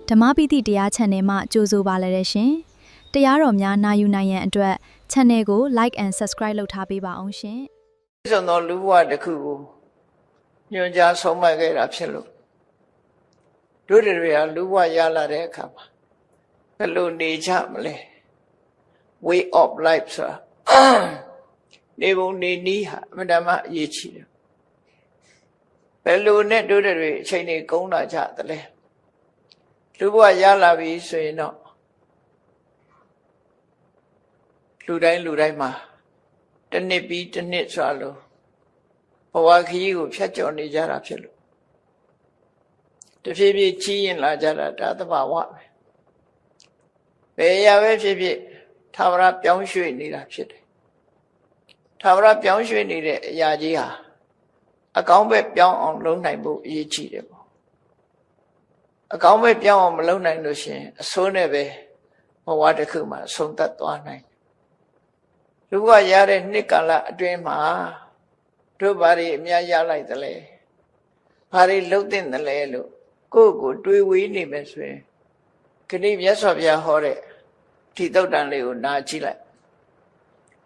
ဓမ္မပိတိတရား channel မှာကြိုဆိုပါရစေရှင်။တရားတော်များနာယူနိုင်ရန်အတွက် channel ကို like and subscribe လုပ်ထားပေးပါအောင်ရှင်။ ဆိုတော့လူဘဝတစ်ခုကိုညွှန်ကြားဆုံးမခဲ့တာဖြစ်လို့တို့တွေကလူဘဝရလာတဲ့အခါမှာဘယ်လိုနေကြမလဲ way of life ဆိုတာနေပုံနေနည်းဟာအမှန်တမ်းအရေးကြီးတယ်ဘယ်လိုနဲ့တို့တွေအချိန်တွေကုန်လာကြသလဲလူဘဝရလာပြီဆိုရင်တော့လူတိုင်းမှာတစ်နှစ်ပြီးတစ်နှစ်ဆိုလို့ဘဝခရီးကိုဖြတ်ကျော်နေကြတာဖြစ်လို့တဖြည်းဖြည်းကြီးရင်လာကြတာဒါသဘာဝပဲဘယ်ရပဲဖြစ်ဖြစ်သာဝရပြောင်းရွှေ့နေတာဖြစ်တယ်သာဝရပြောင်းရွှေ့နေတဲ့အရာကြီးဟာအကောင်းဘက်ပြောင်းအောင်လုပ်နိုင်ဖို့အရေးကြီးတယ်ပေါ့အကောင်းဘက်ပြောင်းအောင်မလုပ်နိုင်လို့ရှိရင်အဆိုးနဲ့ပဲဘဝတစ်ခုမှာဆုံးသက်သွားနိုင်လူကရတဲ့နှစ်ကာလအတွင်းမှာတို့ဘာတွေအများရလိုက်သလဲဘာတွေလှုပ်တဲ့သလဲလို့ကိုယ့်ကိုတွေးဝေးနေမယ်ဆိုရင်ခဏမြတ်စွာဘုရားဟောတဲ့ဒီသုတ်တန်လေးကိုနာကြည့်လိုက်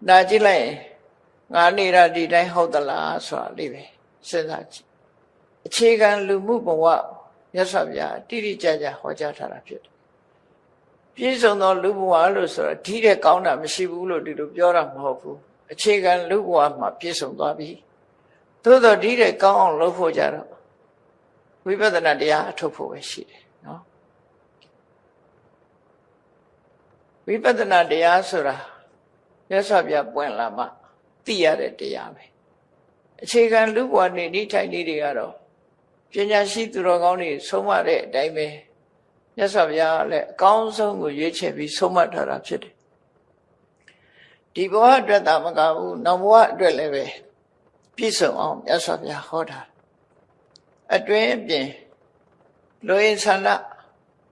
ရင်ငါနေတာဒီတိုင်းဟုတ်သလားဆိုတာလေးပဲစဉ်းစားကြည့်အခြေခံလူမှုဘဝမြတ်စွာဘုရားတိတိကျကျဟောကြားထားတာဖြစ်တယ်ပြည့်စုံသောလူဘဝလို့ဆိုတာဒီတဲ့ကောင်းတာမရှိဘူးလို့ဒီလိုပြောတာမဟုတ်ဘူးအခြေခံလူဘဝမှာပြည့်စုံသွားပြီသို့တော့ဒီတဲ့ကောင်းအောင်လုပ်ဖို့ကြတော့ဝိပဿနာတရားအထုတ်ဖို့ပဲရှိတယ်နော်ဝိပဿနာတရားဆိုတာမြတ်စွာဘုရားပွင့်လာမှသိရတဲ့တရားပဲအခြေခံလူဘဝနေဒီထိုင်နေတွေကတော့ပညာရှိသူတော်ကောင်းတွေဆုံးမတဲ့အတိုင်းပဲမြတ်စွာဘုရားလည်းအကောင်းဆုံးကိုရွေးချယ်ပြီးဆုံးမထားတာဖြစ်တယ်ဒီဘဝအတွက်သာမကဘူးနောက်ဘဝအတွက်လည်းပဲပြည့်စုံအောင်မြတ်စွာဘုရားဟောတာအတွင်းအပြင်လူရင်းဆန္ဒ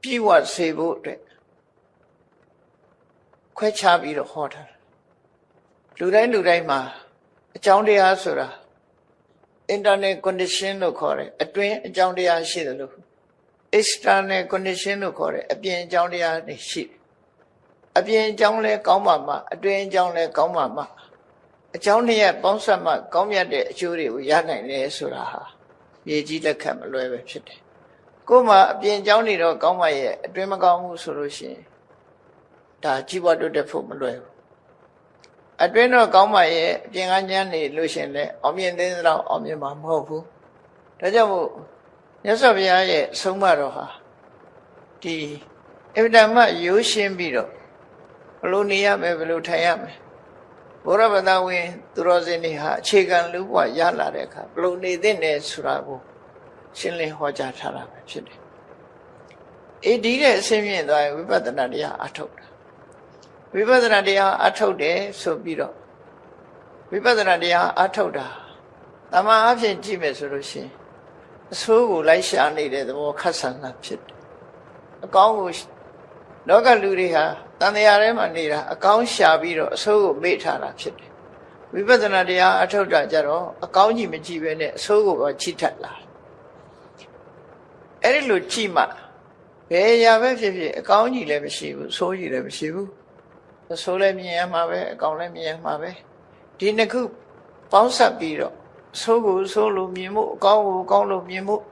ပြည့်ဝစေဖို့အတွက်ခွဲခြားပြီးတော့ဟောတာလူတိုင်းမှာအကြောင်းတရားဆိုတာ internal condition လို့ခေါ်တယ်အတွင်းအကြောင်းတရားရှိတယ်လို့ external condition လို့ခေါ်တယ်အပြင်အကြောင်းတရားတွေရှိတယ်အပြင်အကြောင်းလဲကောင်းပါမှအတွင်းအကြောင်းလဲကောင်းပါမှအကြောင်းနှစ်ရပ်ပေါင်းစပ်မှကောင်းမြတ်တဲ့အကျိုးတွေကိုရနိုင်တယ်ဆိုတာဟာမြေကြီးလက်ခံမလွဲပဲဖြစ်တယ်ကိုယ်မှာအပြင်အကြောင်းတွေတော့ကောင်းပါရဲ့အတွင်းမကောင်းဘူးဆိုလို့ရှိရင်ဒါကြီးပွားတိုးတက်ဖို့မလွယ်ဘူးအတွင်းတော့ကောင်းပါရဲ့အပြင်ကညံ့နေလို့ရှိရင်လည်းအောင်မြင်သေးသလောက်အောင်မြင်မှာမဟုတ်ဘူးဒါကြောင့်မို့မြတ်စွာဘုရားရဲ့အဆုံးအမတော်ဟာဒီအဗ္ဗဓမ္မရိုးရှင်းပြီးတော့ဘယ်လိုနေရမယ်ဘယ်လိုထိုင်ရမယ်ဘုရားဗဒဝင်သူတော်စင်တွေဟာအခြေခံလူ့ဘဝရလာတဲ့အခါဘယ်လိုနေသင့်တယ်ဆိုတာကိုရှင်းလင်းဟောကြားထားတာပဲဖြစ်တယ်ဒီတဲ့အဆင့်မြင့်သွားရင်ဝိပဿနာတရားအထုတ်တာဝိပဿနာတရားအထုတ်တယ်ဆိုပြီးတော့ဝိပဿနာတရားအထုတ်တာတမန်အဖြစ်ကြည့်မယ်ဆိုလို့ရှိရင်အဆိုးကိုလိုက်ရှာနေတဲ့သဘောခက်ဆန်တာဖြစ်တယ်အကောင်းကိုလောကလူတွေဟာတန်တရားထဲမှာနေတာအကောင်းရှာပြီးတော့အဆိုးကိုမေ့ထားတာဖြစ်တယ်ဝိပဿနာတရားအထုတ်တာကြတော့အကောင်းကြီးမကြည့်ပဲနဲ့အဆိုးကိုပဲချိထက်လာအဲ့ဒီလိုကြည့်မှဘယ်ရာပဲဖြစ်ဖြစ်အကောင်းကြီးလည်းမရှိဘူးအဆိုးကြီးလည်းမရှိဘူးအဆိုးလည်းမြင်ရမှာပဲအကောင်းလည်းမြင်ရမှာပဲဒီနှစ်ခုပေါင်းစပ်ပြီးတော့အဆိုးကိုအဆိုးလို့မြင်ဖို့အကောင်းကိုအကောင်းလို့မြင်ဖို့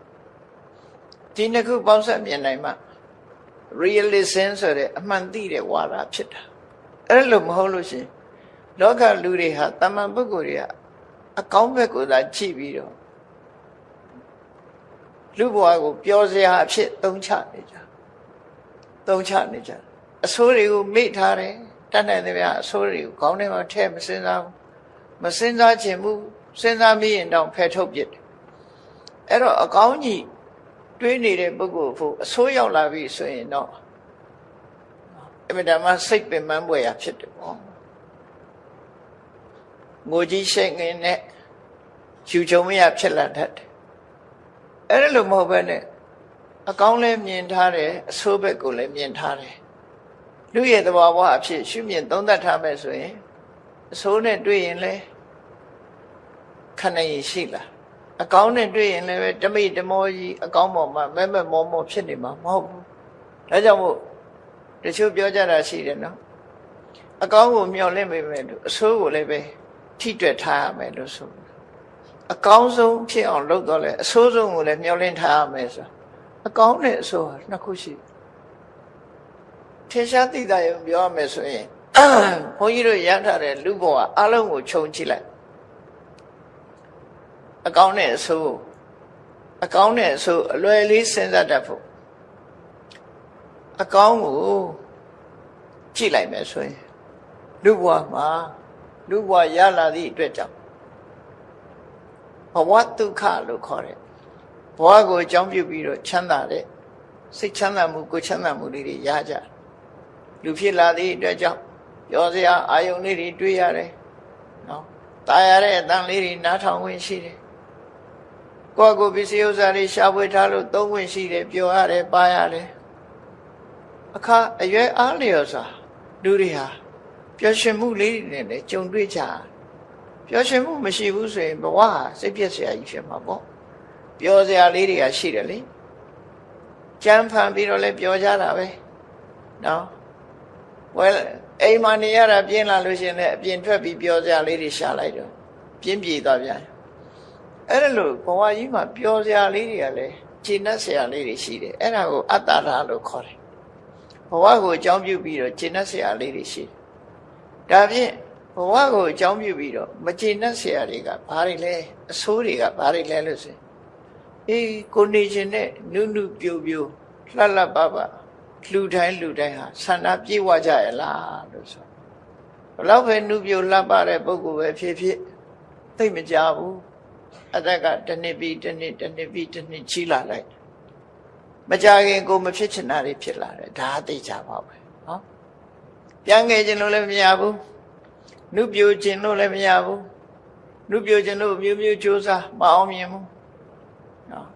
ဒီနှစ်ခုပေါင်းစပ်မြင်နိုင်မှ realism ဆိုတဲ့အမှန်သိတဲ့ဝါဒဖြစ်တာအဲ့လိုမဟုတ်လို့ရှိရင်လောကလူတွေဟာတမန်ပုဂ္ဂိုလ်တွေကအကောင်းဘက်ကိုသာကြည့်ပြီးတော့လူဘဝကိုပျော်စရာအဖြစ်သုံးချနေကြအဆိုးတွေကိုမေ့ထားတယ်တတ်နိုင်သမျှအဆိုးတွေကိုခေါင်းထဲမှာထည့်မစင်စားဘူးမစင်စားခြင်းဘူးစဉ်းစားမိရင်တော့ဖယ်ထုတ်ပြစ်တယ်အဲ့တော့အကောင်းကြီးတွေးနေတဲ့ပုဂ္ဂိုလ်ဖို့အဆိုးရောက်လာပြီဆိုရင်တော့အမြဲတမ်းစိတ်ပင်ပန်းပွေရဖြစ်တယ်ပေါ့ငိုကြီးရှိတ်ငင်းနဲ့ယူချုံမရဖြစ်လာတတ်တယ်အဲ့လိုမဟုတ်ဘဲနဲ့အကောင်းလည်းမြင်ထားတယ်အဆိုးဘက်ကိုလည်းမြင်ထားတယ်လူရဲ့သဘာဝအဖြစ်ရှုမြင်သုံးသပ်ထားမယ်ဆိုရင်အဆိုးနဲ့တွေ့ရင်လည်းခဏရင်ရှိလားအကောင်းနဲ့တွေ့ရင်လည်းတမိတမောကြီးအကောင်းပေါ်မှာမဲမဲမောမောဖြစ်နေမှာမဟုတ်ဘူး ဒါကြောင့်မို့တချို့ပြောကြတာရှိတယ်နော်အကောင်းကိုမျှော်လင့်ပေမဲ့လို့အဆိုးကိုလည်းပဲထိတွေ့ထားရမယ်လို့ဆိုအကောင်းဆုံးဖြစ်အောင်လုပ်တော့လဲအဆိုးဆုံးကိုလည်းမျှော်လင့်ထားရမယ်ဆိုအကောင်းနဲ့အဆိုးဟာနှစ်ခုရှိထင်ရှားသိတာရုံပြောရမယ်ဆိုရင်ဘုန်းကြီးတို့ရထားတဲ့လူဘဝအလုံးကိုခြုံကြည့်လိုက်အကောင်းနဲ့အဆိုးအကောင်းနဲ့အဆိုးအလွယ်လေးစဉ်းစားတတ်ဖို့အကောင်းကိုကြည့်လိုက်မယ်ဆိုရင်လူဘဝမှာလူဘဝရလာသည့်အတွက်ကြောင့်ဘဝဒုက္ခလို့ခေါ်တယ်ဘဝကိုအကြောင်းပြုပြီးတော့ချမ်းသာတဲ့စိတ်ချမ်းသာမှုကိုယ်ချမ်းသာမှုလေးတွေရကြလူဖြစ်လာသည့်အတွက်ကြောင့်ပြောစရာအာယုန်လေးတွေတွေ့ရတယ်နော်တာယာတဲ့အတန်လေးတွေနားထောင်ဝင်ရှိတယ်ကိုယ့်ကိုယ်ပစ္စည်းဥစ္စာတွေရှာဖွေထားလို့သုံးဝင်ရှိတယ်ပြောရတယ်ပါရတယ်အခါအရွယ်အားလျော်စွာလူတွေဟာပျော်ရွှင်မှုလေးတွေနဲ့လည်းကြုံတွေ့ကြပျော်ရွှင်မှုမရှိဘူးဆိုရင်ဘဝဟာစိတ်ပြည့်စရာကြီးဖြစ်မှာပေါ့ပြောစရာလေးတွေကရှိတယ်လေကြမ်းဖန်ပြီးတော့လည်းပြောကြတာပဲနော်ဝဲအိမ်မှာနေရတာပြင်းလာလို့ရှိရင်လည်းအပြင်ထွက်ပြီးပြောစရာလေးတွေရှာလိုက်တော့ပြင်းပြေသွားပြန်အဲ့ဒါလို့ဘဝကြီးမှာပြောစရာလေးတွေကလည်းခြေနှက်စရာလေးတွေရှိတယ်အဲ့ဒါကိုအတ္တရာလို့ခေါ်တယ်ဘဝကိုအကြောင်းပြုပြီးတော့ခြေနှက်စရာလေးတွေရှိတယ်ဒါဖြင့်ဘဝကိုအကြောင်းပြုပြီးတော့မခြေနှက်စရာတွေကဘာတွေလဲအဆိုးတွေကဘာတွေလဲလို့ဆိုရင်အေးကိုနေခြင်းနဲ့နုနုပြိုပြိုလှလှပပလူတိုင်းဟာဆန္ဒပြေဝကြရလားလို့ဆိုဘလောက်ပဲနုပြိုလှပတဲ့ပုဂ္ဂိုလ်ပဲဖြစ်ဖြစ်သိမကြဘူးအသက်ကတစ်နှစ်ပြီးတစ်နှစ်ကြီးလာလိုက်မကြခင်ကိုမဖြစ်ချင်တာတွေဖြစ်လာတယ်ဒါသိကြပါပဲနော်ပြန်ငယ်ခြင်းလို့လည်းမရဘူးနုပြိုခြင်းလို့လည်းမရဘူးနုပြိုခြင်းလို့မျိုးကြိုးစားမအောင်မြင်ဘူးနော်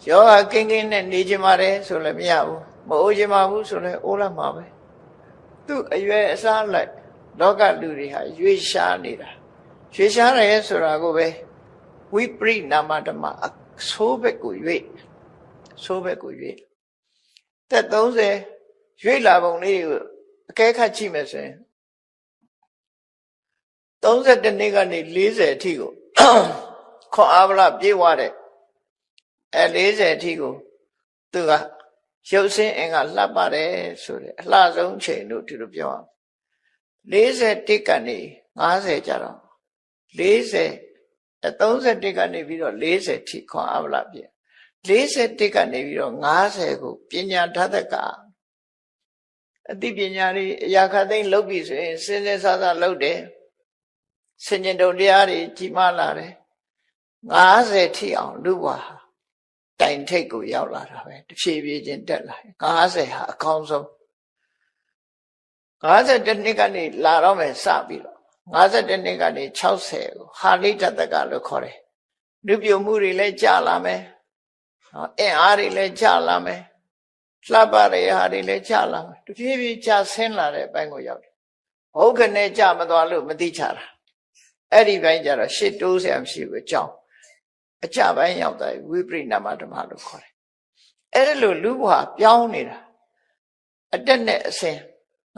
ယောဂကင်းနဲ့နေခြင်းပါတယ်ဆိုလည်းမရဘူးမအိုးခြင်းပါဘူးဆိုလည်းအိုးလာမှာပဲသူ့အရွယ်အစားလိုက်လောကလူတွေဟာရွေးရှားနေတာရွေးရှားတယ်ဆိုတာကိုပဲဝိပရိနာမဓမ္မအဆိုးဘက်ကိုရွေးသက်30ရွေးလာပုံလေးကိုအကဲခတ်ကြည့်မယ်ဆိုရင်32နှစ်ကနေ40အထိကိုခွန်အားဗလာပြေးသွားတဲ့40အထိကိုသူကရုပ်ဆင်းအင်္ဂါလှပ်ပါတယ်ဆိုတဲ့အလှဆုံးချိန်လို့ဒီလိုပြောအောင်41ကနေ50ကျတော့31ကနေပြီးတော့40ထိခွန်အားဗလာပြေး41ကနေပြီးတော့50ကိုပညာဓာတကအသိပညာတွေအရာခသိမ်းလုပ်ပြီဆိုရင်စဉ်းစားစားလုပ်တယ်ဆင်ញင်တုံတရားတွေကြီးမားလာတယ်50ထိအောင်လူဘွားတိုင်ထိတ်ကိုရောက်လာတာပဲတဖြည်းဖြည်းချင်းတက်လာ50ဟာအကောင်းဆုံး52နှစ်ကနေလာတော့မယ်စပြီးတော့52နှစ်ကနေ60ကိုဟာလိဓတကလို့ခေါ်တယ်လူပြိုမှုတွေလည်းကြာလာမယ်အင်အားတွေလည်းကြာလာမယ်လှပတဲ့ဟာတွေလည်းကြာလာမယ်တဖြည်းဖြည်းကြာဆင်းလာတဲ့အပိုင်းကိုရောက်တယ်ဟုတ်ကနေကြာမသွားလို့မသိချတာအဲ့ဒီပိုင်းကျတော့ရှစ်တိုးဆရာမရှိဘူးအကြောင်းအကြပိုင်းရောက်တယ်ဝိပရိနာမဓမ္မလို့ခေါ်တယ်အဲ့ဒါလို့လူဘဝပြောင်းနေတာအတက်နဲ့အစင်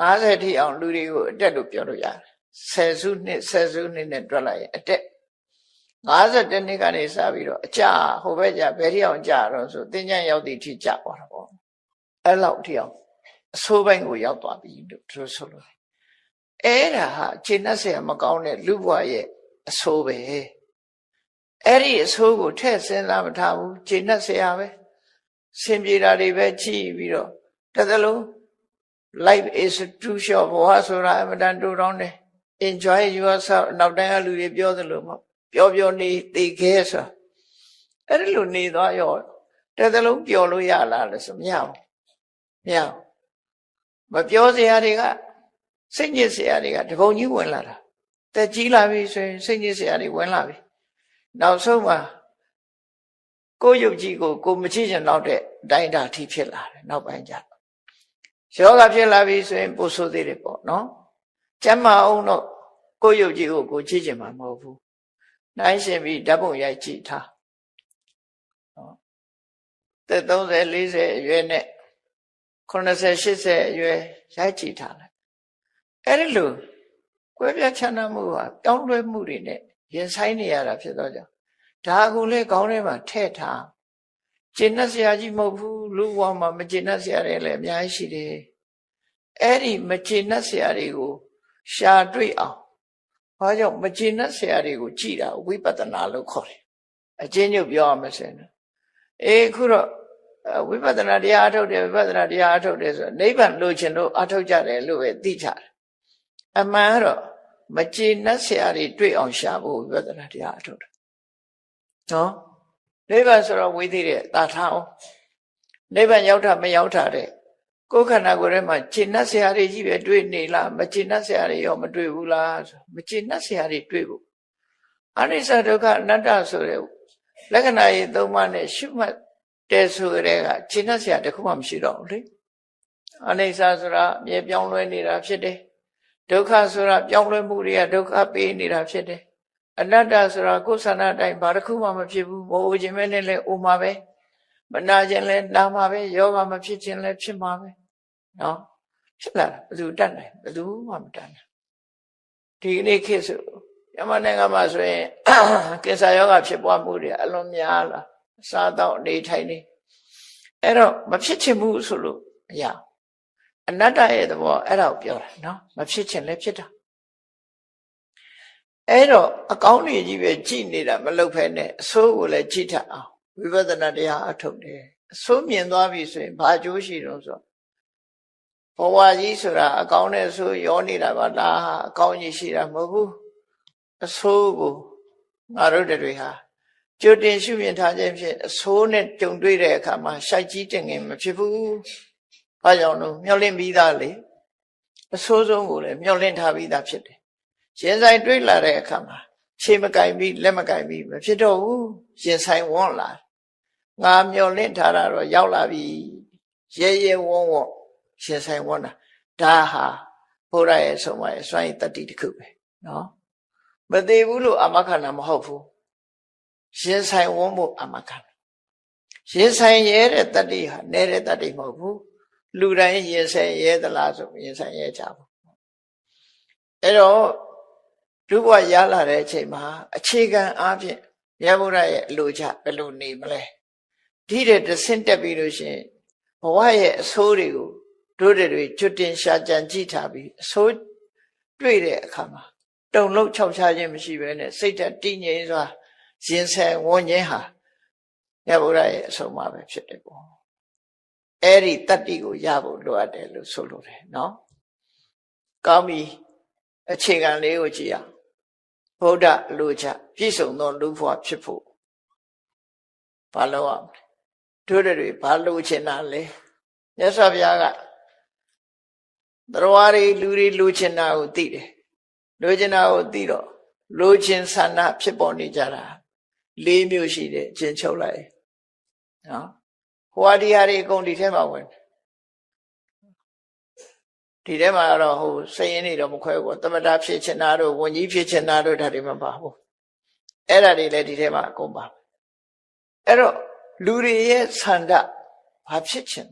50ထိအောင်လူတွေကိုအတက်လို့ပြောလို့ရတယ်10စုနှစ်နဲ့တွက်လိုက်ရင်အတက်52နှစ်ကနေစပြီးတော့အကြဟိုဘက်ကြဘယ်ထိအောင်ကြတော့ဆိုသင်္ချမ်းရောက်သည့်ထိကြသွားတာပေါ့အဲ့လောက်ထိအောင်အဆိုးပိုင်းကိုရောက်သွားပြီလို့သူဆိုလို့အဲ့ဒါဟာခြေနှက်ဆရာမကောင်းတဲ့လူဘဝရဲ့အဆိုးပဲအဲ့ဒီအဆိုးကိုထည့်စဉ်းစားမထားဘူးခြေနှက်ဆရာပဲဆင်ပြေတာတွေပဲကြည့်ပြီးတော့တစ်သလုံး life is too short ဘဝဆိုတာအမှန်တန်တူတောင်းတယ် enjoy yourself နောက်တိုင်းကလူတွေပြောသလိုပေါ့ပြောနေသိခဲဆိုအဲ့ဒီလိုနေသွားရောတစ်သလုံးပျော်လို့ရလားလို့ဆိုမရဘူးမပြောစရာတွေကစိတ်ညစ်စရာတွေကတပုံကြီးဝင်လာတာတက်ကြီးလာပြီဆိုရင်စိတ်ညစ်စရာတွေဝင်လာပြီနောက်ဆုံးမှာကိုယ်ယုတ်ကြီးကိုမကြည့်ချင်တော့တဲ့အတိုင်းအတာထိဖြစ်လာတယ်နောက်ပိုင်းကျတော့ယောဂဖြစ်လာပြီဆိုရင်ပိုဆိုးသေးတယ်ပေါ့နော်ကျမ်းမာအောင်တော့ကိုယ်ယုတ်ကြီးကိုကြည့်ချင်မှာမဟုတ်ဘူးနိုင်ရှင်ပြီးဓာတ်ပုံရိုက်ကြည့်ထားသက်30 40အရွယ်နဲ့ 80 80အရွယ်ရိုက်ကြည့်ထားလိုက်အဲ့ဒီလိုကွဲပြားခြားနားမှုဟာပြောင်းလဲမှုတွေနဲ့ရင်ဆိုင်နေရတာဖြစ်တော့ကြောင့်ဒါကူလေခေါင်းထဲမှာထည့်ထားကျင့်တတ်စရာကြီးမဟုတ်ဘူးလူဘဝမှာမကျင့်တတ်စရာတွေလည်းအများကြီးရှိတယ်အဲ့ဒီမကျင့်တတ်စရာတွေကိုရှာတွေ့အောင်ဘာကြောင့်မကျင့်တတ်စရာတွေကိုကြည်တာဝိပဿနာလို့ခေါ်တယ်အချင်းချုပ်ပြောရမယ်ဆိုရင်ခုတော့ဝိပဿနာတရားအထုတ်တယ်ဝိပဿနာတရားအထုတ်တယ်ဆိုနိဗ္ဗာန်လိုချင်လို့အထုတ်ကြတယ်လို့ပဲသိကြတယ်အမှန်တော့မကျေနပ်စရာတွေတွေ့အောင်ရှာဖို့ဝိပဿနာတရားအထုတ်တယ်နော်နိဗ္ဗာန်ဆိုတော့ဝိသိတဲ့သာထားအောင်နိဗ္ဗာန်ရောက်တာမရောက်တာတဲ့ကိုယ်ခန္ဓာကိုယ်ထဲမှာကျေနပ်စရာတွေကြီးပဲတွေ့နေလားမကျေနပ်စရာတွေရောမတွေ့ဘူးလားမကျေနပ်စရာတွေတွေ့ဖို့အနိစ္စဒုက္ခအနတ္တဆိုတဲ့လက္ခဏာရေးသုံးပါးနဲ့ရှုမှတ်တဲ့ဆိုတဲ့ကကျေနပ်စရာတခုမှမရှိတော့ဘူးလေအနိစ္စဆိုတာမြေပြောင်းလဲနေတာဖြစ်တယ်ဒုက္ခဆိုတာပြောင်းလဲမှုတွေကဒုက္ခပေးနေတာဖြစ်တယ်အနတ္တဆိုတာကိုယ်ဆန္ဒတိုင်းဘာတစ်ခုမှမဖြစ်ဘူးမဟုတ်ခြင်းပဲနဲ့လည်းအိုမှာပဲမနာခြင်းလည်းနာမှာပဲယောဂမဖြစ်ခြင်းလည်းဖြစ်မှာပဲနော်ဖြစ်လာတာဘယ်သူတတ်နိုင်ဘယ်သူမှမတတ်နိုင်ဒီနေ့ခေတ်ဆိုမြန်မာနိုင်ငံမှာဆိုရင်ကင်ဆာယောဂဖြစ်ပွားမှုတွေအလွန်များလာစားတော့နေထိုင်နေအဲ့တော့မဖြစ်ချင်ဘူးဆိုလို့မရအနတ္တရဲ့သဘောအဲ့ဒါကိုပြောတာနော်မဖြစ်ချင်လည်းဖြစ်တာအဲ့တော့အကောင်းကြီးပဲကြည်နေတာမလုပ်ဖဲနဲ့အဆိုးကိုလည်းကြည်ထအောင်ဝိပဿနာတရားအထုတ်တယ်အဆိုးမြင်သွားပြီဆိုရင်ဘာအကျိုးရှိတော့ဆိုဘဝကြီးဆိုတာအကောင်းနဲ့အဆိုးရောနေတာပါဒါဟာအကောင်းကြီးရှိတာမဟုတ်ဘူးအဆိုးကိုငါတို့တွေဟာကြိုတင်ရှုမြင်ထားခြင်းဖြင့်အဆိုးနဲ့ကြုံတွေ့တဲ့အခါမှာရှိုက်ကြီးတင်ငင်မဖြစ်ဘူး။ဘာကြောင့်လို့မျောလင့်ပြီးသားလေအဆိုးဆုံးကိုလည်းမျောလင့်ထားပြီးသားဖြစ်တယ်။ရင်ဆိုင်တွေ့လာတဲ့အခါမှာခြေမကင်ပြီးလက်မကင်ပြီးမဖြစ်တော့ဘူး။ရင်ဆိုင်ဝန်းလာငါမျောလင့်ထားတာတော့ရောက်လာပြီ။ရဲရဲဝန်းဝန်းရင်ဆိုင်ဝန်းတာဒါဟာဘုရားရဲ့ဆုံးမရဲ့စွမ်းရည်တတ္တိတစ်ခုပဲနော်။မသေးဘူးလို့အမခန္ဓာမဟုတ်ဘူးရင်ဆိုင်ဝန်းဖို့အမခန္ဓာရင်ဆိုင်ရဲတဲ့တတ္တိဟာနေတဲ့တတ္တိမဟုတ်ဘူးလူတိုင်းရင်ဆိုင်ရဲသလားဆိုရင်ဆိုင်ရဲကြဘူးအဲ့တော့လူ့ဘဝရလာတဲ့အချိန်မှာအခြေခံအားဖြင့်မြတ်ဗုဒ္ဓရဲ့အလိုချဘယ်လိုနေမလဲဒီတဲ့တဆင့်တက်ပြီးလို့ရှိရင်ဘဝရဲ့အဆိုးတွေကိုတို့တွေကျွတ်တင်ရှာကြံကြည့်ထားပြီးအဆိုးတွေ့တဲ့အခါမှာတုံလုံးခြောက်ခြားခြင်းမရှိဘဲနဲ့စိတ်ဓာတ်တည်ငြိမ်စွာရင်ဆိုင်ဝန်းခြင်းဟာမြတ်ဗုဒ္ဓရဲ့အဆုံးအမပဲဖြစ်တယ်ပေါ့အဲ့ဒီတတ္တိကိုရဖို့လိုအပ်တယ်လို့ဆိုလိုတယ်နော်ကောင်းပြီအခြေခံလေးကိုကြည့်အောင်ဗုဒ္ဓလိုချပြည့်စုံသောလူဘဝဖြစ်ဖို့ဘာလို့အောင်တို့တွေဘာလို့ချင်တာလဲမြတ်စွာဘုရားကတရားတွေလူတွေလိုချင်တာကိုသိတယ်လိုချင်တာကိုသိတော့လိုချင်ဆန္ဒဖြစ်ပေါ်နေကြတာ၄မျိုးရှိတယ်ကျင်ချုပ်လိုက်နော်ဟိုအတရားတွေအကုန်ဒီထဲမှာဝင်ဒီထဲမှာတော့ဟိုစရင်နေတော့မခွဲဘူးသမထဖြစ်ချင်တာတို့ဝန်ကြီးဖြစ်ချင်တာတို့ဒါတွေမပါဘူးအဲ့ဒါတွေလည်းဒီထဲမှာအကုန်ပါအဲ့တော့လူတွေရဲ့ဆန္ဒဘာဖြစ်ချင်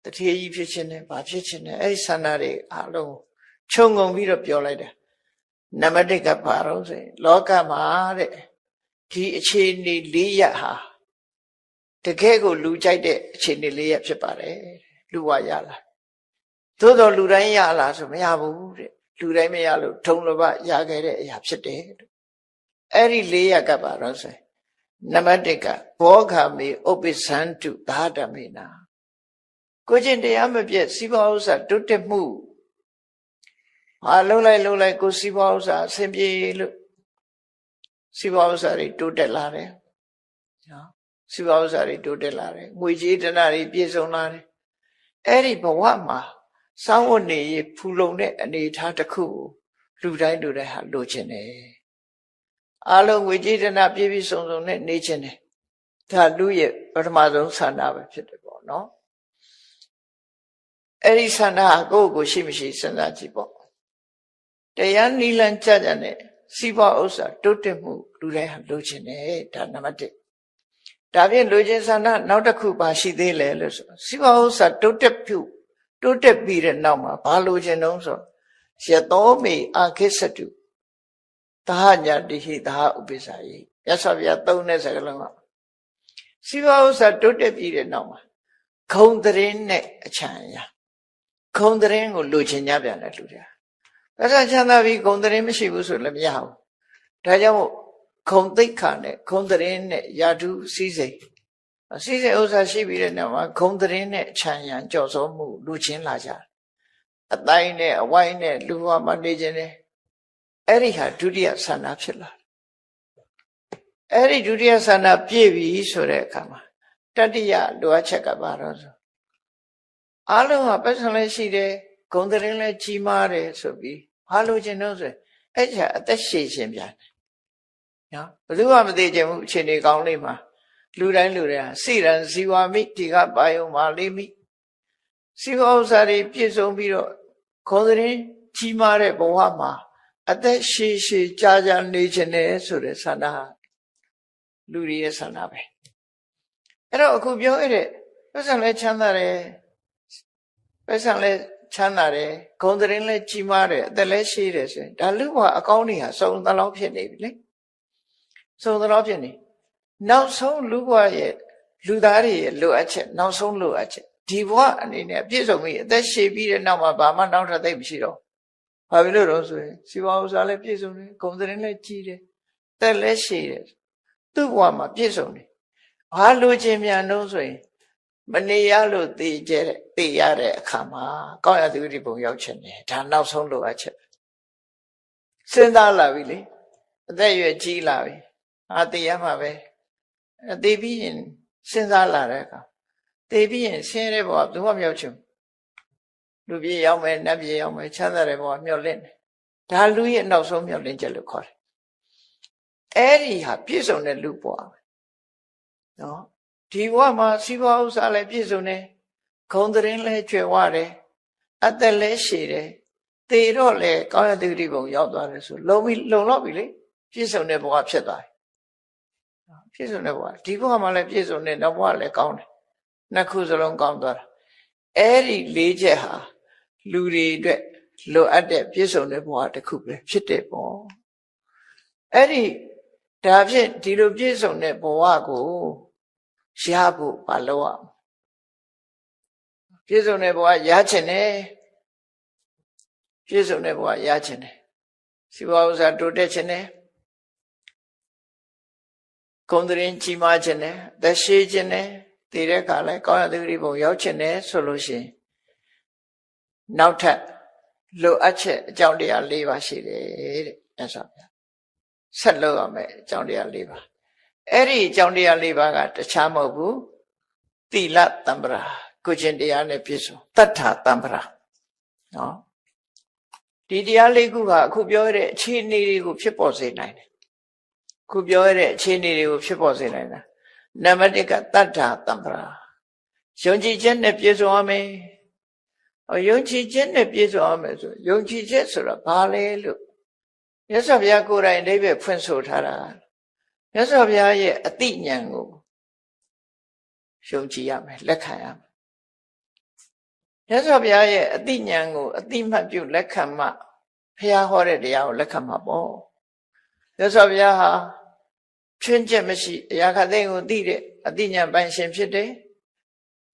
တထေကြီးဖြစ်ချင်တယ်ဘာဖြစ်ချင်တယ်အဲ့ဒီဆန္ဒတွေအလုံးခြုံငုံပြီးတော့ပြောလိုက်တယ်နံပါတ်1ကဘာလို့ဆိုရင်လောကမှာတဲ့ဒီအခြေအနေ၄ရပ်ဟာတကယ်ကိုလူကြိုက်တဲ့အခြေအနေ၄ရပ်ဖြစ်ပါတယ်လူဝရလာသို့တော်လူတိုင်းရလာဆိုမရဘူးတဲ့လူတိုင်းမရလို့ထုံလဘရခဲ့တဲ့အရာဖြစ်တယ်အဲ့ဒီ၄ရပ်ကဘာလို့ဆိုရင်နံပါတ်1ကဘောဂမေဥပ္ပဇန္တုသာဓမေနာကိုချင်းတရားမပြည့်စီးပွားဥစ္စာတိုးတက်မှုလှုပ်လိုက်ကိုစီးပွားဥစ္စာအဆင်ပြေလို့စီးပွားဥစ္စာတွေတိုးတက်လာတယ်နော်စီးပွားဥစ္စာတွေတိုးတက်လာတယ်ငွေကြေးတဏှာတွေပြည့်စုံလာတယ်အဲ့ဒီဘဝမှာစောင့်ဝတ်နေရဖူလုံတဲ့အနေအထားတစ်ခုကိုလူတိုင်းဟာလိုချင်တယ်အားလုံးငွေကြေးတဏှာပြည့်ပြည့်စုံစုံနဲ့နေချင်တယ်ဒါလူရဲ့ပထမဆုံးဆန္ဒပဲဖြစ်တယ်ပေါ့နော်အဲ့ဒီဆန္ဒကိုယ့်ကိုရှိမရှိစဉ်းစားကြည့်ပေါ့တရားနိလန်ကြကြနဲ့စီးပွားဥစ္စာတိုးတက်မှုလူတိုင်းဟာလိုချင်တယ်ဒါနံပါတ်1 ဒါဖြင့်လူချင်းဆန္ဒနောက်တစ်ခုပါရှိသေးလဲလို့ဆိုစီးပွားဥစ္စာတိုးတက်ပြီးတဲ့နောက်မှာဘာလူချင်းတုံးဆိုရတောမေအာခိစတုသာညာတိဟိသာဥပိ္ပစာယိရသော်ဗျာသုံးတဲ့စကားလုံးကစီးပွားဥစ္စာတိုးတက်ပြီးတဲ့နောက်မှာခုံတရင်နဲ့အချမ်းရခုံတရင်ကိုလူချင်းကြပြန်တယ်လူတွေဒါဆိုချမ်းသာပြီးခုံတရင်မရှိဘူးဆိုလည်းမရဘူးဒါကြောင့်ခုံသိက္ခာနဲ့ခုံတရင်နဲ့ယာတုစည်းစိမ်ဥစ္စာရှိပြီးတဲ့နောက်မှာခုံတရင်နဲ့ချမ်းရန်ကြော်စောမှုလူချင်းလာကြအတိုင်းနဲ့အဝိုင်းနဲ့လူဘဝမှာနေခြင်းနဲ့အဲ့ဒီဟာဒုတိယဆန္ဒဖြစ်လာအဲ့ဒီဒုတိယဆန္ဒပြည့်ပြီဆိုတဲ့အခါမှာတတိယလိုအပ်ချက်ကဘာလို့ဆိုအားလုံးကပတ်စံလည်းရှိတယ်ဂုဏ်သတင်းလည်းကြီးမားတယ်ဆိုပြီးဘာလို့ခြင်းတော့ဆိုအဲ့ဒါအသက်ရှည်ခြင်းပြန်နော်ဘယ်သူမှမသိခြင်းဘူးအခြေအနေကောင်းလေးမှာလူတိုင်းစိရန်ဇီဝမိဒီကပါယုံမာလေးမိစီဝဥစ္စာတွေပြည့်စုံပြီးတော့ဂုဏ်သတင်းကြီးမားတဲ့ဘဝမှာအသက်ရှည်ကြာနေခြင်းနဲ့ဆိုတဲ့ဆန္ဒလူတွေရဲ့ဆန္ဒပဲအဲ့တော့အခုပြောရတဲ့ပတ်စံလဲချမ်းသာတယ်ပတ်စံလဲချမ်းသာတယ်ဂုဏ်သတင်းလဲကြီးမားတယ်အသက်လဲရှည်တယ်ဆိုရင်ဒါလူဘဝအကောင်းတွေဟာစုံသလောက်ဖြစ်နေပြီလေစုံသလောက်ဖြစ်နေနောက်ဆုံးလူဘဝရဲ့လူသားတွေရဲ့လိုအပ်ချက်နောက်ဆုံးလိုအပ်ချက်ဒီဘဝအနေနဲ့ပြည့်စုံပြီအသက်ရှည်ပြီးတဲ့နောက်မှာဘာမှနောက်ထပ်သိမရှိတော့ဘာဖြစ်လို့တော့ဆိုရင်စီဝါဥစ္စာလည်းပြည့်စုံတယ်ဂုဏ်သတင်းလည်းကြီးတယ်သက်လည်းရှည်တယ်သူ့ဘဝမှာပြည့်စုံတယ်ဘာလိုချင်မြန်တော့ဆိုရင်မနေရလို့သိရတဲ့အခါမှာကောင်းရသူဒီပုံရောက်ချင်တယ်ဒါနောက်ဆုံးလိုအပ်ချက်စဉ်းစားလာပြီလေအသက်အရွယ်ကြီးလာပြီသိရမှာပဲသိပြီးရင်စဉ်းစားလာတဲ့အခါသိပြီးရင်ဆင်းရဲတဲ့ဘဝဘယ်သူမှမရောက်ချင်လူပြေရောက်မယ်နတ်ပြေရောက်မယ်ချမ်းသာတဲ့ဘဝမျှော်လင့်တယ်ဒါလူရဲ့နောက်ဆုံးမျှော်လင့်ချက်လို့ခေါ်တယ်အဲ့ဒီဟာပြည့်စုံတဲ့လူဘဝပဲနော်ဒီဘဝမှာစီးပွားဥစ္စာလည်းပြည့်စုံတယ်ဂုဏ်သတင်းလည်းကျွယ်ဝတယ်အသက်လည်းရှည်တယ်သေတော့လေကောင်းရတဲ့ဒီဘုံရောက်သွားတယ်ဆိုလုံလောက်ပြီလေပြည့်စုံတဲ့ဘဝဖြစ်သွားတယ်ပြည့်စုံတဲ့ဘဝဒီဘဝမှာလည်းပြည့်စုံတယ်နောက်ဘဝလည်းကောင်းတယ်နှစ်ခုစလုံးကောင်းသွားတာအဲ့ဒီ၄ချက်ဟာလူတွေအတွက်လိုအပ်တဲ့ပြည့်စုံတဲ့ဘဝတစ်ခုပဲဖြစ်တယ်ပေါ့အဲ့ဒီဒါဖြင့်ဒီလိုပြည့်စုံတဲ့ဘဝကိုရဖို့မလုပ်ရပြည့်စုံတဲ့ဘဝရချင်တယ်ပြည့်စုံတဲ့ဘဝရချင်တယ်စီးပွားဥစ္စာတိုးတက်ချင်တယ်ဂုဏ်သတင်းကြီးမားချင်တယ်သက်ရှိချင်တယ်တည်တဲ့အခါလဲကောင်းရတဲ့ဒီဘုံရောက်ချင်တယ်ဆိုလို့ရှိရင်နောက်ထပ်လိုအပ်ချက်အကြောင်းတရား၄ပါးရှိတယ်တဲ့အဲ့ဆိုဗျာဆက်လို့ရမယ်အကြောင်းတရား၄ပါးအဲ့ဒီအကြောင်းတရား၄ပါးကတခြားမဟုတ်ဘူးသီလတံပရာကိုချင်းတရားနဲ့ပြည့်စုံတတ္ထာတံပရာနော်ဒီတရား၄ခုကအခုပြောရတဲ့အခြေအနေတွေကိုဖြစ်ပေါ်စေနိုင်တယ်ခုပြောရတဲ့အခြေအနေတွေကိုဖြစ်ပေါ်စေနိုင်တာနံပါတ်1ကတတ္ထာတံပရာယုံကြည်ချက်နဲ့ပြည့်စုံရမယ်ယုံကြည်ချက်နဲ့ပြည့်စုံရမယ်ဆိုယုံကြည်ချက်ဆိုတာဘာလဲလို့မြတ်စွာဘုရားကိုယ်တိုင်အိဗယ်ဖွင့်ဆိုထားတာမြတ်စွာဘုရားရဲ့အသိဉာဏ်ကိုယုံကြည်ရမယ်လက်ခံရမယ်မြတ်စွာဘုရားရဲ့အသိဉာဏ်ကိုအသိမှတ်ပြုလက်ခံမှဘုရားဟောတဲ့တရားကိုလက်ခံမှာပေါ့မြတ်စွာဘုရားဟာချွင်းချက်မရှိအရာခသိကိုသိတဲ့အသိဉာဏ်ပိုင်ရှင်ဖြစ်တယ်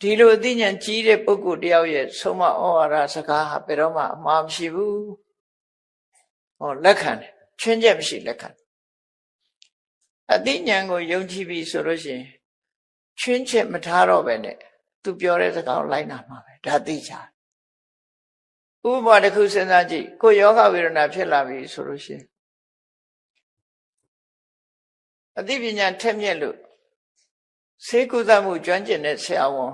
ဒီလိုအသိဉာဏ်ကြီးတဲ့ပုဂ္ဂိုလ်တယောက်ရဲ့ဆုံးမဩဝါဒစကားဟာဘယ်တော့မှအမှားမရှိဘူးလက်ခံတယ်ချွင်းချက်မရှိလက်ခံအသိဉာဏ်ကိုယုံကြည်ပြီဆိုလို့ရှိရင်ချွင်းချက်မထားတော့ပဲနဲ့သူပြောတဲ့စကားကိုလိုက်နာမှာပဲဒါသိချာဥပမာတစ်ခုစဉ်းစားကြည့်ကိုယောဂဝေဒနာဖြစ်လာပြီဆိုလို့ရှိရင်အသိပညာထက်မြက်လို့ဆေးကုသမှုကျွမ်းကျင်တဲ့ဆရာဝန်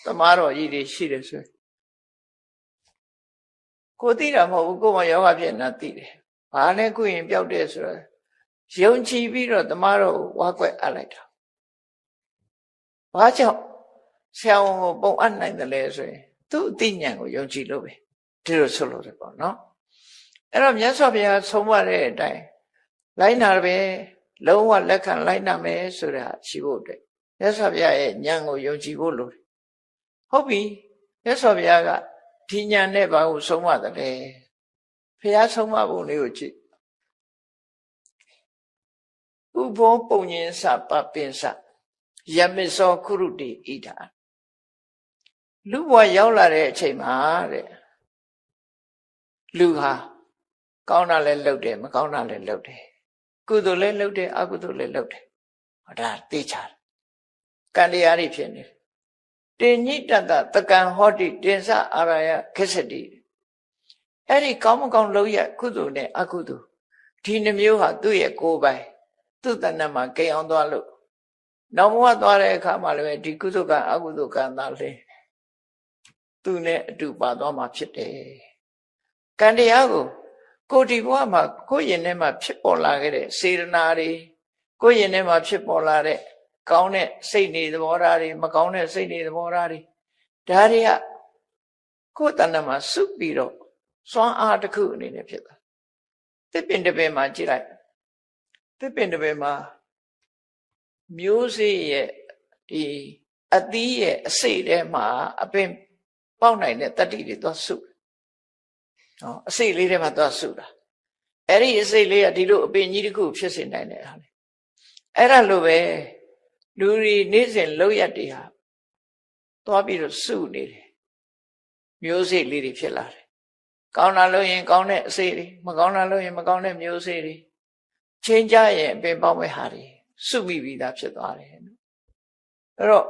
သမားတော်ကြီးတွေရှိတယ်ဆိုကိုသိတာမဟုတ်ဘူးကိုမှယောဂဖြစ်နေတာသိတယ်ဘာလဲကုရင်ပျောက်တယ်ဆိုတော့ယုံကြည်ပြီးတော့သမားတော်ကိုဝါကွက်အပ်လိုက်တာဘာကြောင့်ဆရာဝန်ကိုပုံအပ်နိုင်တယ်လဲဆိုရင်သူ့အသိဉာဏ်ကိုယုံကြည်လို့ပဲဒီလိုဆိုလို့တယ်ပေါ့နော်အဲ့တော့မြတ်စွာဘုရားဆုံးမတဲ့အတိုင်းလိုက်နာပဲလုံးဝလက်ခံလိုက်နာမယ်ဆိုတာရှိဖို့အတွက် မြတ်စွာဘုရားရဲ့ဉာဏ်ကိုယုံကြည်ဖို့လိုတယ်ဟုတ်ပြီမြတ်စွာဘုရားကဒီဉာဏ်နဲ့ဘာကိုဆုံးမတယ်လဲဘုရားဆုံးမပုံလေးကိုကြည့်ဥဘောပုံညင်စပပင်စယမိစောခုရုတိဣဒာလူဘဝရောက်လာတဲ့အချိန်မှာတဲ့လူဟာကောင်းတာလည်းလုပ်တယ်မကောင်းတာလည်းလုပ်တယ်ကုသိုလ်လည်းလုပ်တယ်အကုသိုလ်လည်းလုပ်တယ်ဟောဒါသိချတယ်ကံတရားတွေဖြစ်နေတယ်တင်ညိတတတကံဟောတိတင်စအာရယခစ္စတိအဲ့ဒီကောင်းမကောင်းလုပ်ရကုသိုလ်နဲ့အကုသိုလ်ဒီနှမျိုးဟာသူ့ရဲ့ကိုယ်ပိုင်သူ့တဏ္ဍမှာကိန်းအောင်သွားလို့နောက်ဘဝသွားတဲ့အခါမှာလည်းဒီကုသိုလ်ကအကုသိုလ်ကံသာလဲသူနဲ့အတူပါသွားမှာဖြစ်တယ်ကံတရားကိုဒီဘဝမှာကိုယ့်ရင်ထဲမှာဖြစ်ပေါ်လာခဲ့တဲ့စေတနာတွေကိုယ့်ရင်ထဲမှာဖြစ်ပေါ်လာတဲ့ကောင်းတဲ့စိတ်နေသဘောထားတွေမကောင်းတဲ့စိတ်နေသဘောထားတွေဒါတွေကကိုယ်တဏ္ဍမှာစုပြီးတော့စွမ်းအားတစ်ခုအနေနဲ့ဖြစ်တာသစ်ပင်တစ်ပင်မှာကြည့်လိုက်သစ်ပင်တစ်ပင်မှာမျိုးစေ့ရဲ့ဒီအသီးရဲ့အစိတ်ထဲမှာအပင်ပေါက်နိုင်တဲ့တတ္တိတွေသွားစုနော်အစိတ်လေးထဲမှာသွားစုတာအဲ့ဒီအစိတ်လေးကဒီလိုအပင်ကြီးတစ်ခုဖြစ်စေနိုင်တဲ့ဟာလေအဲ့ဒါလိုပဲလူတွေနေ့စဉ်လောက်ရတဲ့ဟာသွားပြီးတော့စုနေတယ်မျိုးစေ့လေးတွေဖြစ်လာတယ်ကောင်းတာလို့ရင်ကောင်းတဲ့အစိတ်တွေမကောင်းတာလို့ရင်မကောင်းတဲ့မျိုးစေ့တွေချင်းကြရင်အပင်ပေါက်မဲ့ဟာတွေစုမိပြီးသားဖြစ်သွားတယ်အဲ့တော့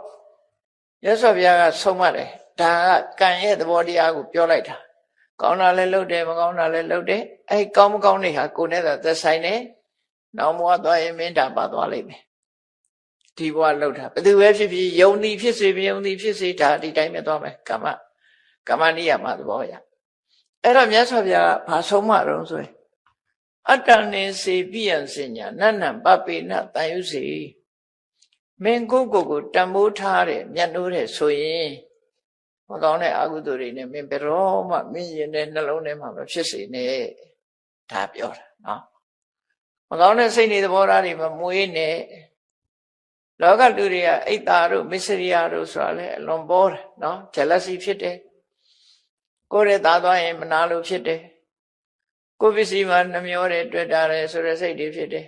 ရသော်ဘုရားကဆုံးမတယ်ဒါကကံရဲ့သဘောတရားကိုပြောလိုက်တာကောင်းတာလည်းလုပ်တယ်မကောင်းတာလည်းလုပ်တယ်အဲ့ကောင်းမကောင်းတွေဟာကိုယ်နဲ့သာသက်ဆိုင်တယ်နောက်ဘဝသွားရင်မင်းတာပါသွားလိမ့်မယ်ဒီဘဝလုပ်တာဘယ်သူပဲဖြစ်ဖြစ်ယုံသည်ဖြစ်စေမယုံသည်ဖြစ်စေဒါဒီတိုင်းပဲသွားမယ်ကမ္မနိယမသဘောရအဲ့တော့မြတ်စွာဘုရားကဘာဆုံးမတော့ဆိုရင်အတ္တနေစေပိယံစညာနန္နံပပေနတန်ယုစေမင်းကိုတန်ဖိုးထားတယ်မြတ်နိုးတယ်ဆိုရင်မကောင်းတဲ့အကုသိုလ်တွေနဲ့မင်းဘယ်တော့မှမင်းရင်တဲ့နှလုံးထဲမှာမဖြစ်စေနဲ့ဒါပြောတာနော်မကောင်းတဲ့စိတ်နေသဘောထားတွေမမွေးနဲ့လောကလူတွေကအိတ်တာတို့မစ္စရိယတို့ဆိုတာလေအလွန်ပေါ်တယ်နော် jealousy ဖြစ်တယ်ကိုယ်ရဲ့သားသွားရင်မနာလို့ဖြစ်တယ်ကိုယ်ပစ္စည်းမှာနှမျောတယ်တွေ့တာတယ်ဆိုတဲ့စိတ်တွေဖြစ်တယ်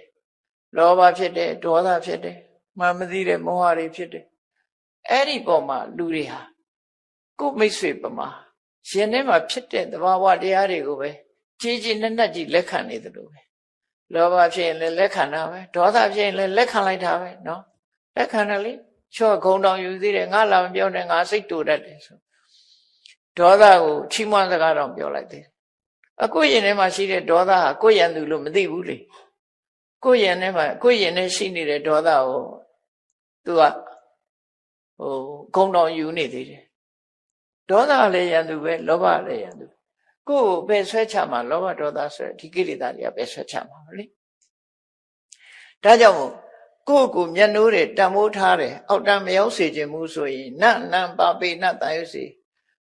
လောဘဖြစ်တယ်ဒေါသဖြစ်တယ်မှမသိတဲ့မောဟတွေဖြစ်တယ်အဲ့ဒီပုံမှာလူတွေဟာကိုယ်မိတ်ဆွေပမာရှင်ထဲမှာဖြစ်တဲ့သဘာဝတရားတွေကိုပဲကြီးနက်ကြီးလက်ခံနေတယ်လို့ပဲလောဘဖြစ်ရင်လည်းလက်ခံတာပဲဒေါသဖြစ်ရင်လည်းလက်ခံလိုက်တာပဲနော်လက်ခံတယ်လေချော့ဂုံတောင်ယူသေးတယ်ငါလာမပြောနဲ့ငါစိတ်တူတတ်တယ်ဆိုဒေါသကိုချီးမွမ်းစကားတော့ပြောလိုက်တယ်အခုရင်ထဲမှာရှိတဲ့ဒေါသဟာကိုယ့်ရန်သူလို့မသိဘူးလေကိုယ့်ရန်ထဲမှာကိုယ့်ရင်ထဲရှိနေတဲ့ဒေါသကိုသူကဂုံတောင်ယူနေသေးတယ်ဒေါသလည်းရန်သူပဲလောဘလည်းရန်သူကိုယ်ကိုပဲဆွဲချမှာလောဘဒေါသဆိုဒီကိလေသာတွေကပဲဆွဲချမှာလေဒါကြောင့်မို့ကိုယ့်ကိုမျက်နှိုးတယ်တန်ဖိုးထားတယ်အောက်တန်းမရောက်စေခြင်းမှုဆိုရင်နံပါပေနတန်ရုပ်စီ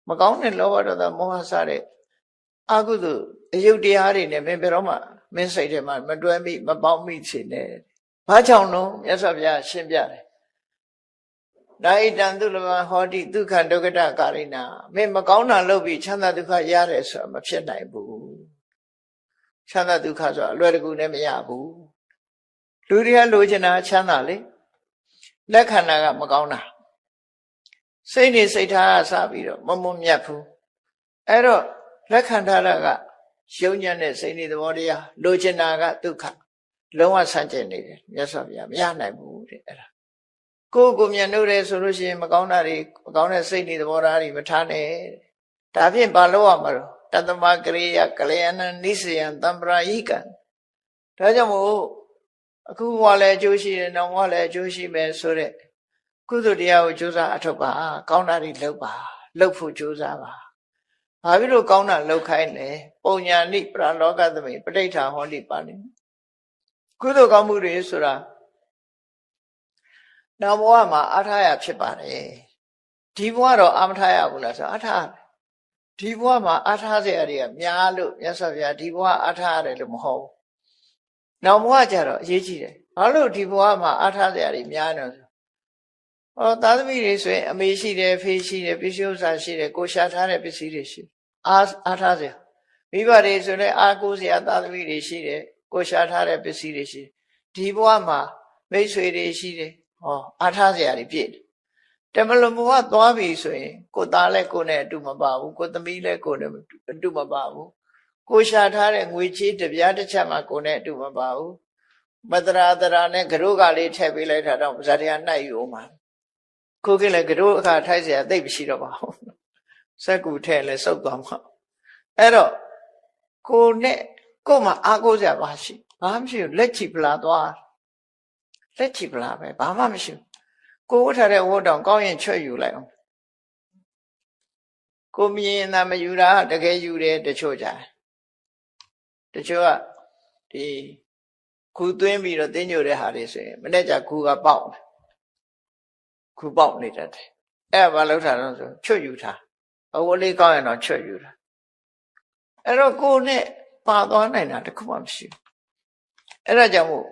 မကောင်းတဲ့လောဘဒေါသမောဟစတဲ့အကုသိုလ်အယုတ်တရားတွေနဲ့မင်းဘယ်တော့မှမင်းစိတ်ထဲမှာမတွဲမိမပေါင်းမိချင်နဲ့ဘာကြောင့်လို့မြတ်စွာဘုရားရှင်းပြတယ်နာဣတံသူလမဟောတိဒုက္ခဒုက္ခတကာရိနာမင်းမကောင်းတာလုပ်ပြီးချမ်းသာဒုက္ခရတယ်ဆိုတာမဖြစ်နိုင်ဘူးချမ်းသာဒုက္ခဆိုတာအလွယ်တကူနဲ့မရဘူးလူတွေကလိုချင်တာချမ်းသာလေလက်ခန္ဓာကမကောင်းတာစိတ်နေစိတ်ထားကစပြီးတော့မမွန်မြတ်ဘူးအဲ့တော့လက်ခန္ဓာကယုံညံ့တဲ့စိတ်နေသဘောတရားလိုချင်တာကဒုက္ခလုံးဝဆန့်ကျင်နေတယ်မြတ်စွာဘုရားမရနိုင်ဘူးတဲ့အဲ့ဒါကိုမျက်နှိုးတယ်ဆိုလို့ရှိရင်မကောင်းတာတွေမကောင်းတဲ့စိတ်နေသဘောထားတွေမထားနဲ့ဒါဖြင့်ဘာလို့ရမှာတော့တသမကရိယကလျာဏနိစ္စယံတံပရာဟိကံဒါကြောင့်မို့အခုဘဝလည်းအကျိုးရှိတယ်နောက်ဘဝလည်းအကျိုးရှိမယ်ဆိုတဲ့ကုသိုလ်တရားကိုကြိုးစားအထောက်ပါကောင်းတာတွေလုပ်ပါလုပ်ဖို့ကြိုးစားပါဘာဖြစ်လို့ကောင်းတာလုပ်ခိုင်းလဲပုံညာနိပရလောကသမိပဋိဋ္ဌာဟောတိပါဠိကုသိုလ်ကောင်းမှုတွေဆိုတာနောက်ဘဝမှာအားထားရဖြစ်ပါတယ်ဒီဘဝတော့အားမထားရဘူးလားဆိုအားထားဒီဘဝမှာအားထားစရာတွေကများလို့မြတ်စွာဘုရားဒီဘဝအားထားရတယ်လို့မဟုတ်ဘူးနောက်ဘဝကျတော့အရေးကြီးတယ်ဘာလို့ဒီဘဝမှာအားထားစရာတွေများနေလဲ သားသမီးတွေဆိုရင်အမေရှိတယ်ဖေးရှိတယ်ပစ္စည်းဥစ္စာရှိတယ်ကိုရှာထားတဲ့ပစ္စည်းတွေရှိအားထားစရာမိဘတွေဆိုလည်းအားကိုးစရာသားသမီးတွေရှိတယ်ကိုရှာထားတဲ့ပစ္စည်းတွေရှိဒီဘဝမှာမိတ်ဆွေတွေရှိတယ်အားထားစရာတွေပြည့်တယ်တမလွန်ဘဝသွားပြီဆိုရင်ကိုသားလည်းကိုနဲ့အတူမပါဘူးကိုသမီးလည်းကိုနဲ့အတူမပါဘူးကိုရှာထားတဲ့ငွေချေးတပြားတစ်ချက်မှကိုနဲ့အတူမပါဘူးမတရာတရာနဲ့ကရုကလေးထည့်ပေးလိုက်တာတော့ဇာတိကနှိုက်ယူမှာကိုကလည်းကရုအခါထိုက်เสียသိပ်မရှိတော့ပါဘူးစက်ကူထဲလဲစုပ်သွားမှာအဲ့တော့ကိုနဲ့ကို့မှာအားကိုးစရာပါရှိဘာမှမရှိဘူးလက်ချီပလာသွားလက်ချီပလာပဲဘာမှမရှိဘူးကိုဝတ်ထားတဲ့ဝတ်တောင်ကောင်းရင်ချွတ်ယူလိုက်အောင်ကိုမြင်တာမယူတာတကယ်ယူတယ်တချို့ကြတချို့ကဒီခုသွင်းပြီးတော့တင်းညိုတဲ့ဟာတွေဆိုရင်မနေ့ကခုကပေါက်ခုပေါက်နေတတ်တယ်အဲ့ဘာလို့ထားတော့ဆိုချွတ်ယူထားအဝတ်လေးကောင်းရင်တော့ချွတ်ယူတာအဲ့တော့ကိုနဲ့ပါသွားနိုင်တာတခုမှမရှိဘူးအဲ့ဒါကြောင့်မို့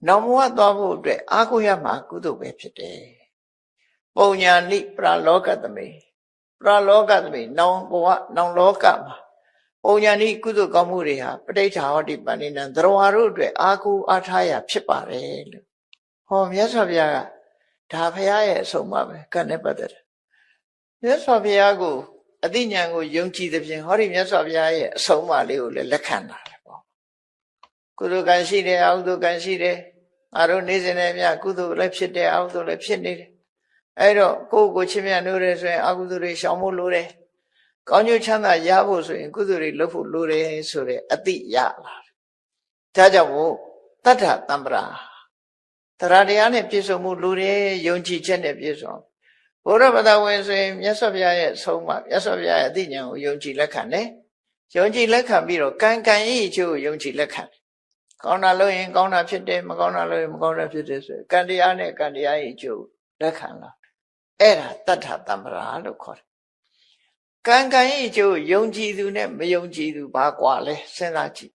နောင်ဘဝသွားဖို့အတွက်အားကိုးရမှာကုသိုလ်ပဲဖြစ်တယ်ပုံညာနိပရလောကသမိပရလောကသမိနောင်ဘဝနောင်လောကမှာပုံညာနိကုသိုလ်ကောင်းမှုတွေဟာပဋိဌာဟောတိပဏိနံသရဝါတို့အတွက်အားကိုးအားထားရဖြစ်ပါတယ်လို့ဟောမြတ်စွာဘုရားကဒါဘုရားရဲ့အဆုံးအမပဲကံနဲ့ပတ်သက်တယ်မြတ်စွာဘုရားကိုအသိဉာဏ်ကိုယုံကြည်သဖြင့်ဟောဒီမြတ်စွာဘုရားရဲ့အဆုံးအမလေးကိုလည်းလက်ခံတာလေပေါ့ကုသိုလ်ကံရှိတယ်အကုသိုလ်ကံရှိတယ်ငါတို့နေစဉ်နဲ့မြကုသိုလ်လည်းဖြစ်တယ်အကုသိုလ်လည်းဖြစ်နေတယ်အဲ့တော့ကိုယ့်ကိုချစ်မြတ်နိုးတယ်ဆိုရင်အကုသိုလ်တွေရှောင်ဖို့လိုတယ်ကောင်းကျိုးချမ်းသာရဖို့ဆိုရင်ကုသိုလ်တွေလုပ်ဖို့လိုတယ်ဆိုတဲ့အသိရလာတယ်ဒါကြောင့်မို့တတ္ထတံပရာတရားတရားနဲ့ပြည့်စုံမှုလိုတယ်ယုံကြည်ချက်နဲ့ပြည့်စုံဘုရားဘာသာဝင်ဆိုရင်မြတ်စွာဘုရားရဲ့ဆုံးမမြတ်စွာဘုရားရဲ့အသိဉာဏ်ကိုယုံကြည်လက်ခံတယ်ယုံကြည်လက်ခံပြီးတော့ကံကံဤအကျိုးကိုယုံကြည်လက်ခံတယ်ကောင်းတာလုပ်ရင်ကောင်းတာဖြစ်တယ်မကောင်းတာလုပ်ရင်မကောင်းတာဖြစ်တယ်ဆိုရင်ကံတရားနဲ့ကံတရားဤအကျိုးလက်ခံလာအဲ့ဒါတတ္ထတံပရာလို့ခေါ်တယ်ကံကံဤအကျိုးယုံကြည်သူနဲ့မယုံကြည်သူဘာကွာလဲစဉ်းစားကြည့်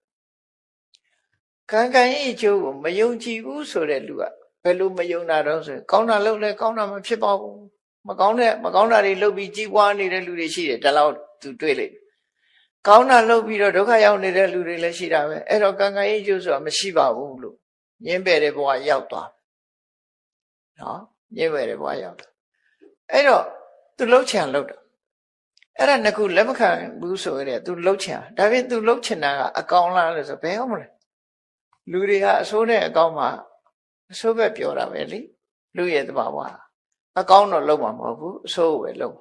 ကံကံဤအကျိုးကိုမယုံကြည်ဘူးဆိုတဲ့လူကဘယ်လိုမယုံတာတော့ဆိုရင်ကောင်းတာလုပ်လဲကောင်းတာမဖြစ်ပါဘူးမကောင်းတာတွေလုပ်ပြီးကြီးပွားနေတဲ့လူတွေရှိတယ်ဒါတော့သူတွေ့လိမ့်ကောင်းတာလုပ်ပြီးတော့ဒုက္ခရောက်နေတဲ့လူတွေလည်းရှိတာပဲအဲ့တော့ကံကံဤအကျိုးဆိုတာမရှိပါဘူးလို့ညင်းပယ်တဲ့ဘဝရောက်သွားနော်ညင်းပယ်တဲ့ဘဝရောက်သွားအဲ့တော့သူလှုပ်ချင်လှုပ်တာအဲ့ဒါနှစ်ခုလက်မခံဘူးဆိုရတဲ့သူလှုပ်ချင်ဒါပြင်သူလှုပ်ချင်တာကအကောင်လားလို့ဆိုဘယ်ဟုတ်မလဲလူတွေကအဆိုးနဲ့အကောင်မှာအဆိုးပဲပြောတာပဲလေလူရဲ့သဘာဝအကောင်တော့လှုပ်မှာမဟုတ်ဘူးအဆိုးပဲလှုပ်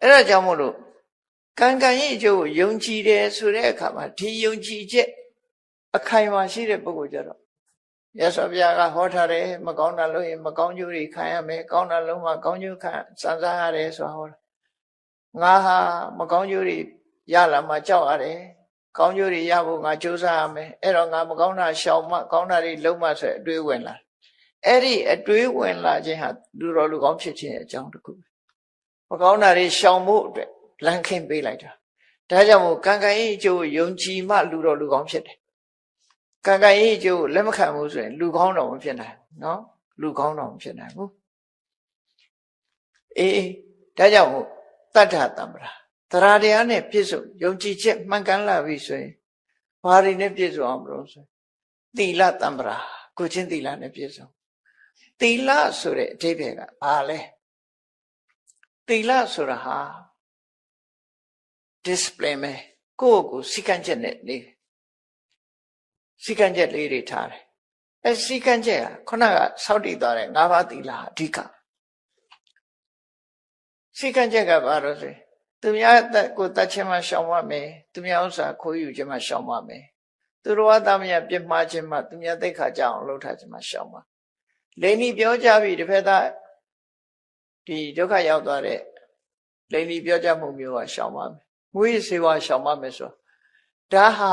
အဲ့ဒါကြောင့်မို့လို့ကံကံရဲ့အကျိုးကိုယုံကြည်တယ်ဆိုတဲ့အခါမှာဒီယုံကြည်ချက်အခိုင်အမာရှိတဲ့ပုဂ္ဂိုလ်ကြတော့မြတ်စွာဘုရားကဟောထားတယ်မကောင်းတာလုပ်ရင်မကောင်းကျိုးတွေခံရမယ်ကောင်းတာလုပ်မှကောင်းကျိုးခံစံစားရတယ်ဆိုတာဟောငါဟာမကောင်းကျိုးတွေရလာမှကြောက်ရတယ်ကောင်းကျိုးတွေရဖို့ငါကြိုးစားရမယ်အဲ့တော့ငါမကောင်းတာရှောင်မှကောင်းတာတွေလုပ်မှဆိုအတွေးဝင်လာအဲ့ဒီအတွေးဝင်လာခြင်းဟာလူတော်လူကောင်းဖြစ်ခြင်းအကြောင်းတစ်ခုမကောင်းတာတွေရှောင်ဖို့အတွက်လမ်းခင်းပေးလိုက်တာဒါကြောင့်မို့ကံကံဤအကျိုးကိုယုံကြည်မှလူတော်လူကောင်းဖြစ်တယ်ကံကံဤအကျိုးကိုလက်မခံဘူးဆိုရင်လူကောင်းတော်မဖြစ်နိုင်နော်လူကောင်းတော်မဖြစ်နိုင်ဘူးအေးဒါကြောင့်မို့တတ္ထတံပရာတရားတရားနဲ့ပြည့်စုံယုံကြည်ချက်မှန်ကန်လာပြီဆိုရင်ဘာတွေနဲ့ပြည့်စုံအောင်မလို့ဆိုသီလတံပရာကိုချင်းသီလနဲ့ပြည့်စုံသီလဆိုတဲ့အဓိပ္ပာယ်ကဘာလဲသီလဆိုတာဟာ discipline ပဲကိုယ့်ကိုယ်စိတ်ကန့်ချက်နဲ့နေစိတ်ကန့်ချက်လေးတွေထားတယ်အဲစိတ်ကန့်ချက်ကခုနကစောင့်တည်သွားတဲ့၅ပါးသီလအဓိကစိတ်ကန့်ချက်ကဘာလို့ဆိုသူများကိုတတ်ခြင်းမှရှောင်ပါမယ်သူများဥစ္စာခိုးယူခြင်းမှရှောင်ပါမယ်သူတော်ဘာသာမယာပြစ်မှားခြင်းမှသူများသိက္ခာကြအောင်လုပ်ထားခြင်းမှရှောင်ပါလိန်ဒီပြောကြပြီတစ်ဖက်သားဒီဒုက္ခရောက်သွားတဲ့လိန်ဒီပြောကြမှုမျိုးကရှောင်ပါမယ်မွေးစေဝါရှောင်ပါမယ်ဆိုဒါဟာ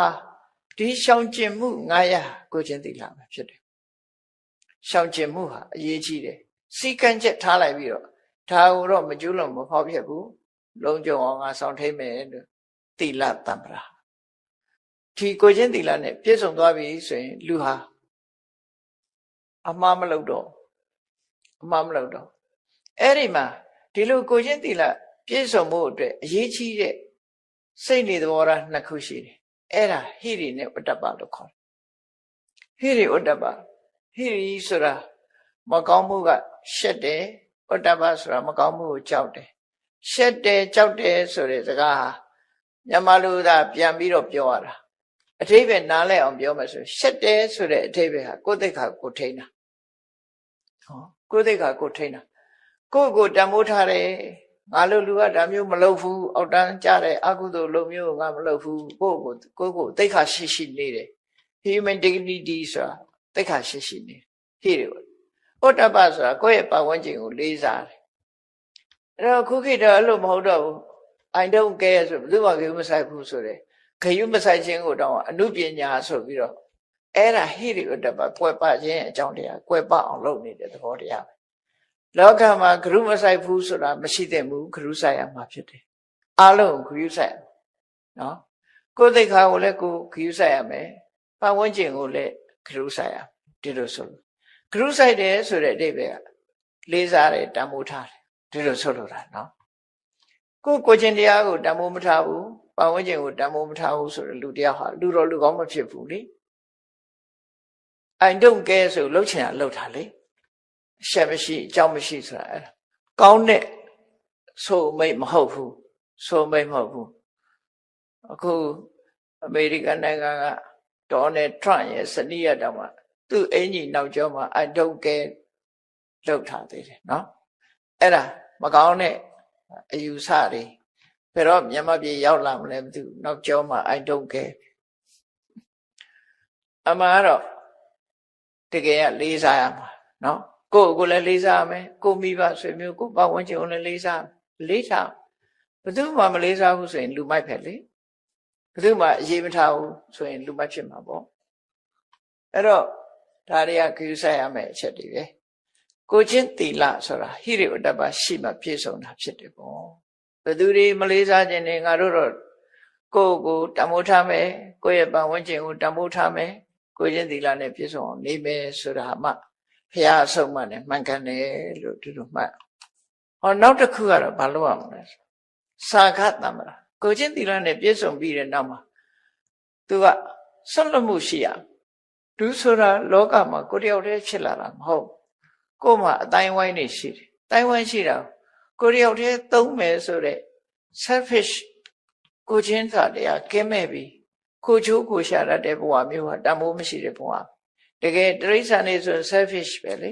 ဒီရှောင်ကျင်မှု900ကိုချင်းသီလပဲဖြစ်တယ်ရှောင်ကျင်မှုဟာအရေးကြီးတယ်စီကံချက်ထားလိုက်ပြီးတော့ဒါကိုတော့မကျူးလွန်မဖောက်ဖြစ်ဘူးလုံးကြုံအောင်ငါဆောင်ထိမ့်မယ်လို့သီလတံပရာဒီကိုချင်းသီလနဲ့ပြည့်စုံသွားပြီဆိုရင်လူဟာအမှားမလုပ်တော့ အဲ့ဒီမှာဒီလိုကိုချင်းသီလပြည့်စုံဖို့အတွက်အရေးကြီးတဲ့စိတ်နေသဘောထားနှစ်ခုရှိတယ်အဲ့ဒါဟိရိနဲ့ဥတ္တပလို့ခေါ်တယ်ဟိရိဥတ္တပဟိရိဆိုတာမကောင်းမှုကရှက်တယ်ဥတ္တပဆိုတာမကောင်းမှုကိုကြောက်တယ်ရှက်တယ်ကြောက်တယ်ဆိုတဲ့စကားဟာမြန်မာလူသားပြန်ပြီးတော့ပြောရတာအထိပ္ပယ်နားလည်အောင်ပြောမယ်ဆိုရှက်တယ်ဆိုတဲ့အထိပ္ပယ်ဟာကိုယ်သိက္ခာကိုထိန်းတာကိုယ်သိက္ခာကိုထိန်းတာကိုတန်ဖိုးထားတယ်ငါလူကဒါမျိုးမလုပ်ဘူးအောက်တန်းကြတဲ့အကုသိုလ်လုပ်မျိုးငါမလုပ်ဘူးကိုသိက္ခာရှိနေတယ် human dignity ဆိုတာသိက္ခာရှိနေဟိရိဥတ္တပဆိုတာကိုယ့်ရဲ့ပတ်ဝန်းကျင်ကိုလေးစားတယ်အဲ့တော့ခုခေတ်တော့အဲ့လိုမဟုတ်တော့ဘူး I don't care ဆိုဘယ်သူမှဂရုမစိုက်ဘူးဆိုတယ်ဂရုမစိုက်ခြင်းကိုတော့အနုပညာဆိုပြီးတော့အဲ့ဒါဟိရိဥတ္တပကွယ်ပခြင်းအကြောင်းတရားကွယ်ပအောင်လုပ်နေတဲ့သဘောတရားပဲလောကမှာဂရုမစိုက်ဘူးဆိုတာမရှိသင့်ဘူးဂရုစိုက်ရမှာဖြစ်တယ်အားလုံးဂရုစိုက်နော်ကိုယ်သိက္ခာကိုလည်းကိုဂရုစိုက်ရမယ်ပတ်ဝန်းကျင်ကိုလည်းဂရုစိုက်ရဒီလိုဆိုလို့ဂရုစိုက်တယ်ဆိုတဲ့အဓိပ္ပာယ်ကလေးစားတယ်တန်ဖိုးထားတယ်ဒီလိုဆိုလို့တာနော်ကိုချင်းတရားကိုတန်ဖိုးမထားဘူးပတ်ဝန်းကျင်ကိုတန်ဖိုးမထားဘူးဆိုတဲ့လူတရားဟာလူတော်လူကောင်းမဖြစ်ဘူးလေ I don't care ဆိုလှုပ်ချင်တာလှုပ်တာလေရှက်မရှိအကြောင်းမရှိဆိုတာအဲ့ဒါကောင်းတဲ့ဆိုမိတ်မဟုတ်ဘူးဆိုမိတ်မဟုတ်ဘူးအခုအမေရိကန်နိုင်ငံကဒေါ်နယ်ထရန့်ရဲ့စနီးရတောင်မှသူ့အင်ကြီးနောက်ကျောမှာ I don't care လှုပ်ထားသေးတယ်နော်အဲ့ဒါမကောင်းတဲ့အယူဆတွေဘယ်တော့မြန်မာပြည်ရောက်လာမလဲမသိဘူးနောက်ကျောမှာ I don't care အမှန်တော့တကယ်ကလေးစားရမှာနော်ကိုလည်းလေးစားမယ်ကိုမိဘဆွေမျိုးကိုပတ်ဝန်းကျင်ကိုလည်းလေးစားလေးထားဘယ်သူမှမလေးစားဘူးဆိုရင်လူမိုက်ပဲလေဘယ်သူမှအရေးမထားဘူးဆိုရင်လူမိုက်ဖြစ်မှာပေါ့အဲ့တော့ဒါတွေကဂရုစိုက်ရမယ်အချက်တွေပဲကိုချင်းသီလဆိုတာဟိရိဥတ္တပရှိမှပြည့်စုံတာဖြစ်တယ်ပေါ့ဘယ်သူတွေမလေးစားခြင်းနဲ့ငါတို့တော့ကိုတန်ဖိုးထားမယ်ကိုရဲ့ပတ်ဝန်းကျင်ကိုတန်ဖိုးထားမယ်ကိုချင်းသီလနဲ့ပြည့်စုံအောင်နေမယ်ဆိုတာမှဘုရားအဆုံးအမနဲ့မှန်ကန်တယ်လို့ဒီလိုမှတ်ဟောနောက်တစ်ခုကတော့ဘာလို့ရမလဲစာခတမ္မရာကိုချင်းသီလနဲ့ပြည့်စုံပြီးတဲ့နောက်မှာသူကဆွတ်လွတ်မှုရှိရသူဆိုတာလောကမှာကိုတယောက်တည်းဖြစ်လာတာမဟုတ်ကို့မှာအတိုင်းဝိုင်းနေရှိတယ်တိုင်းဝိုင်းရှိတာကိုတယောက်တည်းသုံးမယ်ဆိုတဲ့ selfish ကိုချင်းစာတရားကင်းမဲ့ပြီးကိုချိုးကိုရှာရတဲ့ဘဝမျိုးဟာတန်ဖိုးမရှိတဲ့ဘဝတကယ်တိရစ္ဆာန်တွေဆို selfish ပဲလေ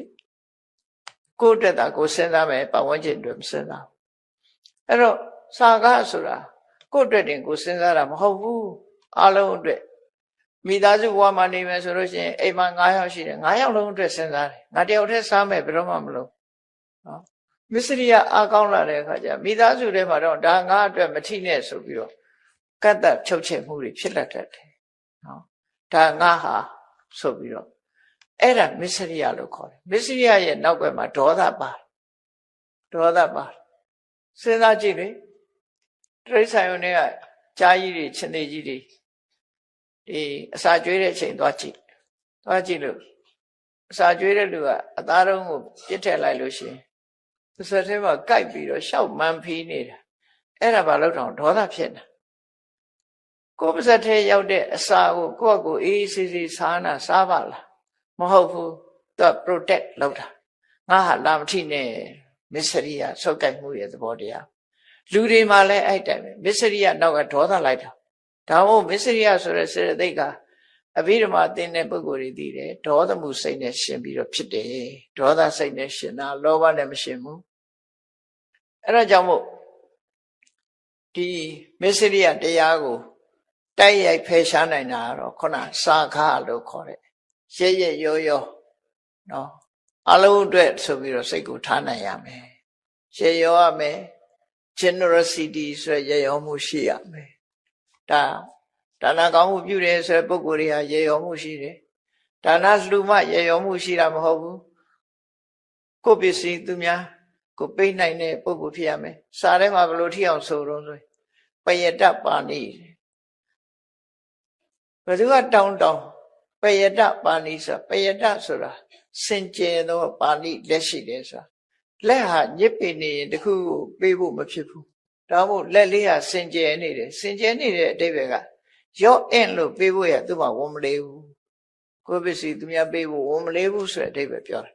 ကိုယ့်အတွက်သာကိုစဉ်းစားမယ်ပတ်ဝန်းကျင်အတွက်မစဉ်းစားအဲ့တော့စာကဆိုတာကိုယ့်အတွက်တင်ကိုစဉ်းစားတာမဟုတ်ဘူးအားလုံးအတွက်မိသားစုဘဝမှာနေမယ်ဆိုလို့ရှိရင်အိမ်မှာ9ယောက်ရှိတယ်9ယောက်လုံးအတွက်စဉ်းစားတယ်ငါတယောက်တည်းစားမယ်ဘယ်တော့မှမလုပ်နော်မစ္စရိယအားကောင်းလာတဲ့အခါကျမိသားစုထဲမှာတော့ဒါငါအတွက်မထိနဲ့ဆိုပြီးတော့ကတ်သက်ဖြုတ်ချက်မှုတွေဖြစ်လာတတ်တယ်နော်ဒါငါဟာဆိုပြီးတော့အဲ့ဒါမစ္စရိယလို့ခေါ်တယ်မစ္စရိယရဲ့နောက်ွယ်မှာဒေါသပါစဉ်းစားကြည့်လေတိရစ္ဆာန်ရုံတွေကကြားကြီးတွေချင်းသေးကြီးတွေဒီအစာကျွေးတဲ့အချိန်သွားကြည့်လို့အစာကျွေးတဲ့လူကအသားတုံးကိုပြစ်ထည့်လိုက်လို့ရှိရင်သူစက်ထဲမှာကိုက်ပြီးတော့ရှောက်မှန်ဖီးနေတာအဲ့ဒါဘာလို့တောင်ဒေါသဖြစ်နေတာကိုယ်ပါစက်ထဲရောက်တဲ့အစာကိုကိုယ့်အကိုအေးအေးဆေးစားပါလားမဟုတ်ဘူးသူက protect လုပ်တာငါဟာလာမထိနဲ့မစ္စရိယဆုတ်ကိုက်မှုရဲ့သဘောတရားလူတွေမှာလည်းအဲ့တိုင်ပဲမစ္စရိယနောက်ကဒေါသလိုက်တာဒါမို့မစ္စရိယဆိုတဲ့စေတသိက်ကအဘိဓမ္မာသင်တဲ့ပုဂ္ဂိုလ်တွေသိတယ်ဒေါသမှုစိတ်နဲ့ရှင်ပြီးတော့ဖြစ်တယ်ဒေါသစိတ်နဲ့ရှင်တာလောဘနဲ့မရှင်ဘူးအဲ့ဒါကြောင့်မို့ဒီမစ္စရိယတရားကိုတိုက်ရိုက်ဖယ်ရှားနိုင်တာကတော့ခုနစာခလို့ခေါ်တဲ့ရဲရောနော်အလုံးအတွက်ဆိုပြီးတော့စိတ်ကိုထားနိုင်ရမယ်ရဲရောရမယ် generosity ဆိုရရောမှုရှိရမယ်ဒါနကောင်းမှုပြုတယ်ဆိုတဲ့ပုဂ္ဂိုလ်တွေဟာရရောမှုရှိတယ်ဒါနလှူမှရရောမှုရှိတာမဟုတ်ဘူးကိုယ်ပစ္စည်းသူများကိုပိတ်နိုင်တဲ့ပုဂ္ဂိုလ်ဖြစ်ရမယ်စာထဲမှာဘယ်လိုထိအောင်ဆိုတော့ဆိုပယတပါဏိဘယ်သူကတောင်းပယတပါဏိဆိုပယတဆိုတာစင်ကြယ်သောပါဠိလက်ရှိတယ်ဆိုတာ လက်ဟာညစ်ပေနေရင်တခုပေးဖို့မဖြစ်ဘူးဒါမို့လက်လေးဟာစင်ကြယ်နေတယ်စင်ကြယ်နေတဲ့အဓိပ္ပာယ်ကရော့အင်းလို့ပေးဖို့ရသူ့မှာဝန်မလေးဘူးကိုယ်ပစ္စည်းသူများပေးဖို့ဝန်မလေးဘူးဆိုတဲ့အဓိပ္ပာယ်ပြောတာ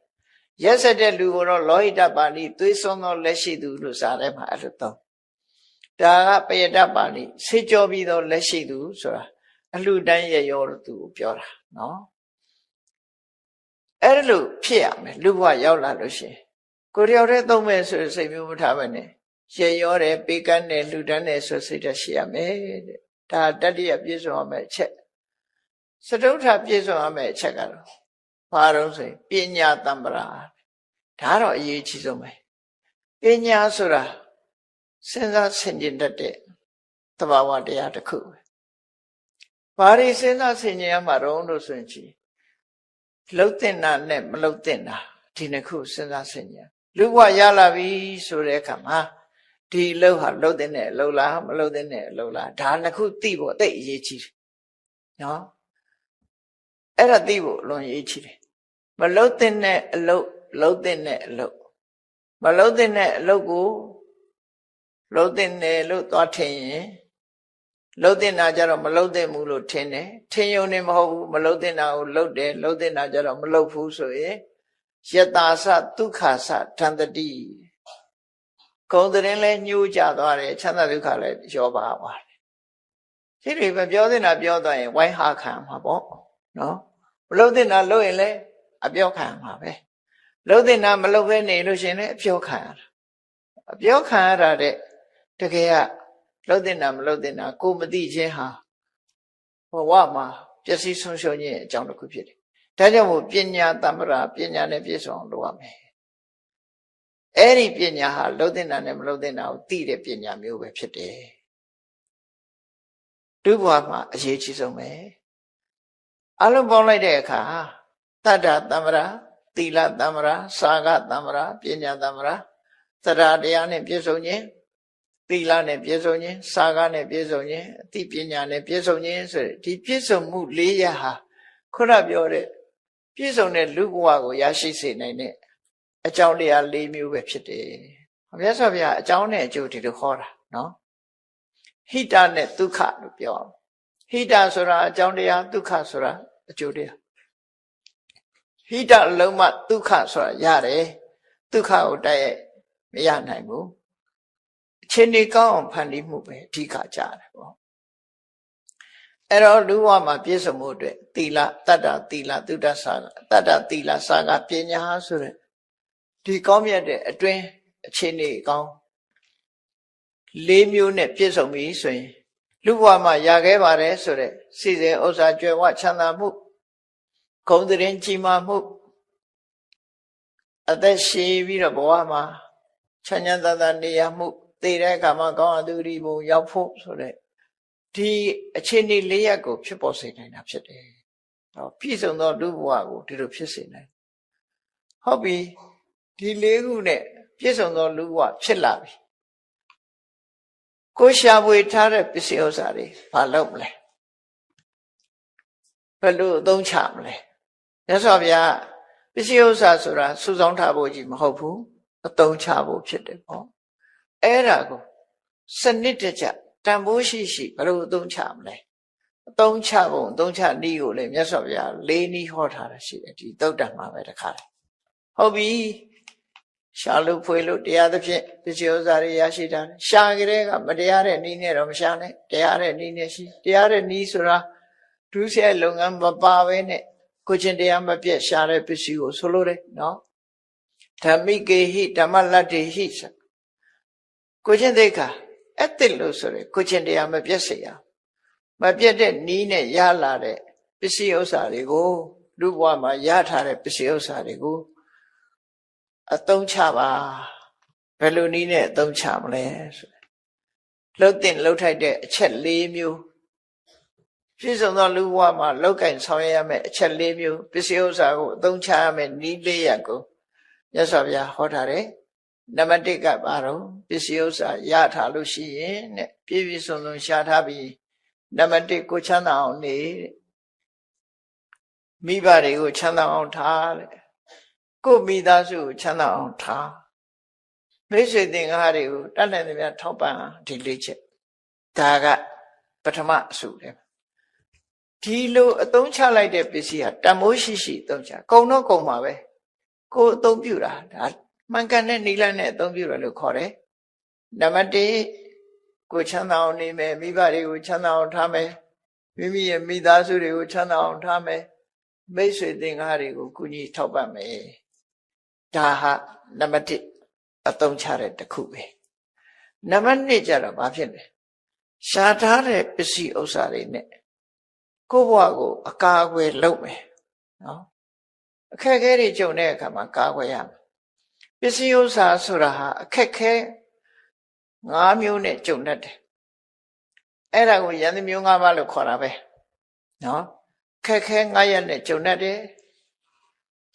ရက်ဆက်တဲ့လူကိုတော့လောဟိတပါဠိသွေးစွန်းသောလက်ရှိသူလို့စာထဲမှာအဲ့လိုသုံးဒါကပယတပါဠိဆေးကြောပြီးသောလက်ရှိသူဆိုတာအလှတန်းရရောလို့သူကိုပြောတာနော်အဲ့လိုဖြစ်ရမယ်လူဘဝရောက်လာလို့ရှိရင်ကိုယ်တယောက်တည်းသုံးမယ်ဆိုစိတ်မျိုးမထားပါနဲ့ရရောတယ်ပေးကမ်းတယ်လှူဒန်းတယ်ဆိုစိတ်ဓာတ်ရှိရမယ်တဲ့ဒါတတ္တိယပြည့်စုံရမယ်အချက်စတုထပြည့်စုံရမယ်အချက်ကတော့ဘာလို့ဆိုရင်ပညာတမ္ပရာဒါတော့အရေးကြီးဆုံးပဲပညာဆိုတာစဉ်းစားဆင်ခြင်တတ်တဲ့သဘာဝတရားတစ်ခုပဲဘာတွေစဉ်းစားဆင်ခြင်ရမှာတော့လို့ဆိုရင်ကြီးလှုပ်တင်တာနဲ့မလှုပ်တင်တာဒီနှစ်ခုစဉ်းစားဆင်ခြင်လူဘဝရလာပြီဆိုတဲ့အခါမှာဒီလှုပ်ဟာလှုပ်တင်တဲ့အလှုပ်လားမလှုပ်တင်တဲ့အလှုပ်လားဒါနှစ်ခုသိဖို့အသိအရေးကြီးတယ်နော်အဲ့ဒါသိဖို့အလွန်အရေးကြီးတယ်မလှုပ်တင်တဲ့အလှုပ်လှုပ်တင်တဲ့အလှုပ်မလှုပ်တင်တဲ့အလှုပ်ကိုလှုပ်တင်တယ်လို့သွားထင်ရင်လှုပ်တင်တာကြတော့မလှုပ်တင်ဘူးလို့ထင်တယ်ထင်ယုံနေမဟုတ်ဘူးမလှုပ်တင်တာကိုလှုပ်တယ်လှုပ်တင်တာကြတော့မလှုပ်ဘူးဆိုရင်ယတာသဒုက္ခသဒန္တတိကုံတဲ့လဲညှိုးကြသွားတယ်ချမ်းသာဒုက္ခလည်းရောပါသွားတယ်ဒီလိုပဲပြောတင်တာပြောသွားရင်ဝိုင်းဟာခံမှာပေါ့နော်မလှုပ်တင်တာလှုပ်ရင်လည်းအပြောခံမှာပဲလှုပ်တင်တာမလှုပ်ဘဲနေလို့ရှင်လည်းအပြောခံရတာအပြောခံရတာတဲ့တကယ်ကလှုပ်တင်တာမလှုပ်တင်တာကိုမသိခြင်းဟာဘဝမှာပျက်စီးဆုံးရှုံးခြင်းအကြောင်းတစ်ခုဖြစ်တယ်ဒါကြောင့်မို့ပညာတမ္ပရာပညာနဲ့ပြည့်စုံအောင်လုပ်ရမယ်အဲ့ဒီပညာဟာလှုပ်တင်တာနဲ့မလှုပ်တင်တာကိုသိတဲ့ပညာမျိုးပဲဖြစ်တယ်ဒုဘဝမှာအရေးကြီးဆုံးပဲအလုံးပေါင်းလိုက်တဲ့အခါတတ္တတမ္ပရာသီလတမ္ပရာစာကတမ္ပရာပညာတမ္ပရာသရတရားနဲ့ပြည့်စုံခြင်းသီလနဲ့ပြည့်စုံခြင်းစာကနဲ့ပြည့်စုံခြင်းအသိပညာနဲ့ပြည့်စုံခြင်းဆိုတဲ့ဒီပြည့်စုံမှု၄ရပ်ဟာခုနပြောတဲ့ပြည့်စုံတဲ့လူဘဝကိုရရှိစေနိုင်တဲ့အကြောင်းတရား၄မျိုးပဲဖြစ်တယ်။မြတ်စွာဘုရားအကြောင်းနဲ့အကျိုးဒီလိုခေါ်တာနော်။ဟိတနဲ့ဒုက္ခလို့ပြောအောင်။ဟိတဆိုတာအကြောင်းတရားဒုက္ခဆိုတာအကျိုးတရား။ဟိတလုံးမှဒုက္ခဆိုတာရတယ်။ဒုက္ခကိုတိုက်ရိုက်မရနိုင်ဘူး။အချိန်ဒီကောင်းအောင်ဖန်တီးမှုပဲအဓိကကြတယ်ပေါ့။အဲ့တော့လူဘဝမှာပြည့်စုံမှုအတွက်သီလတတ္တသီလသုဒ္ဓဆာတတ္တသီလစာကပညာဆိုတဲ့ဒီကောင်းမြတ်တဲ့အတွင်းအခြေအနေကောင်း၄မျိုးနဲ့ပြည့်စုံပြီဆိုရင်လူဘဝမှာရခဲ့ပါတယ်ဆိုတဲ့စီစဉ်ဥစ္စာကြွယ်ဝချမ်းသာမှုဂုဏ်သတင်းကြီးမားမှုအသက်ရှည်ပြီးတော့ဘဝမှာချမ်းချမ်းသာသာနေရမှုသိတဲ့အခါမှာကောင်းအတူတူဘုံရောက်ဖို့ဆိုတဲ့ဒီအခြေအနေ၄ရပ်ကိုဖြစ်ပေါ်စေနိုင်တာဖြစ်တယ်။ဟောပြည့်စုံသောလူဘဝကိုဒီလိုဖြစ်စေနိုင်။ဟုတ်ပြီဒီ၄ခုနဲ့ပြည့်စုံသောလူဘဝဖြစ်လာပြီ။ကိုရှာဖွေထားတဲ့ပစ္စည်းဥစ္စာတွေဘာလုပ်မလဲ။ဘယ်လိုအသုံးချမလဲ။မြတ်စွာဘုရားပစ္စည်းဥစ္စာဆိုတာစုဆောင်းထားဖို့ကြီးမဟုတ်ဘူး။အသုံးချဖို့ဖြစ်တယ်ပေါ့။အဲ့ဒါကိုစနစ်တကျတန်ဖိုးရှိရှိဘယ်လိုအသုံးချမလဲအသုံးချပုံအသုံးချနည်းကိုလည်းမြတ်စွာဘုရား၄နည်းဟောထားတာရှိတယ်ဒီသုတ်တံမှာပဲတခါလေဟုတ်ပြီရှာလို့ဖွေလို့တရားသဖြင့်ပစ္စည်းဥစ္စာတွေရရှိတာရှာကြတဲ့ကမတရားတဲ့နည်းနဲ့တော့မရှာနဲ့တရားတဲ့နည်းနဲ့ရှိတရားတဲ့နည်းဆိုတာဒုစရိုက်လုပ်ငန်းမပါဘဲနဲ့ကိုချင်းတရားမပြတ်ရှာတဲ့ပစ္စည်းကိုဆိုလိုတယ်နော်ဓမ္မိကေဟိဓမ္မလတ္တိဟိကိုချင်းသိက္ခာအဲ့တစ်လို့ဆိုရယ်ကိုချင်းတရားမပြတ်စေရမပြတ်တဲ့နီးနဲ့ရလာတဲ့ပစ္စည်းဥစ္စာတွေကိုလူဘဝမှာရထားတဲ့ပစ္စည်းဥစ္စာတွေကိုအသုံးချပါဘယ်လိုနီးနဲ့အသုံးချမလဲဆိုလှုပ်တင်လှုပ်ထိုက်တဲ့အချက်၄မျိုးပြည့်စုံသောလူဘဝမှာလောက်ကင်ဆောင်ရရမယ့်အချက်၄မျိုးပစ္စည်းဥစ္စာကိုအသုံးချရမယ့်နီး၄ရပ်ကိုမြတ်စွာဘုရားဟောထားတယ်နံပါတ်1ကဘာတော့ပစ္စည်းဥစ္စာရထားလို့ရှိရင်တဲ့ပြည့်ပြည့်စုံစုံရှားထားပြီးနံပါတ်1ကိုချမ်းသာအောင်နေမိဘတွေကိုချမ်းသာအောင်ထားတဲ့ကိုမိသားစုကိုချမ်းသာအောင်ထား မိတ်ဆွေသင်္ကားတွေကိုတတ်နိုင်သမျှထောက်ပံ့ဒီလေးချက်ဒါကပထမအစုတယ်ဒီလိုအသုံးချလိုက်တဲ့ပစ္စည်းဟာတန်မိုးရှိရှိအသုံးချကုံတော့ကုံပါပဲကိုယ်အသုံးပြုတာဒါမှန်ကန်တဲ့နိလန့်နဲ့အသုံးပြုတယ်လို့ခေါ်တယ်နံပါတ်1ကိုချမ်းသာအောင်နေမယ်မိဘတွေကိုချမ်းသာအောင်ထားမယ်မိမိရဲ့မိသားစုတွေကိုချမ်းသာအောင်ထားမယ်မိတ်ဆွေသင်္ကားတွေကိုကုညီထောက်ပံ့မယ်ဒါဟာနံပါတ်1အသုံးချတဲ့တစ်ခုပဲနံပါတ်2ကျတော့ဘာဖြစ်လဲရှားထားတဲ့ပစ္စည်းဥစ္စာတွေနဲ့ကိုယ့်ဘဝကိုအကာအကွယ်လုပ်မယ်နော်အခက်အခဲတွေကြုံတဲ့အခါမှာကာကွယ်ရမယ်ပစ္စည်းဥစ္စာဆိုတာဟာအခက်ခဲ5မျိုးနဲ့ကြုံတတ်တယ်အဲ့ဒါကိုယန္တမျိုး5ပါးလို့ခေါ်တာပဲနော်ခက်ခဲ9ရက်နဲ့ကြုံတတ်တယ်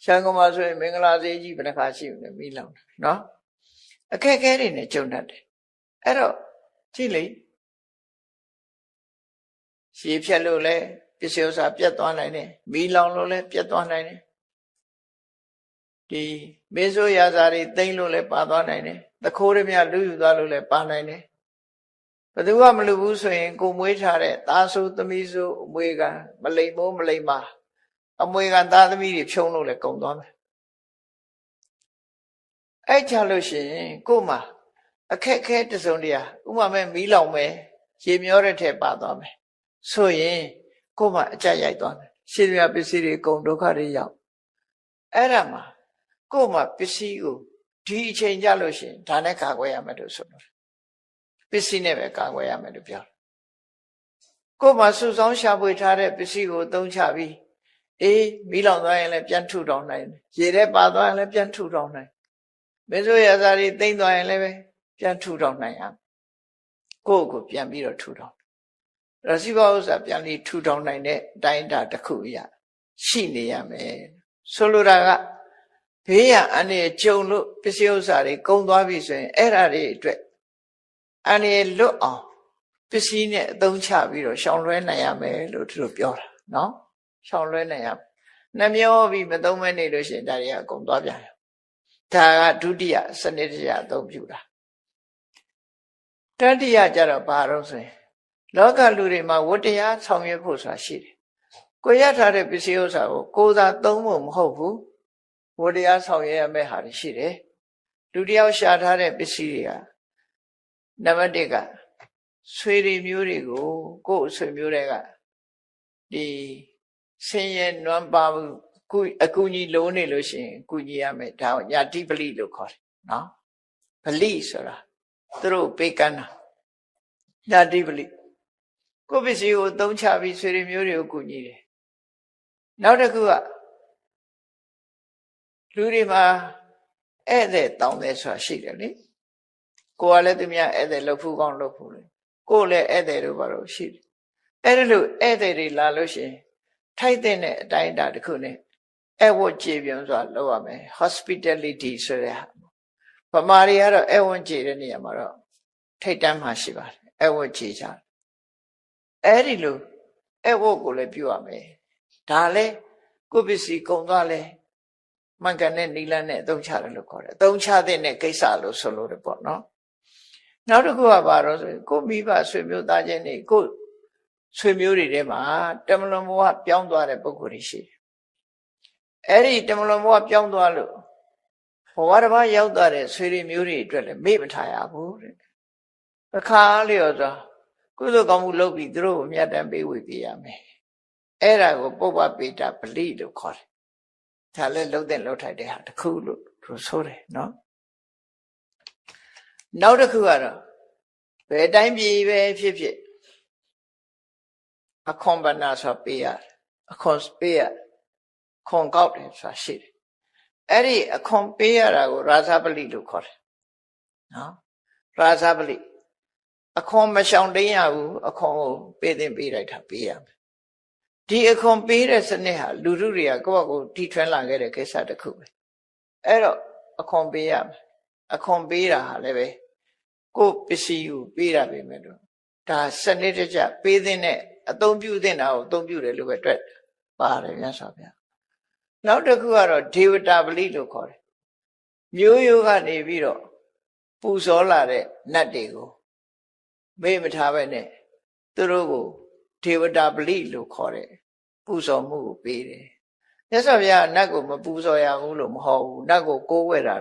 ရှမ်းကုန်းမှာဆိုရင်မင်္ဂလာဈေးကြီးဘယ်နှခါရှိလဲမီးလောင်တယ်နော်အခက်ခဲတွေနဲ့ကြုံတတ်တယ်အဲ့တော့ကြည့်လေရှည်ဖြတ်လို့လဲပစ္စည်းဥစ္စာပြတ်သွားနိုင်တယ်မီးလောင်လို့လဲပြတ်သွားနိုင်တယ်ဒီမေဆိုးရာဇာတွေတိမ့်လို့လဲပါသွားနိုင်တယ်သခိုးရမြလူယူသွားလို့လဲပါနိုင်တယ်ဘယ်သူမှမလူဘူးဆိုရင်ကိုမွေးထားတဲ့သားဆိုးသမီးဆိုးအမွေကမလိမ်မိုးမလိမ်မာအမွေကသားသမီးတွေဖြုံးလို့လဲကုန်သွားမယ်အဲ့ချလို့ရှိရင်ကို့မှာအခက်ခဲတစုံတရာဥပမာမီးလောင်မယ်ရေမျောတဲ့ထဲပါသွားမယ်ဆိုရင်ကို့မှာအကြက်ရိုက်သွားတယ်ရှင်းရပစ္စည်းတွေကုန်ဒုက္ခတွေရောက်အဲ့ဒါမှာကို့မှာပစ္စည်းကိုဒီအချိန်ကြလို့ရှိရင်ဒါနဲ့ကာကွယ်ရမယ်လို့ဆိုလို့ပစ္စည်းနဲ့ပဲကာကွယ်ရမယ်လို့ပြောကို့မှာစုဆောင်းရှာဖွေထားတဲ့ပစ္စည်းကိုသုံးချပြီးအေးမီးလောင်သွားရင်လည်းပြန်ထူထောင်နိုင်တယ်ရေထဲပါသွားရင်လည်းပြန်ထူထောင်နိုင်မင်းတို့ရစားတွေတိမ့်သွားရင်လည်းပဲပြန်ထူထောင်နိုင်ရကိုယ့်ကိုပြန်ပြီးတော့ထူထောင်ရစီဘဥစ္စာပြန်ပြီးထူထောင်နိုင်တဲ့အတိုင်းအတာတစ်ခုအရာရှိနေရမယ်ဆိုလိုတာကဘေးရန်အနေကြုံလို့ပစ္စည်းဥစ္စာတွေကုန်သွားပြီဆိုရင်အဲ့ဓာတွေအတွက်အနေလွတ်အောင်ပစ္စည်းနဲ့အသုံးချပြီးတော့ရှောင်လွှဲနိုင်ရမယ်လို့သူတို့ပြောတာနော်ရှောင်လွှဲနိုင်ရနှမျောပြီးမသုံးမဲနေလို့ရှိရင်ဒါတွေကအကုန်သွားပြန်တယ်ဒါကဒုတိယစနစ်တရားအသုံးပြုတာတတိယကျတော့ဘာလို့ဆိုရင်လောကလူတွေမှာဝတ္တရားဆောင်ရွက်ဖို့ဆိုတာရှိတယ်ကိုရထားတဲ့ပစ္စည်းဥစ္စာကိုကိုယ်သာသုံးဖို့မဟုတ်ဘူးဝတ္တရားဆောင်ရွက်ရမယ့်ဟာတွေရှိတယ်လူတယောက်ရှာထားတဲ့ပစ္စည်းတွေကနံပါတ်1ကဆွေတွေမျိုးတွေကိုကိုယ့်အဆွေမျိုးတွေကဒီဆင်းရဲနွမ်းပါမှုအကူကြီးလုံးနေလို့ရှိရင်ကူညီရမယ်ဒါကိုညာတိပလိလို့ခေါ်တယ်နော်ပလိဆိုတာသူတို့ပေးကမ်းတာညာတိပလိကိုယ့်ပစ္စည်းကိုသုံးချပြီးဆွေတွေမျိုးတွေကိုကူညီတယ်နောက်တစ်ခုကလူတွေမှာဧည့်သည်တောင်းတယ်ဆိုတာရှိတယ်လေကိုယ်ကလည်းသူများဧည့်သည်လှုပ်ဖူးကောင်းလှုပ်ဖူးလေကိုယ်လည်းဧည့်သည်တို့ဘာလို့ရှိတယ်အဲ့ဒါလို့ဧည့်သည်တွေလာလို့ရှိရင်ထိုက်တဲ့အတိုင်းအတာတစ်ခုနဲ့ဧဝတ်ကြေပြုံဆိုတာလုပ်ရမယ် hospitality ဆိုတဲ့ဟာဗမာတွေကတော့ဧဝတ်ကြေတဲ့နေရာမှာတော့ထိတ်တန်းမှရှိပါတယ်ဧဝတ်ကြေကြအဲ့ဒီလိုဧဝတ်ကိုလည်းပြုရမယ်ဒါလည်းကိုယ်ပစ္စည်းကုန်သွားလဲမှန်ကန်တဲ့နိလန့်နဲ့အသုံးချတယ်လို့ခေါ်တယ်အသုံးချတဲ့ကိစ္စလို့ဆိုလို့တယ်ပေါ့နော်နောက်တစ်ခုကဘာလို့ဆိုရင်ကိုမိဘဆွေမျိုးသားချင်းတွေကိုဆွေမျိုးတွေထဲမှာတမလွန်ဘဝပြောင်းသွားတဲ့ပုဂ္ဂိုလ်တွေရှိတယ်အဲ့ဒီတမလွန်ဘဝပြောင်းသွားလို့ဘဝတစ်ပါးရောက်သွားတဲ့ဆွေတွေမျိုးတွေအတွက်လည်းမေ့မထားရဘူးတဲ့အခါလျော်စွာကုသိုလ်ကောင်းမှုလုပ်ပြီးသူတို့ကိုမြတ်တမ်းပေးဝေပေးရမယ်အဲ့ဒါကိုပုပ္ပပေတပလိလို့ခေါ်တယ်ဒါလည်းလှုပ်တဲ့လှုပ်ထိုက်တဲ့ဟာတစ်ခုလို့သူဆိုတယ်နော်နောက်တစ်ခုကတော့ဘယ်တိုင်းပြည်ပဲဖြစ်ဖြစ်အခွန်ပဏဆိုပေးရတယ်အခွန်ပေးရခွန်ကောက်တယ်ဆိုတာရှိတယ်အဲ့ဒီအခွန်ပေးရတာကိုရာဇပလိလို့ခေါ်တယ်နော်ရာဇပလိအခွန်မရှောင်တိန်ရဘူးအခွန်ကိုပေးတင်ပေးလိုက်တာပေးရမယ်ဒီအခွန်ပေးတဲ့စနစ်ဟာလူထုတွေကကိုယ့်ဘက်ကိုတီထွန်းလာခဲ့တဲ့ကိစ္စတစ်ခုပဲအဲ့တော့အခွန်ပေးရမယ်အခွန်ပေးတာဟာလည်းပဲကိုယ့်ပစ္စည်းကိုပေးတာပဲမဲ့လို့ဒါစနစ်တကျပေးတဲ့အသုံးပြုတဲ့တာကိုအသုံးပြုတယ်လို့ပဲတွေ့ပါတယ်မြတ်စွာဘုရားနောက်တစ်ခုကတော့ဒေဝတာပလိလို့ခေါ်တယ်မျိုးရိုးကနေပြီးတော့ ပူဇော်လာတဲ့နတ်တွေကိုမေ့မထားပဲနဲ့သူတို့ကိုဒေဝတာပလိလို့ခေါ်တယ်ပူဇော်မှုကိုပေးတယ်မြတ်စွာဘုရားနတ်ကိုမပူဇော်ရဘူးလို့မဟုတ်ဘူးနတ်ကိုကိုးဝဲတာ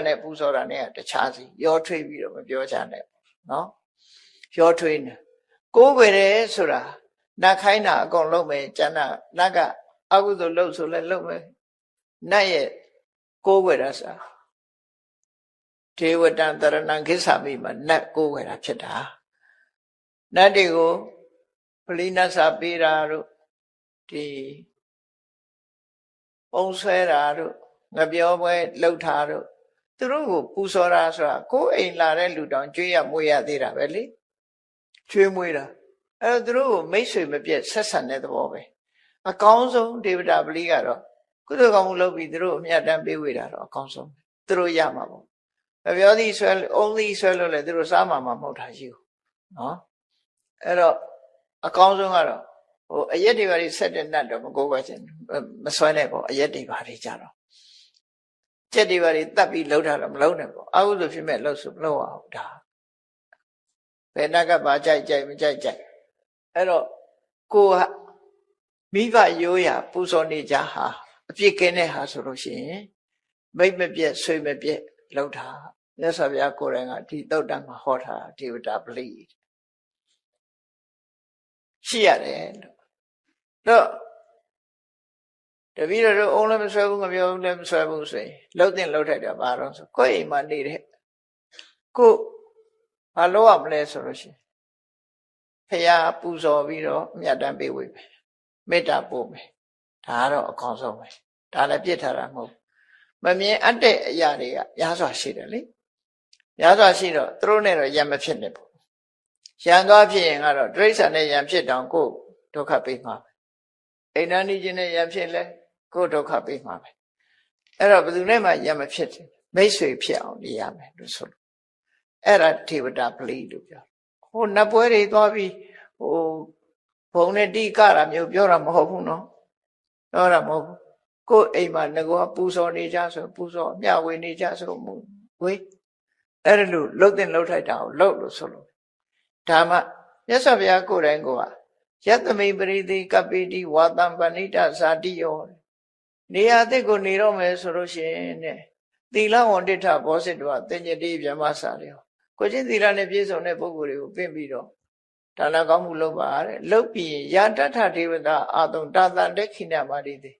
နဲ့ပူဇော်တာနဲ့တခြားစီရောထွေးပြီးတော့မပြောချနဲ့နော်ရောထွေးနေကိုးဝဲတယ်ဆိုတာနတ်ခိုင်းတာအကုန်လုံးမယ်ကျန်တာနတ်ကအကုသိုလ်လုပ်ဆိုလဲလုပ်မယ်နတ်ရဲ့ကိုးဝဲတာဆိုတာဒေဝတံတရဏံခိစ္ဆာမိမှာနတ်ကိုးဝဲတာဖြစ်တာနတ်တွေကိုပလိနတ်စာပေးတာတို့ဒီပုံဆွဲတာတို့ငပြောပွဲလှုပ်တာတို့သူတို့ကိုပူဇော်တာဆိုတာကိုယ်အိမ်လာတဲ့လူတောင်ကြွေးရမွေးရသေးတာပဲလေကြွေးမွေးတာအဲ့တော့သူတို့ကိုမိတ်ဆွေမပြတ်ဆက်ဆံတဲ့သဘောပဲအကောင်းဆုံးဒေဝတာပလိကတော့ကုသိုလ်ကောင်းမှုလုပ်ပြီးသူတို့အမြတ်တမ်းပေးဝေတာတော့အကောင်းဆုံးသူတို့ရမှာပေါ့ငပြောသည်ဆွဲအုံးသည်ဆွဲလို့လေသူတို့စားမှာမဟုတ်တာရှိဘူးနော်အဲ့တော့အကောင်းဆုံးကတော့အရက်တွေပါတွေဆက်တဲ့နတ်တော့မကိုးကွယ်ခြင်းမဆွဲနဲ့ပေါ့အရက်တွေပါတွေကြတော့ကြက်တွေပါတွေတတ်ပြီးလှုပ်တာတော့မလှုပ်နဲ့ပေါ့အဟုဆိုဖြစ်မဲ့လှုပ်ဆိုမလှုပ်အောင်ဒါဘယ်နတ်ကပါကြိုက်မကြိုက်အဲ့တော့ကိုကမိဘရိုးရာပူဇော်နေကြဟာအပြစ်ကင်းတဲ့ဟာဆိုလို့ရှိရင်မိတ်မပြတ်ဆွေမပြတ်လှုပ်တာမြတ်စွာဘုရားကိုယ်တိုင်ကဒီသုတ်တံမှာဟောထားဒေဝတာပလိရှိရတယ်တော့တပည့်တော်တို့အုံးလည်းမဆွဲဘူးငပြောလည်းမဆွဲဘူးဆိုရင်လှုပ်တင်လှုပ်ထိုက်တာဘာလို့ဆိုကိုယ့်အိမ်မှာနေတဲ့ကိုဘာလို့ရမလဲဆိုလို့ရှိရင်ဖရာပူဇော်ပြီးတော့အမြတ်တမ်းပေးဝေမယ်မေတ္တာပို့မယ်ဒါကတော့အကောင်းဆုံးပဲဒါလည်းပြစ်ထားတာမဟုတ်မမြင်အပ်တဲ့အရာတွေကများစွာရှိတယ်လေများစွာရှိတော့သူတို့နဲ့တော့ရံမဖြစ်နဲ့ပေါ့ရံသွားဖြစ်ရင်ကတော့တိရစ္ဆာန်နဲ့ရံဖြစ်တောင်ကိုဒုက္ခပေးမှာပဲအိမ်နာနေခြင်းနဲ့ရံဖြစ်လဲကိုဒုက္ခပေးမှာပဲအဲ့တော့ဘယ်သူနဲ့မှရံမဖြစ်ဘူးမိတ်ဆွေဖြစ်အောင်နေရမယ်လို့ဆိုလို့အဲ့ဒါဒေဝတာပလိလို့ပြောဟိုနတ်ပွဲတွေသွားပြီးဟိုဘုံနဲ့တိကတာမျိုးပြောတာမဟုတ်ဘူးနော်ပြောတာမဟုတ်ဘူးကိုယ်အိမ်မှာငကောပူဇော်နေကြဆိုပူဇော်မျှဝေနေကြဆိုမှုဝေးအဲ့ဒါလို့လှုပ်တင်လှုပ်ထိုက်တာကိုလှုပ်လို့ဆိုလို့ဒါမှမြတ်စွာဘုရားကိုယ်တိုင်ကယတမိပရိသေကပိတိဝါတံပဏိတဇာတိယောနေရာအစ်ကိုနေတော့မယ်ဆိုလို့ရှိရင်တဲ့သီလဝန္တိထဘောဇိတဝသင်္ကြတိဗြဟ္မစာရောကိုချင်းသီလနဲ့ပြည့်စုံတဲ့ပုဂ္ဂိုလ်တွေကိုပင့်ပြီးတော့ဒါနကောင်းမှုလုပ်ပါတဲ့လုပ်ပြီးယာတထဒေဝတာအာတုံတာတန်တက်ခိဏမာတိတိ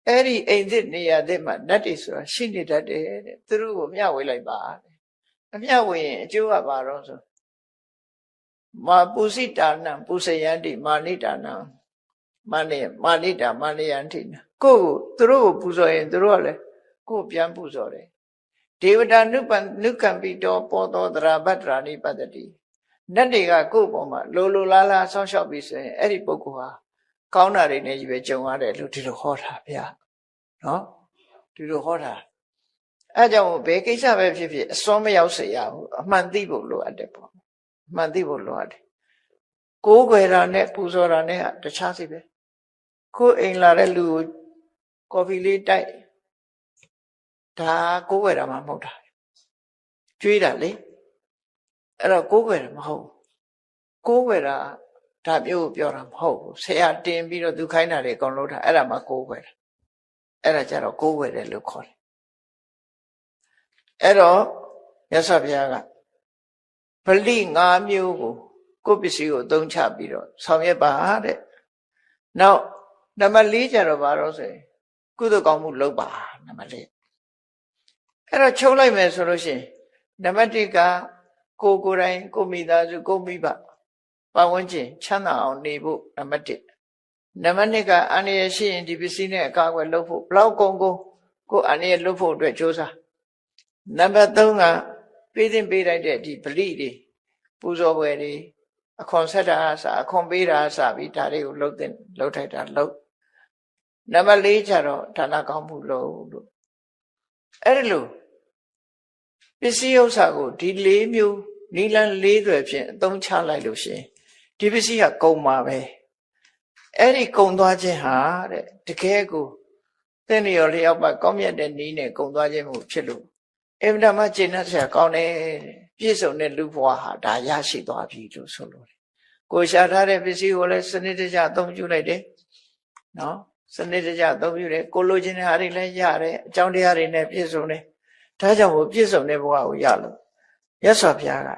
အဲ့ဒီအိမ်သစ်နေရာသစ်မှာနတ်တွေဆိုတာရှိနေတတ်တယ်တဲ့သူတို့ကိုမျှဝေလိုက်ပါတဲ့အမျှဝေရင်အကျိုးကဘာတော့ဆိုမာပုစိတာနံပုစယန္တိမာနိတာနံမာနိတာမာနိယန္တိကိုသူတို့ကိုပူဇော်ရင်သူတို့ကလည်းကိုပြန်ပူဇော်တယ်ဒေဝတာနုကံပိတောပောသောတရာဗတ္တရာနိပတ္တိနတ်တွေကကိုယ့်ပေါ်မှာလိုလားဆောင်းလျှောက်ပြီးဆိုရင်အဲ့ဒီပုဂ္ဂိုလ်ဟာကောင်းတာတွေနဲ့ကြီးပဲကြုံရတယ်လို့ဒီလိုဟောတာဗျာနော်ဒီလိုဟောတာအဲကြောင့်ဘယ်ကိစ္စပဲဖြစ်ဖြစ်အစွန်းမရောက်စေရဘူးအမှန်သိဖို့လိုအပ်တယ်ပေါ့အမှန်သိဖို့လိုအပ်တယ်ကိုးကွယ်တာနဲ့ပူဇော်တာနဲ့တခြားစီပဲကိုယ်အိမ်လာတဲ့လူကိုကော်ဖီလေးတိုက်ဒါကိုးကွယ်တာမှမဟုတ်တာကျွေးတာလေအဲ့တော့ကိုးကွယ်တာမဟုတ်ကိုးကွယ်တာဒါမျိုးပြောတာမဟုတ်ဘူးဆရာတင်ပြီးတော့သူခိုင်းတာတွေအကုန်လုံးထားအဲ့ဒါမှကိုးကွယ်တာအဲ့ဒါကြတော့ကိုးကွယ်တယ်လို့ခေါ်တယ်အဲ့တော့မြတ်စွာဘုရားကဗလိ5မျိုးကိုပစ္စည်းကိုအသုံးချပြီးတော့ဆောင်ရွက်ပါတဲ့နောက်နံပါတ်4ကျတော့ဘာလို့ဆိုရင်ကုသိုလ်ကောင်းမှုလုပ်ပါနံပါတ်4အဲ့တော့ချုပ်လိုက်မယ်ဆိုလို့ရှိရင်နံပါတ်1ကကိုယ်တိုင်ကိုမိသားစုကိုမိဘပတ်ဝန်းကျင်ချမ်းသာအောင်နေဖို့နံပါတ်1နံပါတ်2ကအန္တရာယ်ရှိရင်ဒီပစ္စည်းနဲ့အကာအကွယ်လုပ်ဖို့ဘလောက်ကုန်ကိုအန္တရာယ်လုပ်ဖို့အတွက်ကြိုးစားနံပါတ်3ကပေးသင့်ပေးလိုက်တဲ့ဒီဗလိတွေပူဇော်ပွဲတွေအခွန်ဆက်တာအစအခွန်ပေးတာအစပြီးဒါတွေကိုလှုပ်ထိုက်တာလှုပ်နံပါတ်4ကျတော့ဒါနကောင်းမှုလုပ်လို့အဲ့ဒီလိုပစ္စည်းဥစ္စာကိုဒီ4မျိုးနီလန်း4တွေဖြင့်အသုံးချလိုက်လို့ရှိရင်ဒီပစ္စည်းကကုန်မှာပဲအဲ့ဒီကုန်သွားခြင်းဟာတဲ့တကယ်ကိုသင်လျော်လျောက်ပါကောင်းမြတ်တဲ့နည်းနဲ့ကုန်သွားခြင်းမှုဖြစ်လို့ အင်မတန်မှကျင့်တတ်ဆရာကောင်းတယ်ပြည့်စုံတဲ့လူဘဝဟာဒါရရှိသွားပြီလို့ဆိုလို့ကိုရှာထားတဲ့ပစ္စည်းကိုလည်းစနစ်တကျအသုံးပြုလိုက်တယ်နော်စနစ်တကျအသုံးပြုတယ်ကိုလိုချင်တဲ့ဟာတွေလည်းရတယ်အကြောင်းတရားတွေနဲ့ပြည့်စုံတယ်ဒါကြောင့်မို့ပြည့်စုံတဲ့ဘဝကိုရလို့မြတ်စွာဘုရားက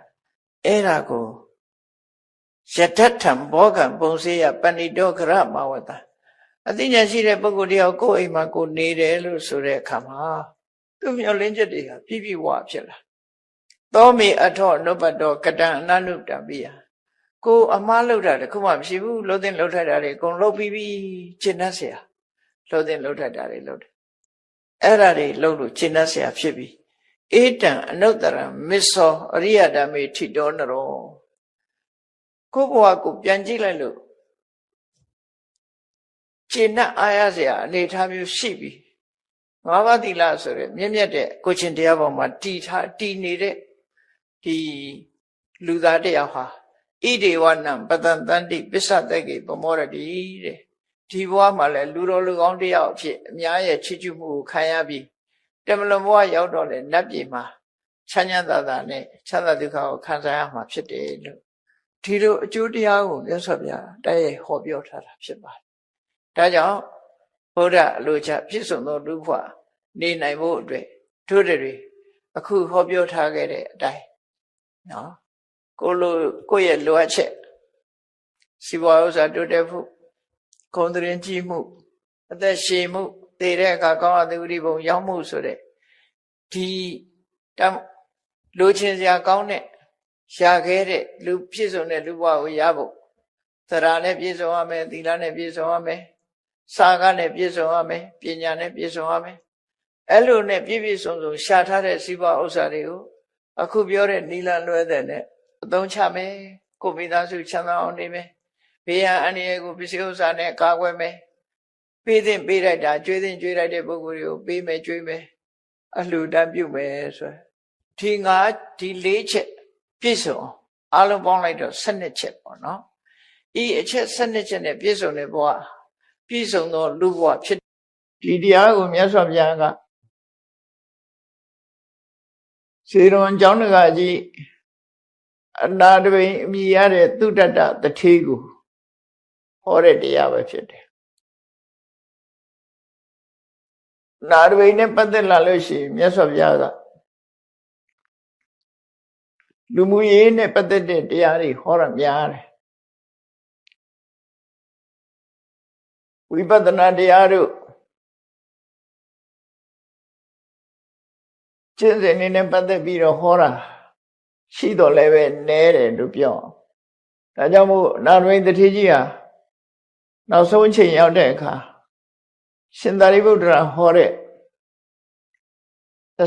အဲ့ဒါကိုယတ္ထံဘောကံပုံစေယပဏိတောကရမဝတ္တအသိဉာဏ်ရှိတဲ့ပုဂ္ဂိုလ်တယောက်ကိုယ်အိမ်မှာကိုနေတယ်လို့ဆိုတဲ့အခါမှာသူမျောလင်းချက်တွေကပြည့်ပြည့်ဝဖြစ်လာသောမေအထောနုပတောကတံအနနုတံပိယကိုအမားလှုပ်တာတခုမှမရှိဘူးလှုပ်တဲ့လှုပ်ထတာတွေအကုန်လှုပ်ပြီးပြီရှင်းတတ်เสียလှုပ်တဲ့လှုပ်ထတာတွေလှုပ်တယ်အဲ့ဒါတွေလှုပ်လို့ရှင်းတတ်เสียဖြစ်ပြီဧတံအနုတ္တရံမစ္ဆောအရိယဓမ္မေထိတောနရောကိုဘဝကိုပြန်ကြည့်လိုက်လို့ရှင်းတတ်အားရเสียအနေထားမျိုးရှိပြီငါးပါးသီလဆိုရယ်မြင့်မြတ်တဲ့ကိုချင်းတရားပေါ်မှာတည်နေတဲ့ဒီလူသားတရားဟာဣဒေဝနံပတန်တန္တိပစ္စတကေပမောရတိတဲ့ဒီဘဝမှာလဲလူတော်လူကောင်းတယောက်အဖြစ်အများရဲ့ချစ်ကျူမှုကိုခံရပြီးတမလွန်ဘဝရောက်တော့လေနတ်ပြည်မှာချမ်းသာသာနဲ့ချမ်းသာဒုက္ခကိုခံစားရမှာဖြစ်တယ်လို့ဒီလိုအကျိုးတရားကိုမြတ်စွာဘုရားတိုက်ရိုက်ဟောပြောထားတာဖြစ်ပါတယ်ဒါကြောင့်ဘုရားအလိုချပြည့်စုံသောလူဘဝနေနိုင်ဖို့အတွက်တို့တွေအခုဟောပြောထားခဲ့တဲ့အတိုင်းနော်ကိုယ့်ရဲ့လိုအပ်ချက်စီးပွားဥစ္စာတိုးတက်မှုဂုဏ်သတင်းကြီးမှုအသက်ရှည်မှုတည်တဲ့အခါကောင်းအသုရိဘုံရောက်မှုဆိုတဲ့ဒီလိုချင်စရာကောင်းတဲ့ရှားခဲ့တဲ့လူပြည့်စုံတဲ့လူဘဝကိုရဖို့သရနဲ့ပြည့်စုံရမယ်သီလနဲ့ပြည့်စုံရမယ်စာကနဲ့ပြည့်စုံရမယ်ပညာနဲ့ပြည့်စုံရမယ်အဲ့လိုနဲ့ပြည့်ပြည့်စုံစုံရှာထားတဲ့စီးပွားဥစ္စာတွေကိုအခုပြောတဲ့နီလန်လွဲတဲ့နဲ့အသုံးချမယ်ကိုမိသားစုချမ်းသာအောင်နေမယ်ဘေးရန်အန္တရာယ်ကိုပစ္စည်းဥစ္စာနဲ့ကာကွယ်မယ်ပေးသင့်ပေးလိုက်တာကျွေးသင့်ကျွေးလိုက်တဲ့ပုဂ္ဂိုလ်တွေကိုပေးမယ်ကျွေးမယ်အလှူဒန်းပြုမယ်ဆိုဒီ၄ချက်ပြည့်စုံအားလုံးပေါင်းလိုက်တော့12ချက်ပေါ့နော်ဤအချက်12ချက်နဲ့ပြည့်စုံတဲ့ဘဝပြည့်စုံသောလူဘဝဖြစ်ဒီတရားကိုမြတ်စွာဘုရားကစေရွန်ကျောင်းတကာကြီးအနာတပိန်အမိရတဲ့သုတ္တတတထေးကိုဟောတဲ့တရားပဲဖြစ်တယ်နာတပိန်နဲ့ပတ်သက်လာလို့ရှိရင်မြတ်စွာဘုရားကလူမှုရေးနဲ့ပတ်သက်တဲ့တရားတွေဟောရများတယ်ဝိပဿနာတရားတို့ကျင့်စဉ်နေနဲ့ပတ်သက်ပြီးတော့ဟောတာရှိတော့လည်းပဲနဲတယ်လို့ပြောဒါကြောင့်မို့နာရဝိတ္တိကြီးဟာနောက်ဆုံးချိန်ရောက်တဲ့အခါရှင်သာရိပုတ္တရာဟောတဲ့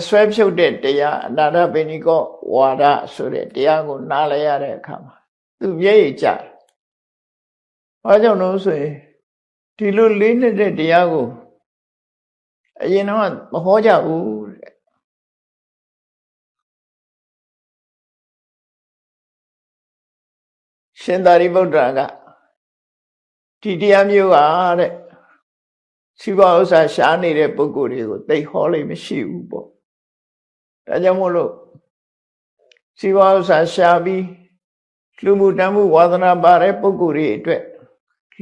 ဆွဲဖြုတ်တဲ့တရားအနာထပိဏိကောဝါဒဆိုတဲ့တရားကိုနားလည်ရတဲ့အခါမှာသူမျက်ရည်ကျတယ်။ဘာကြောင့်လို့ဆိုရင်ဒီလိုလေးနေတဲ့တရားကိုအရင်တော့မဟောကြဘူးတဲ့ရှင်သာရိပုတ္တရာကဒီတရားမျိုးဟာတဲ့စီးပွားဥစ္စာရှားနေတဲ့ပုဂ္ဂိုလ်တွေကိုသိဟောလိမ့်မရှိဘူးပေါ့ဒါကြောင့်မို့လို့စီးပွားဥစ္စာရှားပြီးလူမှုတမ်းမှုဝါသနာပါတဲ့ပုဂ္ဂိုလ်တွေအတွက်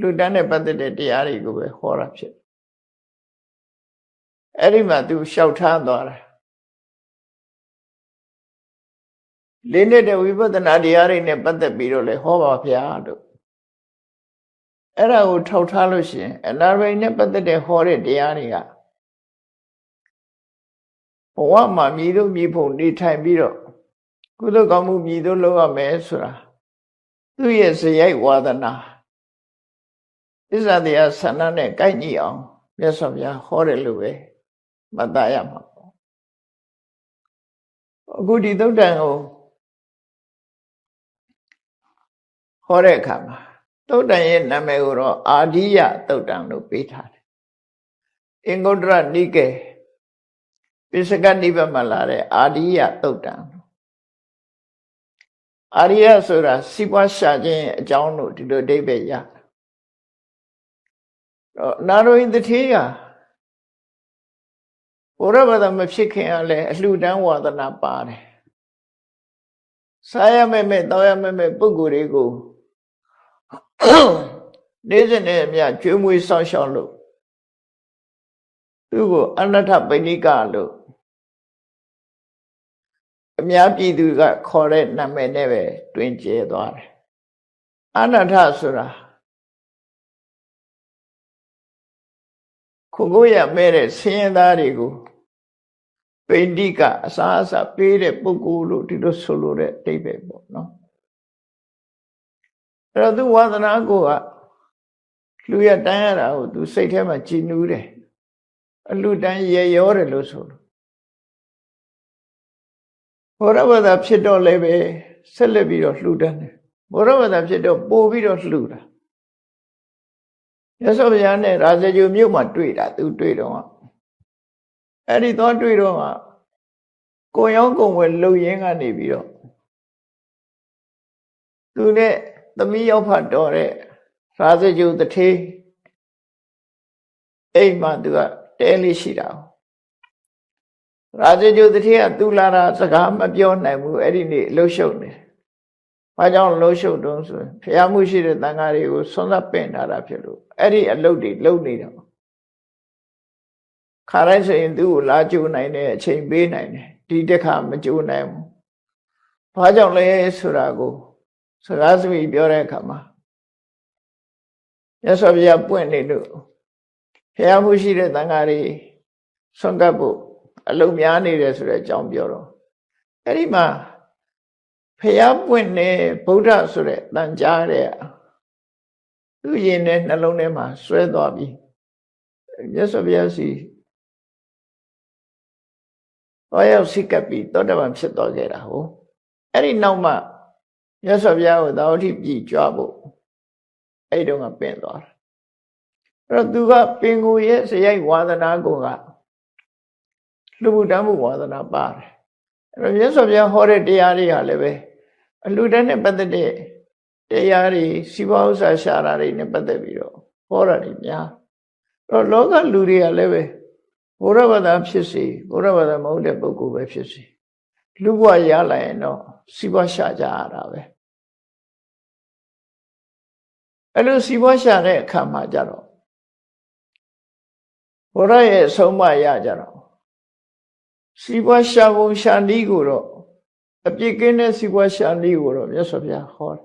လူတန်းနဲ့ပတ်သက်တဲ့တရားတွေကိုပဲဟောတာဖြစ်အဲ့ဒီမှာသူလျှောက်ထားသွားတာလေးနေတဲ့ဝိပဿနာတရားတွေနဲ့ပတ်သက်ပြီးတော့လေဟောပါဗျာတို့အဲ့ဒါကိုထောက်ထားလို့ရှိရင်အနာရိနဲ့ပတ်သက်တဲ့ဟောတဲ့တရားတွေကဘဝမှာမြည်လို့မြည်ဖို့နေထိုင်ပြီးတော့ကုသိုလ်ကောင်းမှုမြည်လို့လုပ်ရမယ်ဆိုတာသူ့ရဲ့ဇယိုက်ဝါဒနာသစ္စာတရားဆန္ဒနဲ့ကိုက်ညီအောင်မြတ်စွာဘုရားဟောတယ်လို့ပဲမှတ်သားရမှာပေါ့အခုဒီသုတ်တံကိုဟောတဲ့အခါမှာသုတ်တံရဲ့နာမည်ကိုတော့အာဓိယသုတ်တံလို့ပေးထားတယ်အင်္ဂုတ္တရနိကေပိစကနိဗ္ဗာန်မှာလာတဲ့အာဓိယသုတ်တံအာရိယဆိုတာစီးပွားရှာခြင်းအကြောင်းလို့ဒီလိုအဓိပ္ပာယ်ရတော့နာရဝိတ္ထေက ဘုရားဘာသာမဖြစ်ခင်ကလည်းအလှူဒန်းဝါဒနာပါတယ်စားရမဲ့တောင်းရမဲ့ပုဂ္ဂိုလ်တွေကိုနေ့စဉ်နဲ့အမျှကျွေးမွေးစောင့်ရှောက်လို့သူ့ကိုအနတ္ထပိဏိကလို့အများပြည်သူကခေါ်တဲ့နာမည်နဲ့ပဲတွင်ကျဲသွားတယ်အနတ္ထဆိုတာခုကိုရမဲ့တဲ့ဆင်းရဲသားတွေကိုပိဋိကအစားအစာပေးတဲ့ပုဂ္ဂိုလ်လို့ဒီလိုဆိုလိုတဲ့အဓိပ္ပာယ်ပေါ့နော်အဲ့တော့သူဝါသနာကိုကလူရတန်းရတာကိုသူစိတ်ထဲမှာကြည်နူးတယ်အလူတန်းရေရောတယ်လို့ဆိုလို့ဘောရဝဒဖြစ်တော့လည်းပဲဆက်လက်ပြီးတော့လှူဒန်းတယ်ဘောရဝဒဖြစ်တော့ပို့ပြီးတော့လှူတာရသော်ဗျာနဲ့ရာဇဂုမြို့မှာတွေ့တာသူတွေ့တော့အဲ့ဒီတော့တွေ့တော့ကိုရောင်းကုန်ဝယ်လှုပ်ရင်းကနေပြီးတော့သူနဲ့သမီးရောက်ဖတ်တော်တဲ့ရာဇဂုတထေးအိမ်မှာသူကတဲလေးရှိတာရာဇဂုတထေးကသူလာတာစကားမပြောနိုင်ဘူးအဲ့ဒီနေ့လှုပ်ရှုပ်နေဘာကြောင့်လှုပ်ရှုပ်တုံးဆိုရင်ဖျားမှုရှိတဲ့တန်ဃာတွေကိုဆွမ်းသက်ပင့်ထားတာဖြစ်လို့အဲ့ဒီအလုပ်တွေလုပ်နေတယ်ခါတိုင်းဆိုရင်သူ့ကိုလာကြိုနိုင်တဲ့အချိန်ပေးနိုင်တယ်ဒီတစ်ခါမကြိုနိုင်ဘူးဘာကြောင့်လဲဆိုတာကိုစကားစမိပြောတဲ့အခါမှာရသော်ဗျာပွင့်နေလို့ဖျားမှုရှိတဲ့တန်ဃာတွေဆွမ်းကပ်ဖို့အလုပ်များနေတယ်ဆိုတဲ့အကြောင်းပြောတော့အဲ့ဒီမှာဖျားပွင့်နေဗုဒ္ဓဆိုတဲ့တန်ကြားတဲ့သူ့ရင်နဲ့နှလုံးထဲမှာဆွဲသွားပြီးရသော်ဗျာစီတော့ရောက်စိတ်ကပ်ပြီးသောတပန်ဖြစ်သွားခဲ့တာဟုတ်အဲ့ဒီနောက်မှရသော်ဗျာကိုသာဝတိပြည်ကြွဖို့အဲ့တုန်းကပင့်သွားတာအဲ့တော့သူကပင်ကိုရဲ့စရိုက်ဝါဒနာကိုကလူမှုတမ်းမှုဝါဒနာပါတယ်အဲ့တော့ရသော်ဗျာဟောတဲ့တရားတွေဟာလည်းပဲအလူတန်းနဲ့ပတ်သက်တဲ့တရားတွေစီးပွားဥစ္စာရှာတာတွေနဲ့ပတ်သက်ပြီးတော့ဟောတာတွေများအဲ့တော့လောကလူတွေကလည်းပဲဘုရားဘာသာဖြစ်စေဘုရားဘာသာမဟုတ်တဲ့ပုဂ္ဂိုလ်ပဲဖြစ်စေလူဘဝရလာရင်တော့စီးပွားရှာကြရတာပဲအဲ့လိုစီးပွားရှာတဲ့အခါမှာကြတော့ဘုရားရဲ့အဆုံးအမရကြတော့စီးပွားရှာပုံရှာနည်းကိုတော့အပြစ်ကင်းတဲ့စီးပွားရှာနည်းကိုတော့မြတ်စွာဘုရားဟောတယ်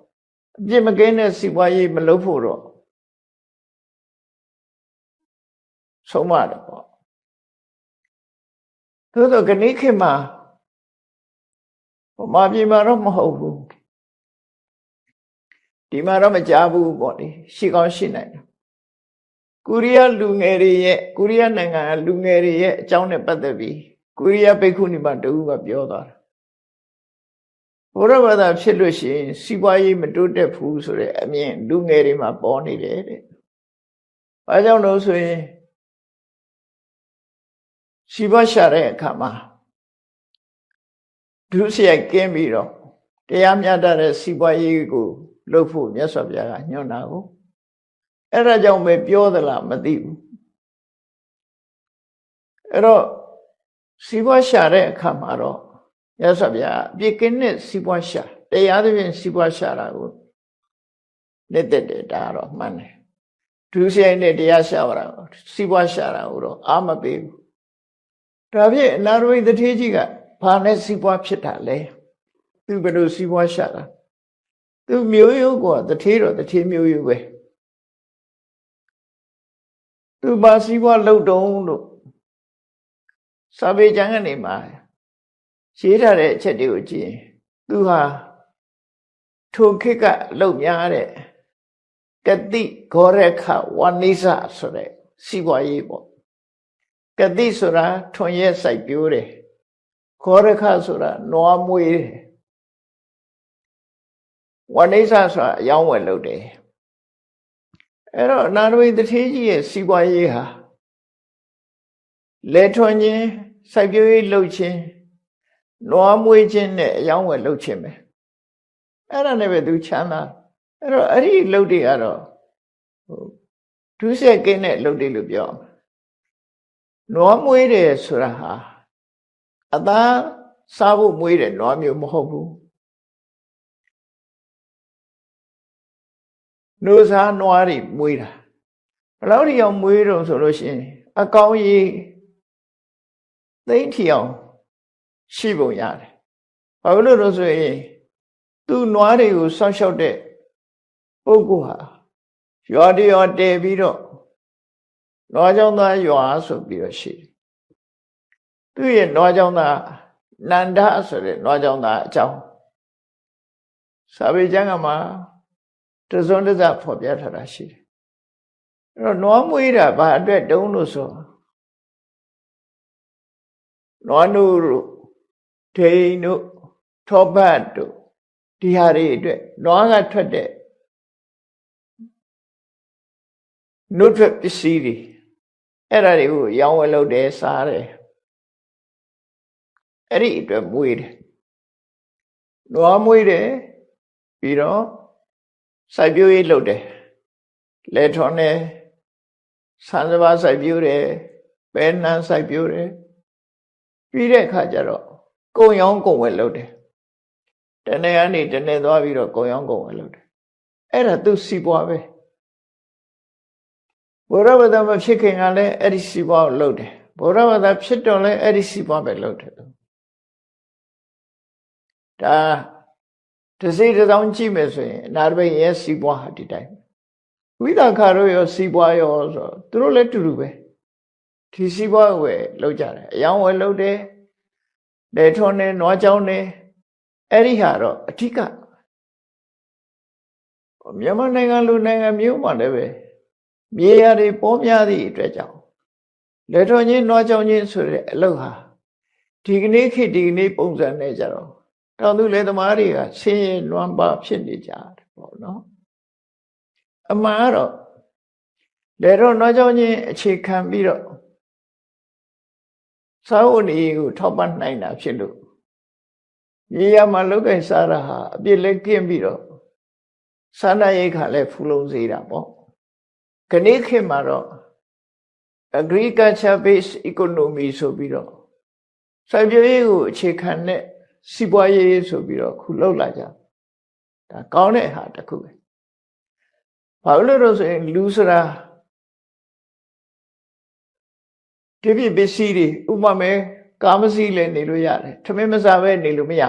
အပြစ်မကင်းတဲ့စီးပွားရေးမလုပ်ဖို့တော့ဆုံးမတယ်ပေါ့သို့တော့ခဏခေတ်မှာမာပြည်မှာတော့မဟုတ်ဘူးဒီမှာတော့မကြားဘူးပေါ့လေရှိကောင်းရှိနိုင်တယ်ကိုရီးယားလူငယ်တွေရဲ့ကိုရီးယားနိုင်ငံကလူငယ်တွေရဲ့အကြောင်းနဲ့ပတ်သက်ပြီးကိုရီးယားဘိက္ခုနီမတူကပြောသွားတာဘုရားဘာသာဖြစ်လို့ရှိရင်စီးပွားရေးမတိုးတက်ဘူးဆိုတဲ့အမြင်လူငယ်တွေမှာပေါ်နေတယ်တဲ့။ဘာကြောင့်လို့ဆိုရင်စီးပွားရှာတဲ့အခါမှာဒုစရိုက်ကင်းပြီးတော့တရားမျှတတဲ့စီးပွားရေးကိုလုပ်ဖို့မြတ်စွာဘုရားကညွှန်တာကိုအဲ့ဒါကြောင့်ပဲပြောသလားမသိဘူးအဲ့တော့စီးပွားရှာတဲ့အခါမှာတော့မြတ်စွာဘုရားအပြစ်ကင်းတဲ့စီးပွားရှာတရားသဖြင့်စီးပွားရှာတာကိုလက်သက်တယ်ဒါကတော့မှန်တယ်ဒုစရိုက်နဲ့တရားရှာတာစီးပွားရှာတာကိုတော့အာမပေးဘူးဒါဖြင့်အနာရဝိတ္ထေကြီးကဘာနဲ့စီးပွားဖြစ်တာလဲသူဘယ်လိုစီးပွားရှာတာသူမျိုးရိုးကတထေးတော့တထေးမျိုးရိုးပဲသူဘာစီးပွားလုပ်တုံးလို့စာပေကျမ်းကနေမှာရေးထားတဲ့အချက်တွေကိုကြည့်ရင်သူဟာထိုခေတ်ကလှုပ်များတဲ့ကတိဂောရခဝနိစဆိုတဲ့စီးပွားရေးပေါ့ကတိဆိုတာထွန်ရက်စိုက်ပျိုးတယ်ဂောရခဆိုတာနွားမွေးတယ်ဝနိစဆိုတာအယောင်းဝယ်လုပ်တယ်အဲ့တော့အနာရဝိတ္ထေကြီးရဲ့စီးပွားရေးဟာလေထွန်ခြင်းစိုက်ပျိုးရေးလုပ်ခြင်းနွားမွေးခြင်းနဲ့အယောင်းဝယ်လုပ်ခြင်းပဲအဲ့ဒါနဲ့ပဲသူချမ်းသာအဲ့တော့အဲ့ဒီလုပ်တွေကတော့ဒုစရိုက်ကင်းတဲ့လုပ်တွေလို့ပြော နွားမွေးတယ်ဆိုတာဟာအသားစားဖို့မွေးတယ်နွားမျိုးမဟုတ်ဘူးနိုးစားနွားတွေမွေးတာဘယ်လောက်ထိအောင်မွေးတော့ဆိုလို့ရှိရင်အကောင်ကြီးသိမ့်ထီအောင်ရှိပုံရတယ်ဘာလို့လို့ဆိုရင်သူ့နွားတွေကိုစောင့်ရှောက်တဲ့ပုဂ္ဂိုလ်ဟာရွာတရွာတည်ပြီးတော့နွားကြောင့်သားရွာဆိုပြီးတော့ရှိတယ်သူ့ရဲ့နွားကြောင့်သားနန္ဒဆိုတဲ့နွားကြောင့်သားအကြောင်းစာပေကျမ်းကမှာတစွန်းတစဖော်ပြထားတာရှိတယ်အဲ့တော့နွားမွေးတာဘာအတွက်တုံးလို့ဆိုနွားနုတို့ဒိန်တို့ထောပတ်တို့ဒီဟာတွေအတွက်နွားကထွက်တဲ့နုထွက်ပစ္စည်းတွေအဲ့ဒါတွေကိုရောင်းဝယ်လုပ်တယ်စားတယ်အဲ့ဒီအတွက်မွေးတယ်နွားမွေးတယ်ပြီးတော့စိုက်ပျိုးရေးလုပ်တယ်လယ်ထွန်တယ်ဆန်းစပါးစိုက်ပျိုးတယ်ပဲနှမ်းစိုက်ပျိုးတယ်ပြီးတဲ့အခါကျတော့ကုန်ရောင်းကုန်ဝယ်လုပ်တယ်တနေ့ကနေတနေ့သွားပြီးတော့ကုန်ရောင်းကုန်ဝယ်လုပ်တယ်အဲ့ဒါသူစီးပွားပဲဘုရားဘာသာမဖြစ်ခင်ကလည်းအဲ့ဒီစီးပွားကိုလုပ်တယ်ဘုရားဘာသာဖြစ်တော့လည်းအဲ့ဒီစီးပွားပဲလုပ်တယ်ဒါတစ်စိတ်တစ်စောင်းကြည့်မယ်ဆိုရင်အနာတပိတ်ရဲ့စီးပွားဟာဒီတိုင်းဝိသခါတို့ရောစီးပွားရောဆိုတော့သူတို့လည်းတူတူပဲဒီစီးပွားဝယ်လုပ်ကြတယ်အယောင်းဝယ်လုပ်တယ်လေထွန်းတယ်နွားကြောင်းတယ်အဲ့ဒီဟာတော့အထက်ကမြန်မာနိုင်ငံလူနိုင်ငံမျိုးမှာလည်းပဲမြေယာတွေပေါ်များသည့်အတွက်ကြောင့်လေထွန်းချင်းနွားကြောင်းချင်းဆိုတဲ့အလုပ်ဟာဒီကနေ့ခေတ်ဒီကနေ့ပုံစံနဲ့ကြတော့တောင်သူလယ်သမားတွေကဆင်းရဲနွမ်းပါဖြစ်နေကြတယ်ပေါ့နော်အမှန်ကတော့လေတော့နွားကြောင်းချင်းအခြေခံပြီးတော့စာအုပ်နေကိုထောက်ပံ့နိုင်တာဖြစ်လို့မြေယာမှာလောက်ကင်စားတာဟာအပြစ်လည်းကင်းပြီးတော့စာနာရိတ်ခါလည်းဖူလုံစေတာပေါ့ခဏခေတ်မှာတော့ agriculture based economy ဆိုပြီးတော့စိုက်ပျိုးရေးကိုအခြေခံတဲ့စီးပွားရေးဆိုပြီးတော့ခုလောက်လာကြဒါကောင်းတဲ့ဟာတစ်ခုပဲဘာလို့လဲဆိုရင်လူဆိုတာဒီပြပစ္စည်းတွေဥပမာကာမစီလည်းနေလို့ရတယ်ထမင်းမစားပဲနေလို့မရ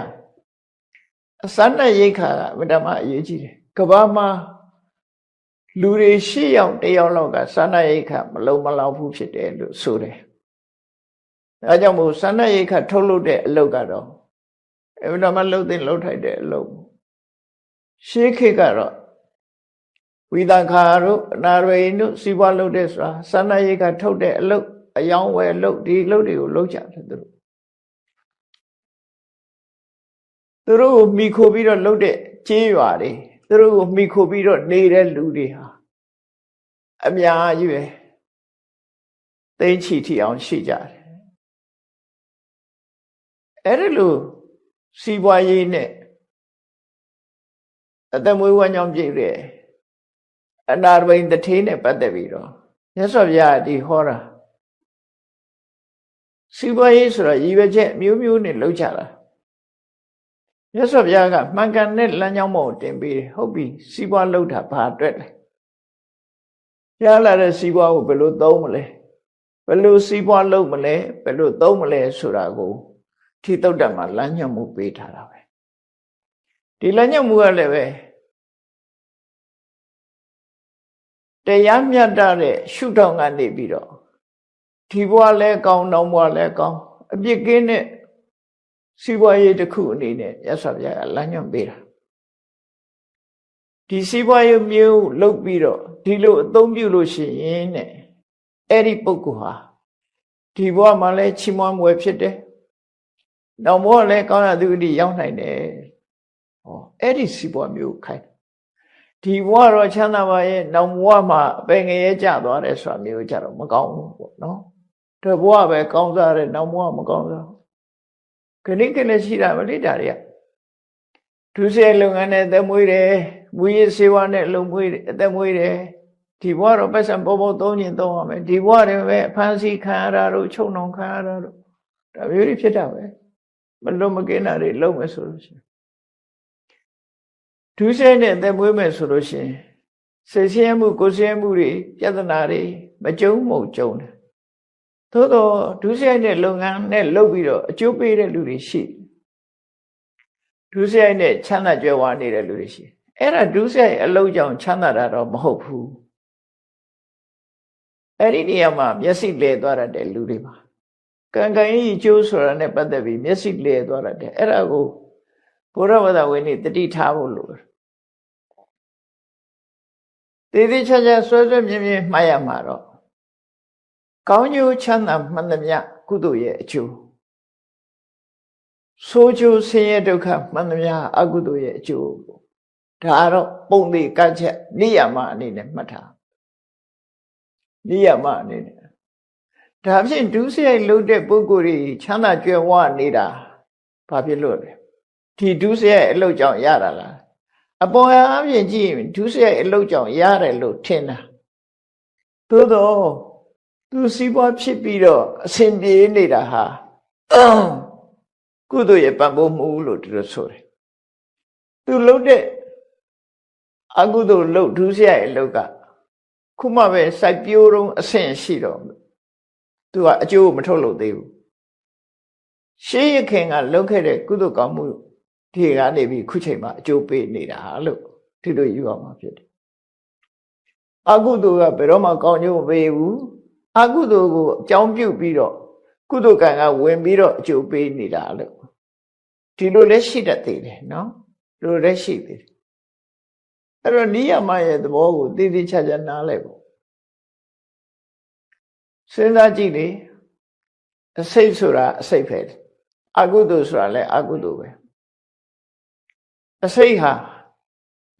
အစမ်းနဲ့ရိတ်ခါကမတမအရေးကြီးတယ်ကဘာမှာလူတွေ8ယောက်1ယောက်လောက်ကစမ်းနဲ့ရိတ်ခါမလုံးမလောက်ဘူးဖြစ်တယ်လို့ဆိုတယ်အဲကြောင့်မို့စမ်းနဲ့ရိတ်ခါထုတ်လုပ်တဲ့အလုပ်ကတော့အမတမလှုပ်တဲ့လှုပ်ထိုက်တဲ့အလုပ်ရှေးခေတ်ကတော့ဝိသခါတို့အနာရဝိတို့စီးပွားလုပ်တဲ့ဆိုတာစမ်းနဲ့ရိတ်ခါထုတ်တဲ့အလုပ်အယောင်းဝယ်လုပ်ဒီလုပ်တွေကိုလုပ်ကြတယ်သူတို့ကိုမိခိုပြီးတော့လုပ်တဲ့ကြေးရွာတွေသူတို့ကိုမိခိုပြီးတော့နေတဲ့လူတွေဟာအများကြီးပဲသိန်းချီထီအောင်ရှိကြတယ်အဲ့ဒါလို့စီးပွားရေးနဲ့အသက်မွေးဝမ်းကြောင်းပြည့်တဲ့အနာရဘိန်တထေးနဲ့ပတ်သက်ပြီးတော့မြတ်စွာဘုရားဒီဟောတာစီးပွားရေးဆိုတာရည်ရွယ်ချက်မျိုးမျိုးနဲ့လုပ်ကြတာမြတ်စွာဘုရားကမှန်ကန်တဲ့လမ်းကြောင်းပေါ်တင်ပေးတယ်ဟုတ်ပြီစီးပွားလုပ်တာဘာအတွက်လဲရလာတဲ့စီးပွားကိုဘယ်လိုသုံးမလဲဘယ်လိုစီးပွားလုပ်မလဲဘယ်လိုသုံးမလဲဆိုတာကိုထိတုတ်တမှာလမ်းညွှန်မှုပေးထားတာပဲဒီလမ်းညွှန်မှုကလည်းပဲတရားမျှတတဲ့ရှုထောင့်ကနေပြီးတော့ဒီဘဝလည်းကောင်းနောက်ဘဝလည်းကောင်းအပြစ်ကင်းတဲ့စီးပွားရေးတစ်ခုအနေနဲ့ရသော်ပြလမ်းညွှန်ပေးတာဒီစီးပွားရေးမျိုးလုပ်ပြီးတော့ဒီလိုအသုံးပြုလို့ရှိရင်တဲ့အဲ့ဒီပုဂ္ဂိုလ်ဟာဒီဘဝမှာလည်းချီးမွမ်းမွယ်ဖြစ်တယ်နောက်ဘဝလည်းကောင်းရာသူအထိရောက်နိုင်တယ်ဟောအဲ့ဒီစီးပွားမျိုးခိုင်းဒီဘဝတော့ချမ်းသာပါရဲ့နောက်ဘဝမှာအပင်ငရဲကျသွားတယ်ဆိုတာမျိုးကြတော့မကောင်းဘူးပေါ့နော်ဒီဘဝပဲကောင်းစားတယ်နောက်ဘဝမကောင်းစားခဏခဏရှိတာမလိတာတွေကဒုစရိုက်လုပ်ငန်းနဲ့အသက်မွေးတယ်မူရစေဝါနဲ့အလုံးမွေးတယ်အသက်မွေးတယ် ဒီဘဝတော့ပတ်စံပေါ်ပေါ်သုံးရင်သုံးရမယ်ဒီဘဝတွေပဲဖန်ဆီးခံရတာတို့ချုပ်နှောင်ခံရတာတို့ဒါမျိုးတွေဖြစ်တာပဲမလွတ်မကင်းတာတွေလုံးမယ်ဆိုလို့ရှိရင်ဒုစရိုက်နဲ့သက်မွေးမယ်ဆိုလို့ရှိရင်စိတ်ဆင်းရဲမှုကိုယ်ဆင်းရဲမှုတွေပြဿနာတွေမကြုံမုံကြုံတယ်သို့တော့ဒုစရိုက်နဲ့လုပ်ငန်းနဲ့လုပ်ပြီးတော့အကျိုးပေးတဲ့လူတွေရှိဒုစရိုက်နဲ့ချမ်းသာကြွယ်ဝနေတဲ့လူတွေရှိအဲ့ဒါဒုစရိုက်အလုပ်ကြောင့်ချမ်းသာတာတော့မဟုတ်ဘူးအဲ့ဒီနေရာမှာမျက်စိလဲသွားတဲ့လူတွေပါကံကံကြီးကျိုးဆိုတာနဲ့ပတ်သက်ပြီးမျက်စိလဲသွားတဲ့အဲ့ဒါကိုဘုရားဝါဒဝင်နေတတိထားဖို့လိုတယ်တည်တည်ချာချာဆွဲဆွဲမြဲမြဲမှတ်ရမှာတော့ကောင်းကျိုးချမ်းသာမှန်သမျှကုသိုလ်ရဲ့အကျိုးဆိုးကျိုးဆင်းရဲဒုက္ခမှန်သမျှအကုသိုလ်ရဲ့အကျိုးဒါကတော့ပုံသေးကတ်ချက်နိယမအနေနဲ့မှတ်ထားနိယမအနေနဲ့ဒါဖြင့်ဒုစရိုက်လုပ်တဲ့ပုဂ္ဂိုလ်တွေချမ်းသာကြွယ်ဝနေတာဘာဖြစ်လို့လဲဒီဒုစရိုက်အလုပ်ကြောင့်ရတာလားအပေါ်အားဖြင့်ကြည့်ရင်ဒုစရိုက်အလုပ်ကြောင့်ရတယ်လို့ထင်တာသို့တော့သူစီးပွားဖြစ်ပြီးတော့အစဉ်ပြေနေတာဟာကုသိုလ်ရဲ့ပံ့ပိုးမှုလို့သူတို့ဆိုတယ်သူလုပ်တဲ့အကုသိုလ်လုပ်ဒုစရိုက်အလုပ်ကခုမှပဲစိုက်ပျိုးတော့အဆင့်ရှိတော့သူကအကျိုးမထုတ်လို့သေးဘူးရှေးရခင်ကလုပ်ခဲ့တဲ့ကုသိုလ်ကောင်းမှုဒီကနေပြီးခုချိန်မှာအကျိုးပေးနေတာလို့ဒီလိုယူအောင်မှာဖြစ်တယ်အကုသိုလ်ကဘယ်တော့မှကောင်းကျိုးမပေးဘူးအကုသိုလ်ကိုအကြောင်းပြုပြီးတော့ကုသိုလ်ကံကဝင်ပြီးတော့အကျိုးပေးနေတာလို့ဒီလိုလည်းရှိတတ်သေးတယ်နော်ဒီလိုလည်းရှိသေးတယ်အဲ့တော့နိယမရဲ့သဘောကိုသိသိချာချာနားလည်ဖို့စဉ်းစားကြည့်လေအစိတ်ဆိုတာအစိတ်ပဲအကုသိုလ်ဆိုတာလည်းအကုသိုလ်ပဲအစိတ်ဟာ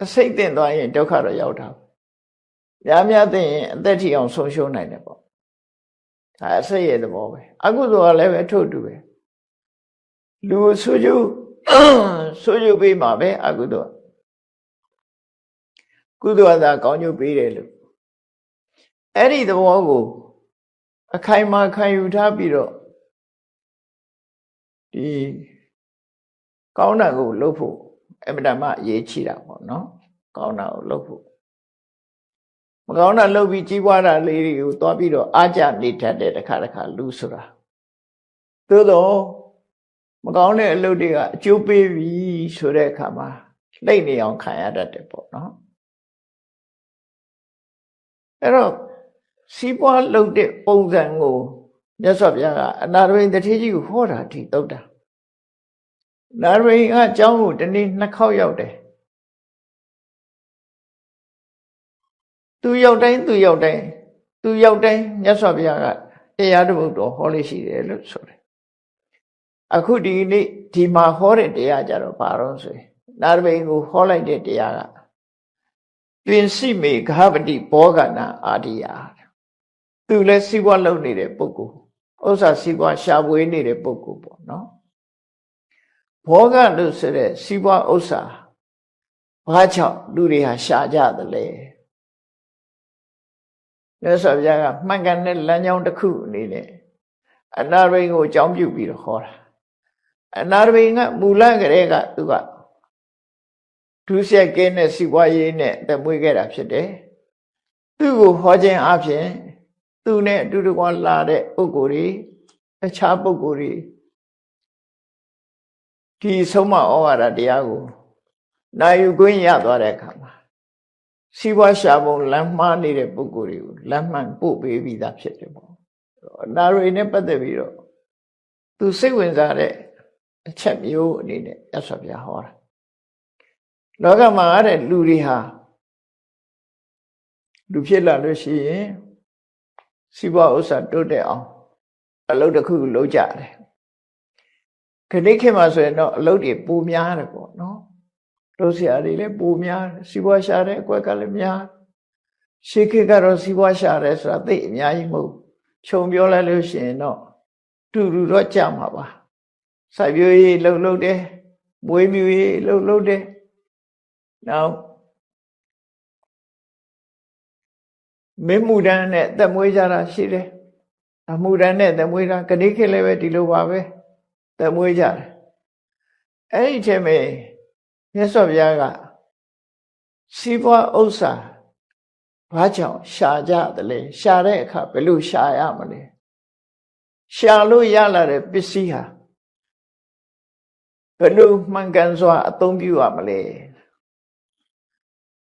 အစိတ်တင်သွားရင်ဒုက္ခတော့ရောက်တာများများသိရင်အသက်ထီအောင်ဆုံးရှုံးနိုင်တယ်ပေါ့ဒါအစိတ်ရဲ့သဘောပဲအကုသိုလ်ကလည်းပဲထို့တူပဲလူဆိုကြဆိုကြပေးမှာပဲအကုသိုလ်ကုသိုလ်ကသာကောင်းကျိုးပေးတယ်လို့အဲ့ဒီသဘောကိုအခိုင်အမာခံယူထားပြီးတော့ဒီကောင်းတာကိုလုပ်ဖို့အမှန်တမ်းအရေးကြီးတာပေါ့နော်ကောင်းတာကိုလုပ်ဖို့မကောင်းတာလုပ်ပြီးကြီးပွားတာလေးတွေကိုသွားပြီးတော့အားကြနေတတ်တဲ့တစ်ခါလူဆိုတာသို့တော့မကောင်းတဲ့အလုပ်တွေကအကျိုးပေးပြီဆိုတဲ့အခါမှာလှိမ့်နေအောင်ခံရတတ်တယ်ပေါ့နော်အဲ့တော့စီးပွားလုပ်တဲ့ပုံစံကိုမြတ်စွာဘုရားကအနာရဝိန်တထေးကြီးကိုဟောတာဒီတုတ်တာနာရဝိန်ကအเจ้าကိုတနေ့2ခေါက်ရောက်တယ်သူရောက်တိုင်းမြတ်စွာဘုရားကတရားတစ်ပုဒ်တော်ဟောလို့ရှိတယ်လို့ဆိုတယ်အခုဒီနေ့ဒီမှာဟောတဲ့တရားကြတော့ဘာလို့ဆိုရင်နာရဝိန်ကိုဟောလိုက်တဲ့တရားကပင်စိမေဃပတိဘောဂနာအာဒီယာသူလည်းစီးပွားလုပ်နေတဲ့ပုဂ္ဂိုလ်ဥစ္စာစီးပွားရှာဖွေနေတဲ့ပုဂ္ဂိုလ်ပေါ့နော်ဘောဂလို့ဆိုတဲ့စီးပွားဥစ္စာဘာကြောင့်လူတွေဟာရှာကြသလဲမြတ်စွာဘုရားကမှန်ကန်တဲ့လမ်းကြောင်းတစ်ခုအနေနဲ့အနာရိန်ကိုအကြောင်းပြုပြီးတော့ဟောတာအနာရိန်ကမူလကတည်းကသူကဒုစရိုက်ကင်းတဲ့စီးပွားရေးနဲ့တမွေးခဲ့တာဖြစ်တယ်သူ့ကိုဟောခြင်းအပြင်သူနဲ့အတူတကွလာတဲ့ပုဂ္ဂိုလ်တွေအခြားပုဂ္ဂိုလ်တွေဒီဆုံးမဩဝါဒတရားကိုနိုင်ယူခွင့်ရသွားတဲ့အခါမှာစီးပွားရှာပုံလမ်းမှားနေတဲ့ပုဂ္ဂိုလ်တွေကိုလမ်းမှန်ပို့ပေးပြီးသားဖြစ်တယ်ပေါ့နာရီနဲ့ပတ်သက်ပြီးတော့သူစိတ်ဝင်စားတဲ့အချက်မျိုးအနေနဲ့ရသော်ပြဟောတာလောကမှာတဲ့လူတွေဟာလူဖြစ်လာလို့ရှိရင်စီးပွားဥစ္စာတိုးတက်အောင်အလုပ်တစ်ခုလုပ်ကြတယ်ခဏခေတ်မှာဆိုရင်တော့အလုပ်တွေပိုများတယ်ပေါ့နော်လုပ်စရာတွေလည်းပိုများစီးပွားရှာတဲ့အကွက်ကလည်းများရှေးခေတ်ကတော့စီးပွားရှာတယ်ဆိုတာသိအများကြီးမဟုတ်ခြုံပြောလိုက်လို့ရှိရင်တော့တူတော့ကြမှာပါစိုက်ပျိုးရေးလုပ်တယ်မွေးမြူရေးလုပ်တယ်နောက် မင်းမှုတန်းနဲ့သက်မွေးကြတာရှိတယ်အမှုတန်းနဲ့သက်မွေးတာကတိခေတ်လည်းပဲဒီလိုပါပဲသက်မွေးကြတယ်အဲ့ဒီထဲမှာမြတ်စွာဘုရားကစီးပွားဥစ္စာဘာကြောင့်ရှာကြတယ်လဲရှာတဲ့အခါဘယ်လိုရှာရမလဲရှာလို့ရလာတဲ့ပစ္စည်းဟာဘယ်လိုမှန်ကန်စွာအသုံးပြုရမလဲ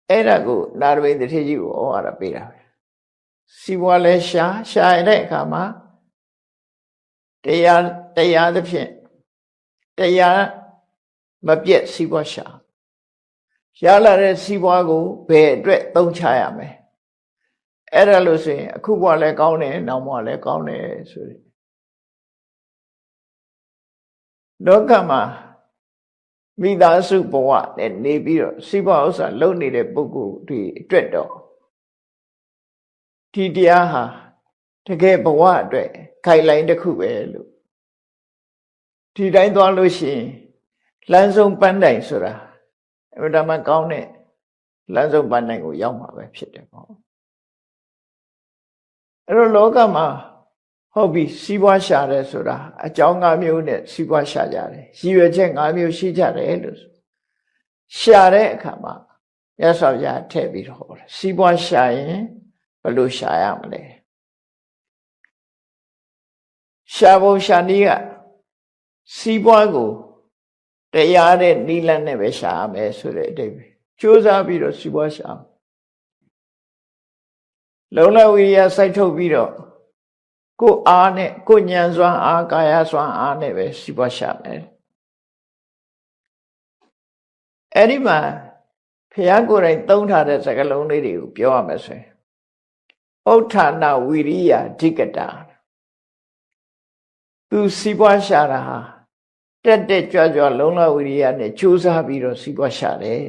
အဲ့ဒါကိုနာရဝိတ္တထေကြီးကိုဩဝါဒပေးတာပဲစီးပွားလဲရှာရတဲ့အခါမှာတရားသဖြင့်တရားမပြည့်စီးပွားရှာရလာတဲ့စီးပွားကိုဘယ်အတွက်သုံးချရမလဲအဲ့ဒါလို့ဆိုရင်အခုဘဝလည်းကောင်းတယ်နောက်ဘဝလည်းကောင်းတယ်ဆိုရင်လောကမှာမိသားစုဘဝနဲ့နေပြီးတော့စီးပွားဥစ္စာလုပ်နေတဲ့ပုဂ္ဂိုလ်တွေအတွက်တော့ဒီတရားဟာတကယ်ဘဝအတွက်ခိုင်လိုင်းတစ်ခုပဲလို့ဒီတိုင်းသွားလို့ရှိရင်လမ်းဆုံးပန်းတိုင်ဆိုတာအဲ့ဒါမှကောင်းတဲ့လမ်းဆုံးပန်းတိုင်ကိုရောက်မှာပဲဖြစ်တယ်ပေါ့အဲ့တော့လောကမှာဟုတ်ပြီစီးပွားရှာတယ်ဆိုတာအကြောင်း၅မျိုးနဲ့စီးပွားရှာကြတယ်ရည်ရွယ်ချက်၅မျိုးရှိကြတယ်လို့ရှာတဲ့အခါမှာရသော်ရထည့်ပြီးတော့ဟောတယ်စီးပွားရှာရင်ဘယ်လိုရှာရမလဲရှာဖို့ရှာနည်းကစီးပွားကိုတရားတဲ့နိလန့်နဲ့ပဲရှာရမယ်ဆိုတဲ့အတိတ်ပဲကြိုးစားပြီးတော့စီးပွားရှာလုံလဝိရိယစိုက်ထုတ်ပြီးတော့ကိုအားနဲ့ကိုဉာဏ်စွမ်းအားကာယစွမ်းအားနဲ့ပဲစီးပွားရှာမယ်အဲ့ဒီမှာဘုရားကိုယ်တိုင်သုံးထားတဲ့စကားလုံးလေးတွေကိုပြောရမယ်ဆိုရင်ဥဋ္ဌာဏဝိရိယဓိကတာသူစီးပွားရှာတာဟာတက်ကြွကြွလုံလဝိရိယနဲ့ကြိုးစားပြီးတော့စီးပွားရှာတယ်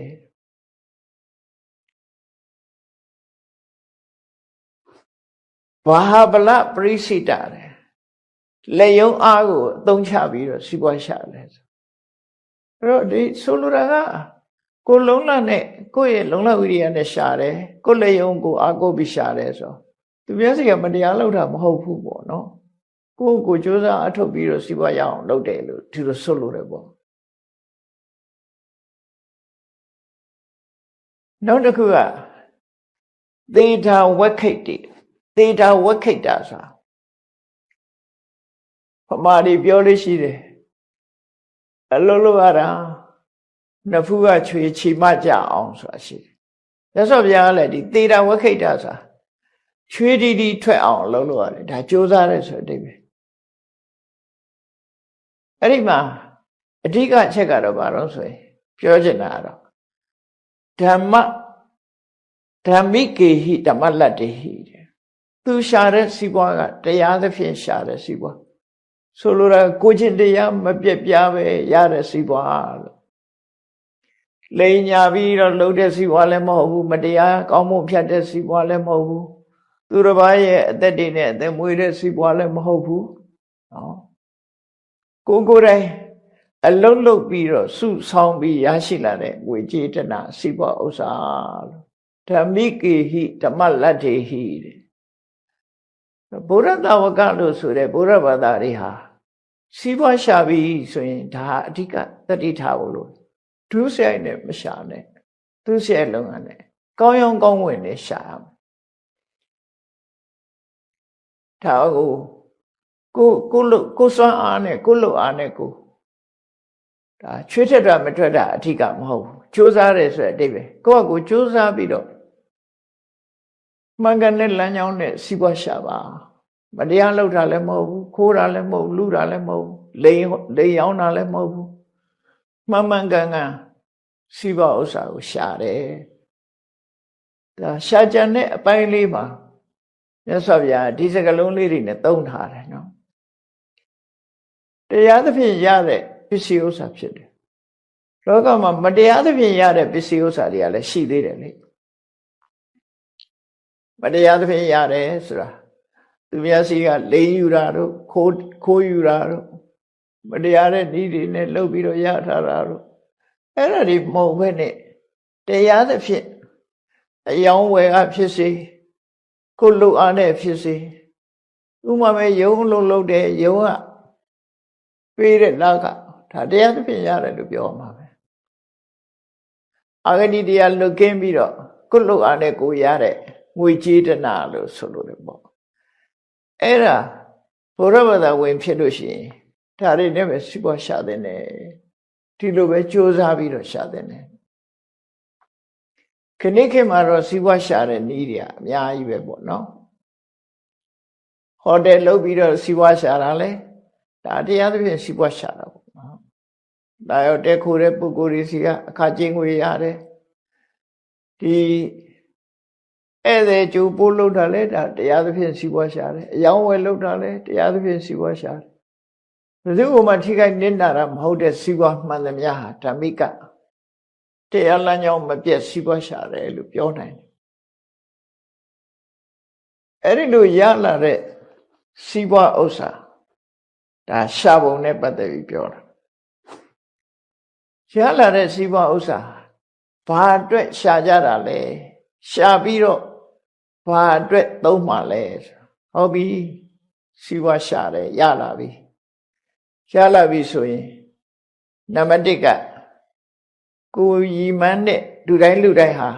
ဘာဟာဗလပရိစိတတယ်လက်ယုံအားကိုအသုံးချပြီးတော့စီးပွားရှာတယ်အဲ့တော့ဒီဆိုလိုတာကကိုလုံလနဲ့ကိုယ့်ရဲ့လုံလဝိရိယနဲ့ရှာတယ်ကိုယ့်လက်ယုံကိုအားကိုပြီးရှာတယ်ဆိုသူမျက်စိကမတရားလောက်တာမဟုတ်ဘူးပေါ့နော်ကိုကြိုးစားအထုတ်ပြီးတော့စီးပွားရအောင်လုပ်တယ်လို့ဒီလိုဆိုလိုတယ်ပေါ့နောက်တစ်ခုကသေတာဝက်ခိတ်တိသေတာဝက်ခိတ်တာဆိုတာပမာဒီပြောလို့ရှိတယ်အလုံးလုံးရတာနှစ်ဖူးကချွေချီမကြအောင်ဆိုတာရှိတယ်မြတ်စွာဘုရားကလည်းဒီသေတာဝက်ခိတ်တာဆိုတာချွေတီထွက်အောင်အလုံးလုံးရတယ်ဒါကြိုးစားရဲဆိုတဲ့အဓိပ္ပာယ်အဲ့ဒီမှာအဓိကအချက်ကတော့ဘာလို့ဆိုရင်ပြောချင်တာကတော့ဓမ္မိကေဟိဓမ္မလတ္တေဟိသူရှာတဲ့စီးပွားကတရားသဖြင့်ရှာတဲ့စီးပွားဆိုလိုတာကိုချင်းတရားမပြတ်ပြားပဲရတဲ့စီးပွားလို့လိန်ညာပြီးတော့လှုပ်တဲ့စီးပွားလည်းမဟုတ်ဘူးမတရားကောင်းမှုဖြတ်တဲ့စီးပွားလည်းမဟုတ်ဘူးသူတစ်ပါးရဲ့အသက်တွေနဲ့အသက်မွေးတဲ့စီးပွားလည်းမဟုတ်ဘူးနော်ကိုယ်တိုင်အလုံးလုံးပြီးတော့စုဆောင်ပြီးရရှိလာတဲ့ငွေကြေးတနာစီးပွားဥစ္စာလို့ဓမ္မိကေဟိဓမ္မလတ္တေဟိတဲ့ဘုရားတာဝကလို့ဆိုတဲ့ဘုရားဘာသာတွေဟာစီးပွားရှာပြီးဆိုရင်ဒါအဓိကသတိထားဖို့လို့ဒုစရိုက်နဲ့မရှာနဲ့သူစရိုက်လုံးနဲ့ကောင်းရောင်းကောင်းဝင်နဲ့ရှာရမယ်ဒါကိုစွမ်းအားနဲ့ကိုလို့အားနဲ့ကိုဒါချွေးထက်တာမထွက်တာအဓိကမဟုတ်ဘူးကြိုးစားတယ်ဆိုတဲ့အတိတ်ပဲကိုယ့်အကိုကြိုးစားပြီးတော့မှန်ကန်တဲ့လမ်းကြောင်းနဲ့စီးပွားရှာပါမတရားလုပ်တာလည်းမဟုတ်ဘူးခိုးတာလည်းမဟုတ်လူတာလည်းမဟုတ်ဘူးလိန်ရောင်းတာလည်းမဟုတ်ဘူးမှန်ကန်စီးပွားဥစ္စာကိုရှာတယ်ဒါရှာကြံတဲ့အပိုင်းလေးမှာမြတ်စွာဘုရားဒီစကားလုံးလေးတွေနဲ့သုံးထားတယ်နော်တရားသဖြင့်ရတဲ့ပစ္စည်းဥစ္စာဖြစ်တယ်လောကမှာမတရားသဖြင့်ရတဲ့ပစ္စည်းဥစ္စာတွေကလည်းရှိသေးတယ်လေမတရားသဖြင့်ရတယ်ဆိုတာသူများစီကလိန်ယူတာတို့ခိုးယူတာတို့မတရားတဲ့နည်းတွေနဲ့လုပ်ပြီးတော့ရထားတာတို့အဲ့ဒါတွေမဟုတ်ဘဲနဲ့တရားသဖြင့်အယောင်းဝယ်ကဖြစ်စေ ကိုလှုပ်အားနဲ့ဖြစ်စေဥမာမဲ့ယုံလုံးတဲ့ယုံကပေးတဲ့နောက်ကဒါတရားသဖြင့်ရတယ်လို့ပြောမှာပဲအာဂတိတရားလွတ်ကင်းပြီးတော့ကိုလှုပ်အားနဲ့ကိုရတဲ့ငွေကြေးတနာလို့ဆိုလို့တယ်ပေါ့အဲ့ဒါဘုရားဘာသာဝင်ဖြစ်လို့ရှိရင်ဒါတွေနဲ့ပဲစီးပွားရှာတဲ့နဲ့ဒီလိုပဲကြိုးစားပြီးတော့ရှာတဲ့နဲ့ခဏခေတ်မှာတော့စီးပွားရှာတဲ့နည်းတွေအများကြီးပဲပေါ့နော်ဟိုတယ်လုပ်ပြီးတော့စီးပွားရှာတာလေဒါတရားသဖြင့်စီးပွားရှာတာပေါ့နော်ဒါရောတက်ခိုးတဲ့ပုဂ္ဂိုလ်တွေစီကအခါချင်းငွေရတယ်ဒီဧည့်သည်ကျူပို့လုပ်တာလေဒါတရားသဖြင့်စီးပွားရှာတယ်အယောင်းဝယ်လုပ်တာလေတရားသဖြင့်စီးပွားရှာတယ်ဘယ်သူမှထိခိုက်နစ်နာတာမဟုတ်တဲ့စီးပွားမှန်သမျှဟာဓမ္မိကတရားလမ်းကြောင်းမပြတ်စီးပွားရှာတယ်လို့ပြောနိုင်တယ်အဲ့ဒီလိုရလာတဲ့စီးပွားဥစ္စာဒါရှာပုံနဲ့ပတ်သက်ပြီးပြောတာရလာတဲ့စီးပွားဥစ္စာဘာအတွက်ရှာကြတာလဲရှာပြီးတော့ဘာအတွက်သုံးမှလဲဟုတ်ပြီစီးပွားရှာတယ်ရလာပြီရလာပြီဆိုရင်နံပါတ်1ကကိုရီမန်းတဲ့လူတိုင်းဟာ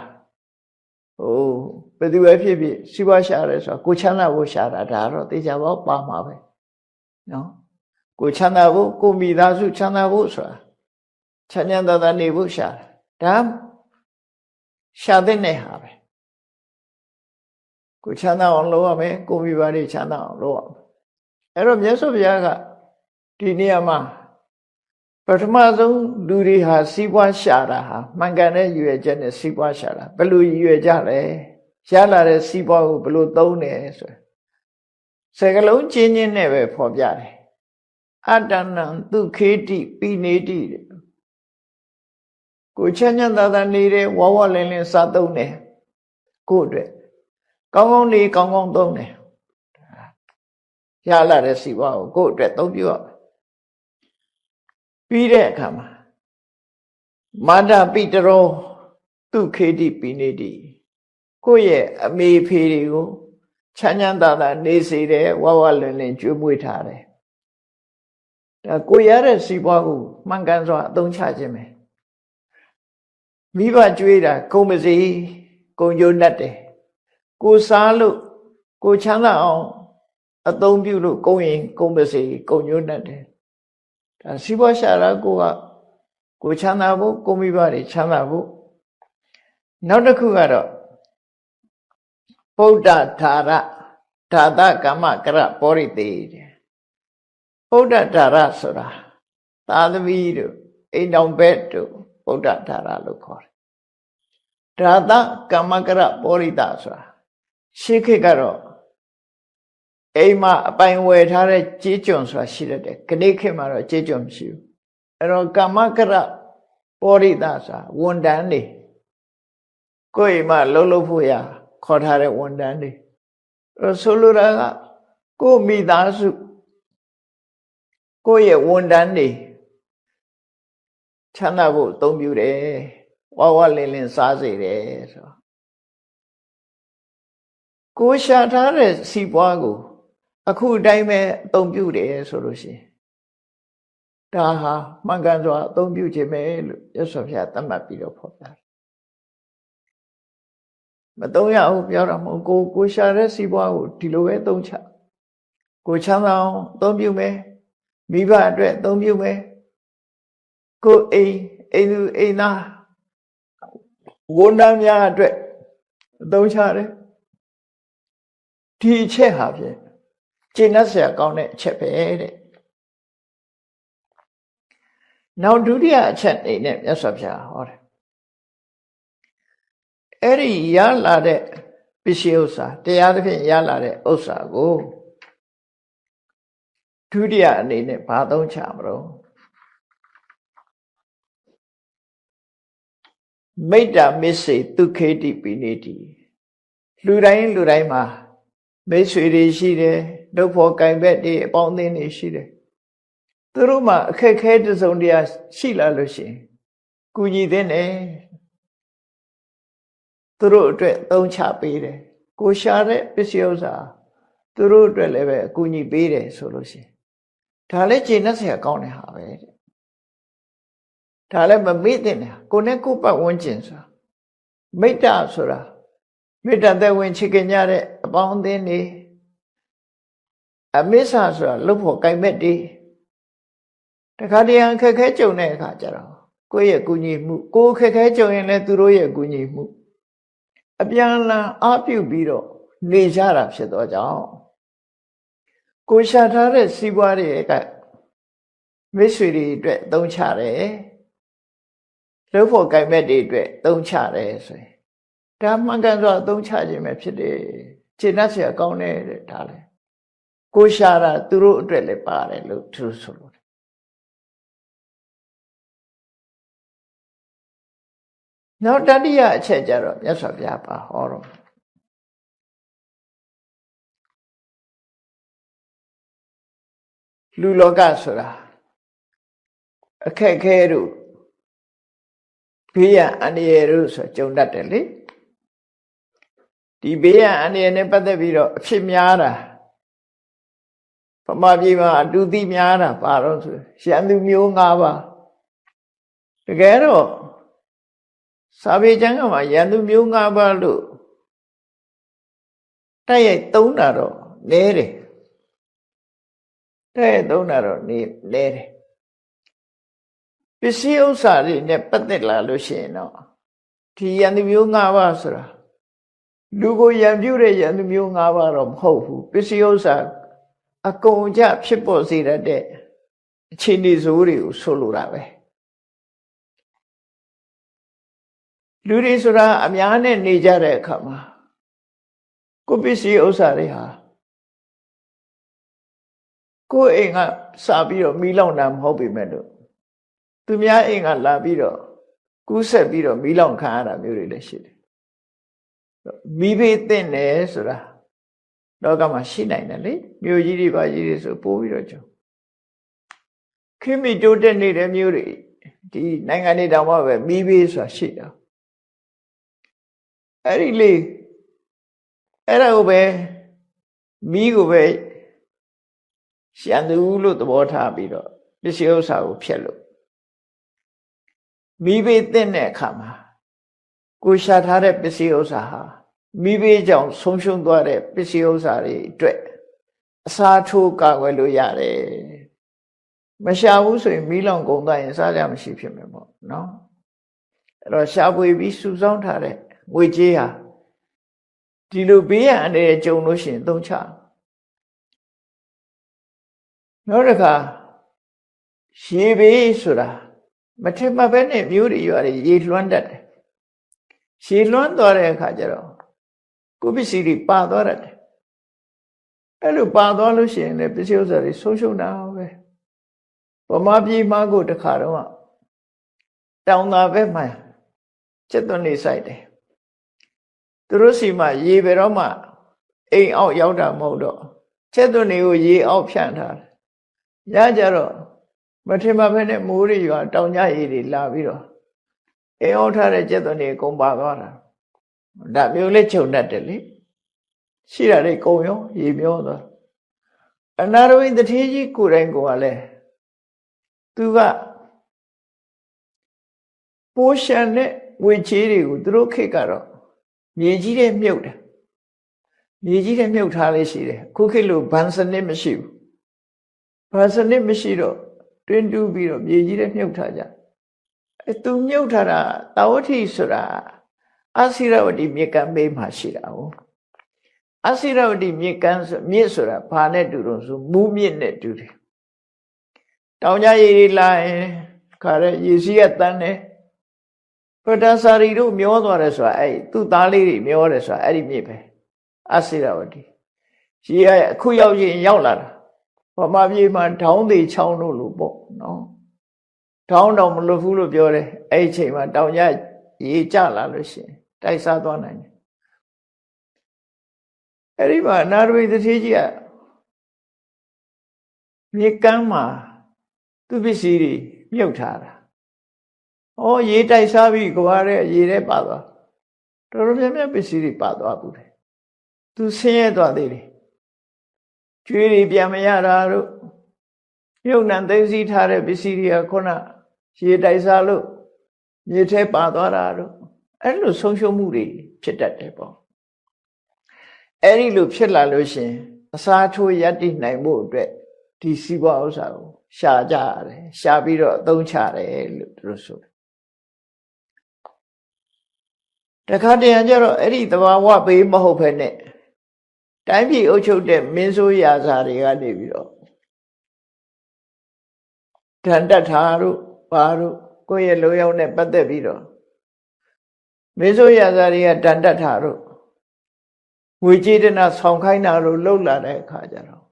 ဘယ်သူပဲဖြစ်ဖြစ်စီးပွားရှာတယ်ဆိုတော့ကိုချမ်းသာဖို့ရှာတာဒါတော့သိကြပါပါမှာပဲနော်ကိုချမ်းသာဖို့ကိုမိသားစုချမ်းသာဖို့ဆိုတာချမ်းသာသာနေဖို့ရှာတာဒါရှာတဲ့နေဟာပဲကိုချမ်းသာအောင်လုပ်ရမယ်ကိုမိဘတွေချမ်းသာအောင်လုပ်ရမယ်အဲ့တော့မြတ်စွာဘုရားကဒီနေရာမှာပထမဆုံးလူတွေဟာစီးပွားရှာတာဟာမှန်ကန်တဲ့ရည်ရွယ်ချက်နဲ့စီးပွားရှာတာဘယ်လိုရည်ရွယ်ကြလဲရလာတဲ့စီးပွားကိုဘယ်လိုသုံးတယ်ဆိုစကလုံးချင်းချင်းနဲ့ပဲဖော်ပြတယ်အတ္တနံဒုခေတိပိနေတိကိုချမ်းသာသာနေတဲ့ဝဝလင်းလင်းစားသုံးတယ်ကိုယ့်အတွက်ကောင်းကောင်းနေကောင်းကောင်းသုံးတယ်ရလာတဲ့စီးပွားကိုကိုယ့်အတွက်သုံးပြရပြီးတဲ့အခါမှာမာဒပိတရောဒုခေတိပိနေတိကိုယ့်ရဲ့အမေဖေတွေကိုချမ်းသာသာနေစေတယ်ဝဝလင်းလင်းကျွေးမွေးထားတယ်ဒါကိုရတဲ့စီးပွားကိုမှန်ကန်စွာအသုံးချခြင်းပဲမိဘကျွေးတာကုန်ပါစေကုန်ကျိုးနဲ့တယ်ကိုစားလို့ကိုချမ်းသာအောင်အသုံးပြုလို့ကုန်ရင်ကုန်ပါစေကုန်ကျိုးနဲ့တယ်ဒါစီးပွားရှာတာကိုချမ်းသာဖို့ကိုမိဘတွေချမ်းသာဖို့နောက်တစ်ခုကတော့ဗုဒ္ဓဓာရဓာတကမ္မကရပောရိတေဗုဒ္ဓဓာရဆိုတာသာသမီတို့အိမ်တော်ဘက်တို့ဗုဒ္ဓဓာရလို့ခေါ်တယ်ဓာတကမ္မကရပောရိတဆိုတာရှေးခေတ်ကတော့အိမ်မှာအပိုင်ဝယ်ထားတဲ့ကြေးကျွန်ဆိုတာရှိတတ်တယ်ခဏခေတ်မှာတော့ကြေးကျွန်မရှိဘူးအဲ့တော့ကမ္မကရပောရိတဆိုတာဝန်တန်းတွေကိုယ်အိမ်မှာလှုပ်ဖို့ရခေါ်ထားတဲ့ဝန်တန်းတွေဆိုလိုတာကကိုယ်မိသားစုကိုယ့်ရဲ့ဝန်တန်းတွေချမ်းသာဖို့အသုံးပြုတယ်ဝဝလင်းလင်းစားစေတယ်ဆိုကိုရှာထားတဲ့စီပွားကိုအခုအတိုင်းပဲအသုံးပြုတယ်ဆိုလို့ရှိရင်ဒါဟာမှန်ကန်စွာအသုံးပြုခြင်းပဲလို့ရသော်ဖျားသတ်မှတ်ပြီးတော့ဖော်ပြတယ်မသုံးရဘူးပြောတာမဟုတ်ကိုရှာတဲ့စီပွားကိုဒီလိုပဲသုံးချကိုချမ်းသာအောင်အသုံးပြုမယ်မိဘအတွက်အသုံးပြုမယ်ကိုအိမ်သူအိမ်သားဝန်ထမ်းများအတွက်အသုံးချတယ်ဒီအချက်ဟာဖြင့်ကျင့်တတ်စရာကောင်းတဲ့အချက်ပဲတဲ့နောက်ဒုတိယအချက်အနေနဲ့မြတ်စွာဘုရားဟောတယ်အဲ့ဒီရလာတဲ့ပစ္စည်းဥစ္စာတရားသဖြင့်ရလာတဲ့ဥစ္စာကိုဒုတိယအနေနဲ့ဘာသုံးချမလို့မိတ္တမစ္စေဒုခေတိပိနေတိလူတိုင်းမှာမိတ်ဆွေတွေရှိတယ်ဒုက္ခကံဘက်တွေအပေါင်းအသင်းတွေရှိတယ်သူတို့မှာအခက်ခဲတစ်စုံတရာရှိလာလို့ရှိရင်ကူညီတဲ့နဲ့သူတို့အတွက်သုံးချပေးတယ် ကိုရှာတဲ့ပစ္စည်းဥစ္စာသူတို့အတွက်လည်းပဲအကူအညီပေးတယ်ဆိုလို့ရှိရင်ဒါလည်းကျေနပ်စရာကောင်းတဲ့ဟာပဲတဲ့ဒါလည်းမမေ့တဲ့နဲ့ကိုနဲ့ကိုပတ်ဝန်းကျင်ဆိုတာမေတ္တာဆိုတာမေတ္တာသက်ဝင်ချစ်ခင်ကြတဲ့အပေါင်းအသင်းတွေအမိစ္ဆာဆိုတာလှုပ်ဖို့ကြိုက်မဲ့တွေတခါတည်းအခက်ခဲကြုံတဲ့အခါကျတော့ကိုယ့်ရဲ့ကူညီမှုကိုယ်အခက်ခဲကြုံရင်လည်းသူတို့ရဲ့ကူညီမှုအပြန်အလှန်အားပြုပြီးတော့နေကြတာဖြစ်တော့ကြောင့်ကိုရှာထားတဲ့စီးပွားတွေကမိတ်ဆွေတွေအတွက်သုံးချတယ်လှုပ်ဖို့ကြိုက်မဲ့တွေအတွက်သုံးချတယ်ဆိုရင်ဒါမှန်ကန်စွာသုံးချခြင်းပဲဖြစ်တယ်ခြေနှက်เสียကောင်းတယ်တဲ့ဒါလေကိုရှာတာသူတို့အတွက်လည်းပါတယ်လို့သူဆိုလို့နောက်တတိယအချက်ကြတော့မြတ်စွာဘုရားပါဟောတော့လူလောကဆိုတာအခက်ခဲတို့ဘေးရန်အန္တရာယ်တို့ဆိုကြုံတတ်တယ်လေဒီဘေးရန်အန္တရာယ်နဲ့ပတ်သက်ပြီးတော့အဖြစ်များတာဗမာပြည်မှာအတူသိများတာပါတော့ဆိုရန်သူမျိုး၅ပါးတကယ်တော့စာပေကျမ်းကမှာရန်သူမျိုး၅ပါးလို့တိုက်ရိုက်သုံးတာတော့နည်းတယ်တိုက်ရိုက်သုံးတာတော့နည်းတယ်ပစ္စည်းဥစ္စာတွေနဲ့ပတ်သက်လာလို့ရှိရင်တော့ဒီရန်သူမျိုး၅ပါးဆိုတာလူကိုရန်ပြုတဲ့ရန်သူမျိုး၅ပါးတော့မဟုတ်ဘူးပစ္စည်းဥစ္စာအကုန်ကြဖြစ်ပေါ်စေတတ်တဲ့အခြေအနေဆိုးတွေကိုဆိုလိုတာပဲလူတွေဆိုတာအများနဲ့နေကြတဲ့အခါမှာကိုပစ္စည်းဥစ္စာတွေဟာကိုအိမ်ကစပြီးတော့မိလောင်တာမဟုတ်ပေမဲ့လို့သူများအိမ်ကလာပြီးတော့ကူးဆက်ပြီးတော့မိလောင်ခံရတာမျိုးတွေလည်းရှိတယ်မိဘေးသိတယ်ဆိုတာလောကမှာရှိနိုင်တယ်လေမြို့ကြီးတွေပါကြီးတွေဆိုပိုးပြီးတော့ကြုံခိမိတိုးတက်နေတဲ့မြို့တွေဒီနိုင်ငံတွေတောင်မှပဲမိဘေးဆိုတာရှိတာအဲ့ဒီလေအဲ့ဒါကိုပဲမိကိုပဲရှန်သူလို့သဘောထားပြီးတော့ပစ္စည်းဥစ္စာကိုဖျက်လို့မိဘေးတဲ့အခါမှာကိုရှာထားတဲ့ပစ္စည်းဥစ္စာဟာမိဘေးကြောင့်ဆုံးရှုံးသွားတဲ့ပစ္စည်းဥစ္စာတွေအတွက်အစားထိုးကာကွယ်လို့ရတယ်မရှာဘူးဆိုရင်မိလောင်ကုန်သွားရင်စားကြမရှိဖြစ်မယ်ပေါ့နော်အဲ့တော့ရှာဖွေပြီးစုဆောင်းထားတဲ့ငွေကြေးဟာဒီလိုဘေးရန်အနေနဲ့ကြုံလို့ရှိရင်သုံးချနောက်တစ်ခါရေဘေးဆိုတာမထင်မှတ်ပဲနဲ့မျိုးတွေရွာတွေရေလွှမ်းတတ်တယ်ရေလွှမ်းသွားတဲ့အခါကျတော့ကိုပစ္စည်းတွေပါသွားတတ်တယ်အဲ့လိုပါသွားလို့ရှိရင်လည်းပစ္စည်းဥစ္စာတွေဆုံးရှုံးတာပဲဗမာပြည်မှာကိုတခါတော့တောင်သာဘက်မှာကျက်သွန်နေဆိုင်တယ်သူတို့စီမှာရေဘယ်တော့မှအိမ်အောက်ရောက်တာမဟုတ်တော့ကျက်သွန်တွေကိုရေအောက်ဖြန့်ထားတယ်ညကြတော့မထင်မှပဲနဲ့မိုးတွေရွာတောင်ကြရေတွေလာပြီးတော့အိမ်အောက်ထားတဲ့ကျက်သွန်တွေအကုန်ပါသွားတာဒါမျိုးလေးခြုံတတ်တယ်လေရှိတာလေကုံရောရေမျောသွားအနာရဝိတထေးကြီးကိုယ်တိုင်ကလည်းသူကပိုးရှန်တဲ့ငွေချေးတွေကိုသူတို့ခေတ်ကတော့မြေကြီးတဲ့မြုပ်တယ်မြေကြီးတဲ့မြုပ်ထားလေးရှိတယ်ခုခေတ်လိုဘန်စနစ်မရှိဘူးဘန်စနစ်မရှိတော့တွင်းတူးပြီးတော့မြေကြီးတဲ့မြုပ်ထားကြသူမြုပ်ထားတာတာဝတိဆိုတာအစိရဝတိမြေကမ်းဘေးမှာရှိတာဟုတ်အစိရဝတိမြေကမ်းဆိုမြစ်ဆိုတာဘာနဲ့တူတော့ဆိုမူးမြစ်နဲ့တူတယ်တောင်ကြရည်တွေလာရင်ခါရဲရေစီးကတန်းတယ်ပတ္တစာရီတို့မျောသွားတယ်ဆိုတာအဲ့သူ့သားလေးတွေမျောတယ်ဆိုတာအဲ့ဒီမြစ်ပဲအစိရဝတိရေရအခုရောက်ရင်ရောက်လာတာဗမာပြည်မှာထောင်းသေးချောင်းတို့လို့ပေါ့နော်ထောင်းတောင်မလွတ်ဘူးလို့ပြောတယ်အဲ့ဒီချိန်မှာတောင်ကြရေကျလာလို့ရှိရင်တိုက်စားသွားနိုင်တယ်အဲ့ဒီမှာနာရဝိတထေးကြီးကမြေကမ်းမှာသူပစ္စည်းတွေမြုပ်ထားတာဩရေတိုက်စားပြီးကြွားတဲ့ရေထဲပါသွားတော်တော်များများပစ္စည်းတွေပါသွားဘူးတယ် သူဆင်းရဲသွားသေးတယ်ကျွေးတွေပြန်မရတာတို့မြုပ်နှံသိသိထားတဲ့ပစ္စည်းတွေကခုနရေတိုက်စားလို့မြေထဲပါသွားတာတို့အဲ့လိုဆုံးရှုံးမှုတွေဖြစ်တတ်တယ်ပေါ့အဲ့ဒီလိုဖြစ်လာလို့ရှင်အစားထိုးရည်တည်နိုင်ဖို့အတွက်ဒီစီးပွားဥစ္စာကိုရှာကြရတယ်ရှာပြီးတော့အသုံးချတယ်လို့သူတို့ဆိုတယ်တခါတည်းကျတော့အဲ့ဒီသဘာဝဘေးမဟုတ်ဘဲနဲ့တိုင်းပြည်အုပ်ချုပ်တဲ့မင်းဆိုးရာဇာတွေကနေပြီးတော့ဒဏ်တက်တာတို့ဘာတို့ကိုယ့်ရဲ့လိုရောက်နဲ့ပတ်သက်ပြီးတော့မင်းဆိုးရာဇာတွေကဒဏ်တက်တာတို့ငွေကြေးတနာဆောင်ခိုင်းတာတို့လှုပ်လာတဲ့အခါကျတော့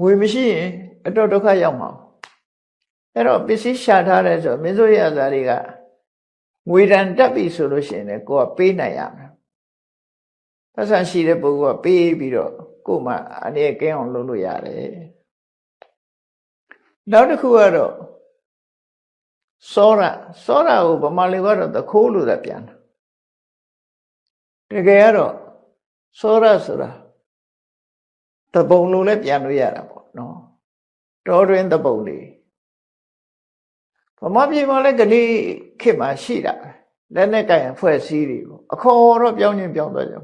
ငွေမရှိရင်အတော့ဒုက္ခရောက်မှာအဲ့တော့ပစ္စည်းရှာထားတယ်ဆိုမင်းဆိုးရာဇာတွေကငွေဒဏ်တက်ပြီဆိုလို့ရှိရင်လည်းကိုယ်ကပေးနိုင်ရမယ်ပတ်စံရှိတဲ့ပုဂ္ဂိုလ်ကပေးပြီးတော့ကိုယ်မှအနေကင်းအောင်လုပ်လို့ရတယ်နောက်တစ်ခုကတော့စောရကိုဗမာလူကတော့သခိုးလို့သာပြန်တာတကယ်ကတော့စောရဆိုတာတပုံလို့လည်းပြန်လို့ရတာပေါ့နော်တော်တွင်တပုံလေးဗမာပြည်မှာလည်းကလေးခေတ်မှာရှိတာပဲလက်နဲ့ကင်အဖွဲ့စည်းတွေကိုအခေါ်တော့ပြောင်းချင်းပြောင်းသွားကြ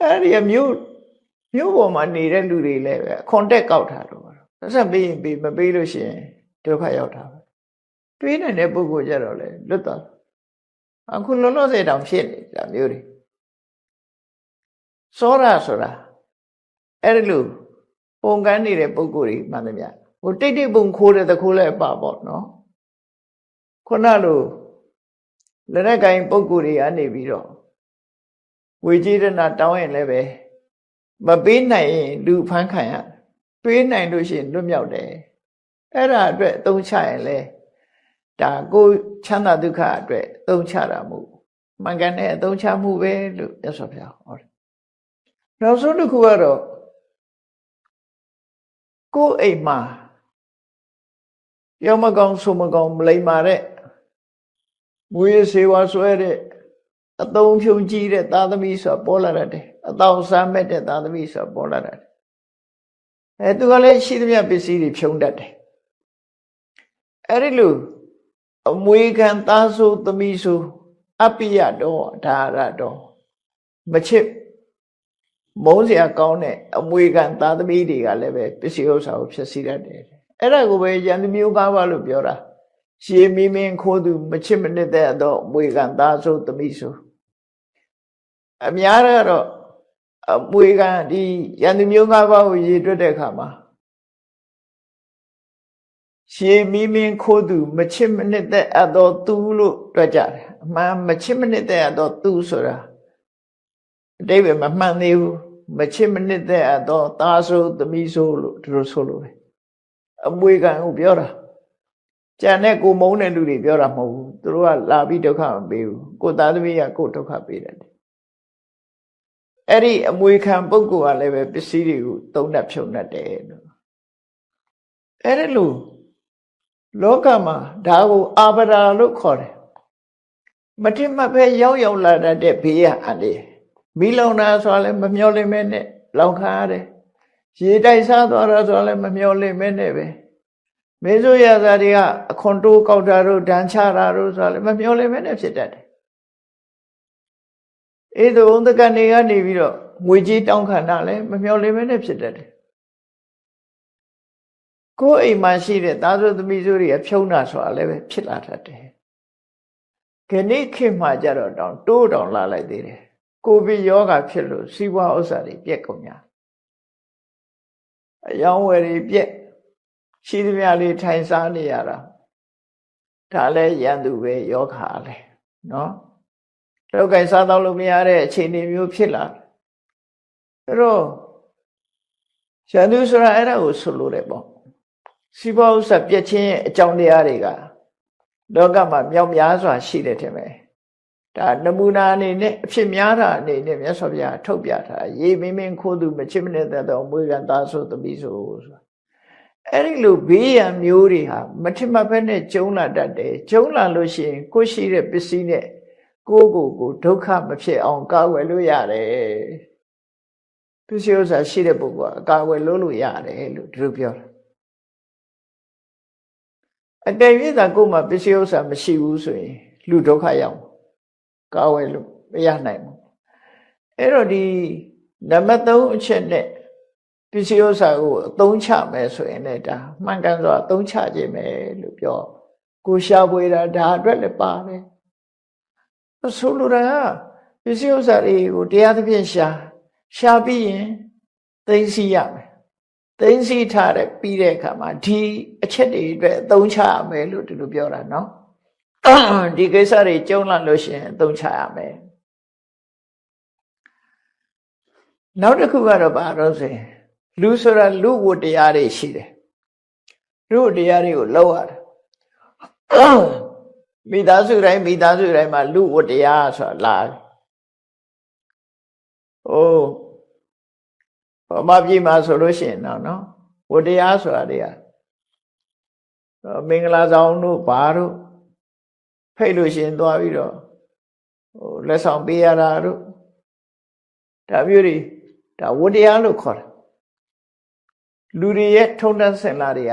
အဲ့ဒီမြို့ပေါ်မှာနေတဲ့လူတွေလည်းပဲအခွန်တက်ကောက်ထားတော့သက်ဆက်ပေးရင်ပေးမပေးလို့ရှိရင်ဒုက္ခရောက်တာပဲတွေးနိုင်တဲ့ပုဂ္ဂိုလ်ကြတော့လေလွတ်သွားအခုလောလောဆယ်တောင်ဖြစ်နေတာမျိုးတွေစောရဆိုတာအဲ့ဒီလိုပုံကန်းနေတဲ့ပုဂ္ဂိုလ်တွေမှန်တယ်ဗျဟိုတိတ်ပုံခိုးတဲ့တခိုးလည်းပါပေါ့နော်ခုနလိုလက်နဲ့ကင်ပုဂ္ဂိုလ်တွေကနေပြီးတော့ဝေကြီးရဏတောင်းရင်လည်းပဲမပေးနိုင်ရင်လူဖမ်းခံရပေးနိုင်လို့ရှိရင်လွတ်မြောက်တယ်အဲ့ဒါအတွက်အသုံးချရင်လေဒါကိုချမ်းသာဒုက္ခအတွက်အသုံးချတာမို့မှန်ကန်တဲ့အသုံးချမှုပဲလို့မြတ်စွာဘုရားဟောတယ်နောက်ဆုံးတစ်ခုကတော့ကိုယ်အိမ်မှာရောမကောင်းဆိုမကောင်းမလိမ္မာတဲ့မွေးစေဝါဆွဲတဲ့အသုံးဖြုံကြည့်တဲ့သာသမီဆိုတာပေါ်လာတယ်အတောင်စားမဲ့တဲ့သာသမီဆိုတာပေါ်လာတယ်သူကလည်းရှိသမျှပစ္စည်းတွေဖြုံတတ်တယ်အဲ့ဒီလိုအမွေခံသားဆိုသမီးဆိုအပိယတော်ဒါရတော်မချစ်မုန်းစရာကောင်းတဲ့အမွေခံသားသမီးတွေကလည်းပဲပစ္စည်းဥစ္စာကိုဖျက်ဆီးတတ်တယ်အဲ့ဒါကိုပဲယန္တမျိုးကားပါလို့ပြောတာရှေမီမင်းခိုးသူမချစ်မနစ်တဲ့အမွေခံသားဆိုသမီးဆိုအများတော့အမွေခံဒီယန္တမျိုးကားပါကိုရည်တွက်တဲ့အခါမှာရှေမီမင်းခိုးသူမချစ်မနစ်တဲ့အတော့သူလို့တွက်ကြတယ်အမှန်မချစ်မနစ်တဲ့အတော့သူဆိုတာအတိပ္ပယ်မမှန်သေးဘူးမချစ်မနစ်တဲ့အတော့သားဆိုသမီးဆိုလို့သူတို့ဆိုလို့ပဲအမွေခံကိုပြောတာကြံတဲ့ကိုမုန်းတဲ့လူတွေပြောတာမဟုတ်ဘူးသူတို့ကလာပြီးဒုက္ခမပေးဘူးကိုသားသမီးကကိုဒုက္ခပေးတယ်အဲ့ဒီအမွေခံပုဂ္ဂိုလ်ကလည်းပဲပစ္စည်းတွေကိုသုံးတတ်ဖြုံတတ်တယ်လို့အဲ့ဒီလိုလောကမှာဒါကိုအာပရာလို့ခေါ်တယ်မတိမဖဲရောက်လာတတ်တဲ့ဘေးရအန္တရာယ်မိလောင်တာဆိုတာလည်းမမျောလင့်မဲနဲ့လောင်ခါရတယ်ရေတိုက်စားသွားတာဆိုတာလည်းမမျောလင့်မဲနဲ့ပဲမင်းဆိုရသားတွေကအခွန်တိုးကောက်တာတို့ဒဏ်ချတာတို့ဆိုတာလည်းမမျောလင့်မဲနဲ့ဖြစ်တတ်တယ်အေးသုံးတကနေကနေပြီးတော့ငွေကြီးတောင်းခံတာလည်းမမျောလင့်မဲနဲ့ဖြစ်တတ်တယ်ကိုယ်အိမ်မှာရှိတဲ့သားစုသမီးစုတွေကဖြုံးတာဆိုတာလည်းပဲဖြစ်လာတတ်တယ်ခဏခေတ်မှကြတော့တိုးတောင်လာလိုက်သေးတယ်ကိုဗစ်ယောဂဖြစ်လို့စီးပွားဥစ္စာတွေပြက်ကုန်ညာအယောင်းဝယ်တွေပြက်ရှိသမျှလေးထိုင်စားနေရတာဒါလည်းရန်သူပဲယောဂါလဲနော်လောက်ကစားတော့လို့မရတဲ့အခြေအနေမျိုးဖြစ်လာအဲ့တော့ရန်သူဆိုတာအဲ့ဒါကိုဆိုလို့တယ်ပေါ့စီးပွားဥစ္စာပြက်ခြင်းရဲ့အကြောင်းတရားတွေကလောကမှာမြောက်များစွာရှိတယ်ထင်မယ်ဒါနမူနာအနေနဲ့အဖြစ်များတာအနေနဲ့မြတ်စွာဘုရားထုတ်ပြထားရေမင်းမင်းခိုးသူမချစ်မနစ်တဲ့အမွေခံသားဆိုသမီးဆိုဆိုတာအဲ့ဒီလိုဘေးရန်မျိုးတွေဟာမထင်မှတ်ဖက်နဲ့ကျုံလာတတ်တယ်ကျုံလာလို့ရှိရင်ကိုရှိတဲ့ပစ္စည်းနဲ့ ကိုဒုက္ခမဖြစ်အောင်ကာဝယ်လို့ရတယ်ပစ္စည်းဥစ္စာရှိတဲ့ပုဂ္ဂိုလ်ကအကာဝယ်လို့ရတယ်လို့သူတို့ပြောတာအတည်၍သာကိုယ်မှာပစ္စည်းဥစ္စာမရှိဘူးဆိုရင်လူဒုက္ခရောက်ကာဝယ်လို့မရနိုင်ဘူးအဲ့တော့ဒီနံပါတ်3အချက်နဲ့ပစ္စည်းဥစ္စာကိုအသုံးချမယ်ဆိုရင်လည်းဒါမှန်ကန်စွာအသုံးချခြင်းပဲလို့ပြောကိုရှာဖွေတာဒါအတွက်လည်းပါတယ်ဆိုလိုတာကပစ္စည်းဥစ္စာတွေကိုတရားသဖြင့်ရှာပြီးရင်သိသိရမယ်သိသိထားတဲ့ပြီးတဲ့အခါမှာဒီအချက်တွေအတွက်အသုံးချရမယ်လို့ဒီလိုပြောတာနော်ဒီကိစ္စတွေကြုံလာလို့ရှိရင်အသုံးချရမယ်နောက်တစ်ခုကတော့ဘာလို့ဆိုရင်လူဆိုတာလူဝတ္တရားတွေရှိတယ်လူဝတ္တရားတွေကိုလောက်ရတယ်မိသားစုတိုင်းမှာလူဝတ္တရားဆိုတာလာတယ်ဗမာပြည်မှာဆိုလို့ရှိရင်တော့နော်ဝတ္တရားဆိုတာတွေကမင်္ဂလာဆောင်တို့ဘာတို့ဖိတ်လို့ရှိရင်သွားပြီးတော့လက်ဆောင်ပေးရတာတို့ဒါမျိုးတွေဒါဝတ္တရားလို့ခေါ်တယ်လူတွေရဲ့ထုံတန်းစင်လာတွေက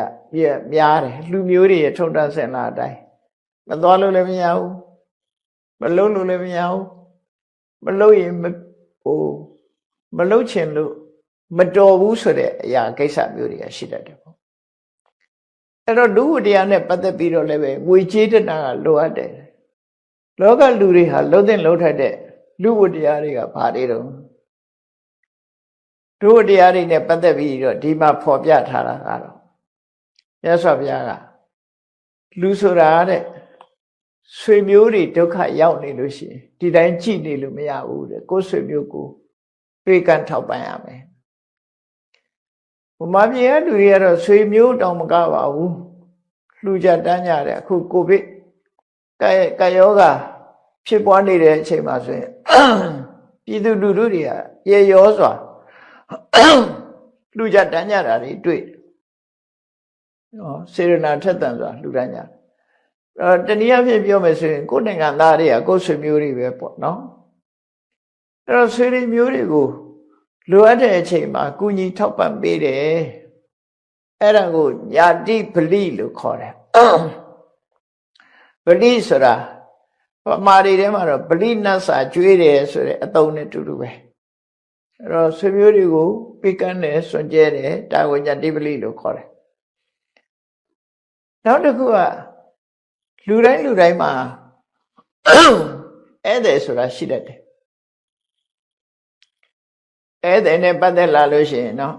များတယ်လူမျိုးတွေရဲ့ထုံတန်းစင်လာအတိုင်းမသွားလို့လည်းမရဘူးမလုံးလို့လည်းမရဘူးမလုံးရင်မလုံးချင်လို့မတော်ဘူးဆိုတဲ့အရာကိစ္စမျိုးတွေကရှိတတ်တယ်ပေါ့အဲ့တော့လူဝတ္တရားနဲ့ပတ်သက်ပြီးတော့လည်းပဲငွေကြေးတနာကလိုအပ်တယ်လောကလူတွေဟာလုံးတဲ့လုံးထက်တဲ့လူဝတ္တရားတွေကဘာတွေတော့လူဝတ္တရားတွေနဲ့ပတ်သက်ပြီးတော့ဒီမှာဖော်ပြထားတာကတော့မြတ်စွာဘုရားကလူဆိုတာတဲ့ဆွေမျိုးတွေဒုက္ခရောက်နေလို့ရှိရင်ဒီတိုင်းကြည်နေလို့မရဘူးတဲ့ကိုယ်ဆွေမျိုးကိုပေးကမ်းထောက်ပံ့ရမယ်ဗမာပြည်ကလူတွေကတော့ဆွေမျိုးတောင်မကပါဘူးလှူကြတန်းကြတယ်အခုကိုဗစ်ကာယောဂဖြစ်ပွားနေတဲ့အချိန်မှာဆိုရင်ပြည်သူလူထုတွေကရေရောစွာလှူကြတန်းကြတာတွေတွေ့စေရနာထက်သန်စွာလှူဒန်းကြတနည်းအားဖြင့်ပြောမယ်ဆိုရင်ကိုယ်နိုင်ငံသားတွေကကိုယ်ဆွေမျိုးတွေပဲပေါ့နော်အဲ့တော့ဆွေမျိုးတွေကိုလိုအပ်တဲ့အချိန်မှာကုညီထောက်ပံ့ပေးတယ်အဲ့ဒါကိုညာတိပလိလို့ခေါ်တယ်ပလိဆိုတာဗမာတွေထဲမှာတော့ပလိနတ်စာကျွေးတယ်ဆိုတဲ့အသုံးနဲ့တူတူပဲအဲ့တော့ဆွေမျိုးတွေကိုပေးကမ်းတယ်စွန့်ကြဲတယ်ဒါကိုညာတိပလိလို့ခေါ်တယ်နောက်တစ်ခုကလူတိုင်းမှာဧည့်သည်ဆိုတာရှိတတ်တယ်ဧည့်သည်နဲ့ပတ်သက်လာလို့ရှိရင်နော်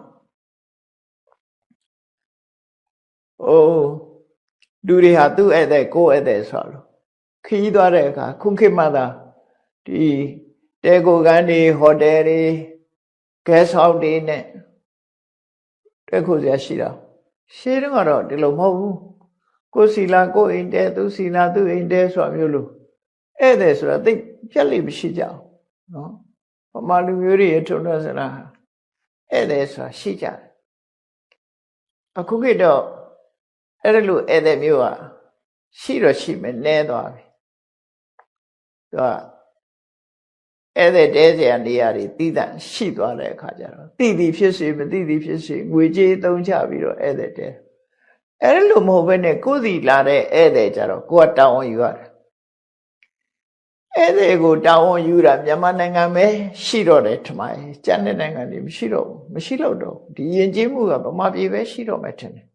လူတွေဟာသူ့ဧည့်သည်ကိုယ့်ဧည့်သည်ဆိုလို့ခရီးသွားတဲ့အခါခုခေတ်မှသာဒီတဲကိုကန်းတွေဟိုတယ်တွေဂက်စ်ဟောက်တွေနဲ့တွေ့ခုစရာရှိတာရှင်းတော့ဒီလိုမဟုတ်ဘူးကိုစီလာကိုအိမ်တဲသူစီလာသူအိမ်တဲဆိုတာမျိုးလို့ဧည့်သည်ဆိုတာသိပြက်လိမရှိကြအောင်နော်ဗမာလူမျိုးတွေထုံတော့စလားဧည့်သည်ဆိုတာရှိကြတယ်အခုကတော့အဲ့လိုဧည့်သည်မျိုးကရှိတော့ရှိမယ်နည်းသွားပြီသူကဧည့်သည်တဲစရာနေရာတွေတည်တံ့ရှိသွားတဲ့အခါကျတော့တည်တည်ဖြစ်စေမတည်တည်ဖြစ်စေငွေကြေးသုံးချပြီးတော့ဧည့်သည်တဲအဲ့လိုမဟုတ်ဘဲနဲ့ကိုယ်စီလာတဲ့ဧည့်သည်ကြတော့ကိုယ်ကတောင်းဝန်ယူရတယ်ဧည့်သည်ကိုတောင်းဝန်ယူတာမြန်မာနိုင်ငံပဲရှိတော့တယ်ထမရဲ့ကျန်တဲ့နိုင်ငံတွေမရှိတော့ဘူးမရှိတော့ဒီယဉ်ကျေးမှုကဗမာပြည်ပဲရှိတော့မယ်ထင်တယ်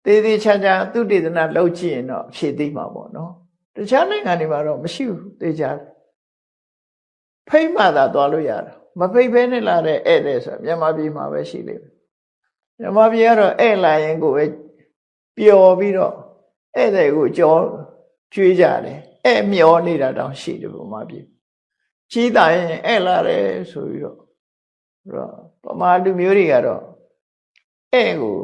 သေသေးချာချာသူတေသနာလောက်ကြည့်ရင်တော့ဖြည့်သိမှာပေါ့နော်တခြားနိုင်ငံတွေမှာတော့မရှိဘူးသေချာဖိတ်မှသာသွားလို့ရတာမဖိတ်ဘဲနဲ့လာတဲ့ဧည့်သည်ဆိုမြန်မာပြည်မှာပဲရှိလိမ့်မယ်မြန်မာပြည်ကတော့ဧည့်လာရင်ကိုပဲပျော်ပြီးတော့ဧည့်သည်ကိုကြောကျွေးကြတယ်ဧည့်မျောနေတာတောင်ရှိတယ်ဗမာပြည်ကြီးတာရင်ဧည့်လာတယ်ဆိုပြီးတော့ဗမာလူမျိုးတွေကတော့ဧည့်ကို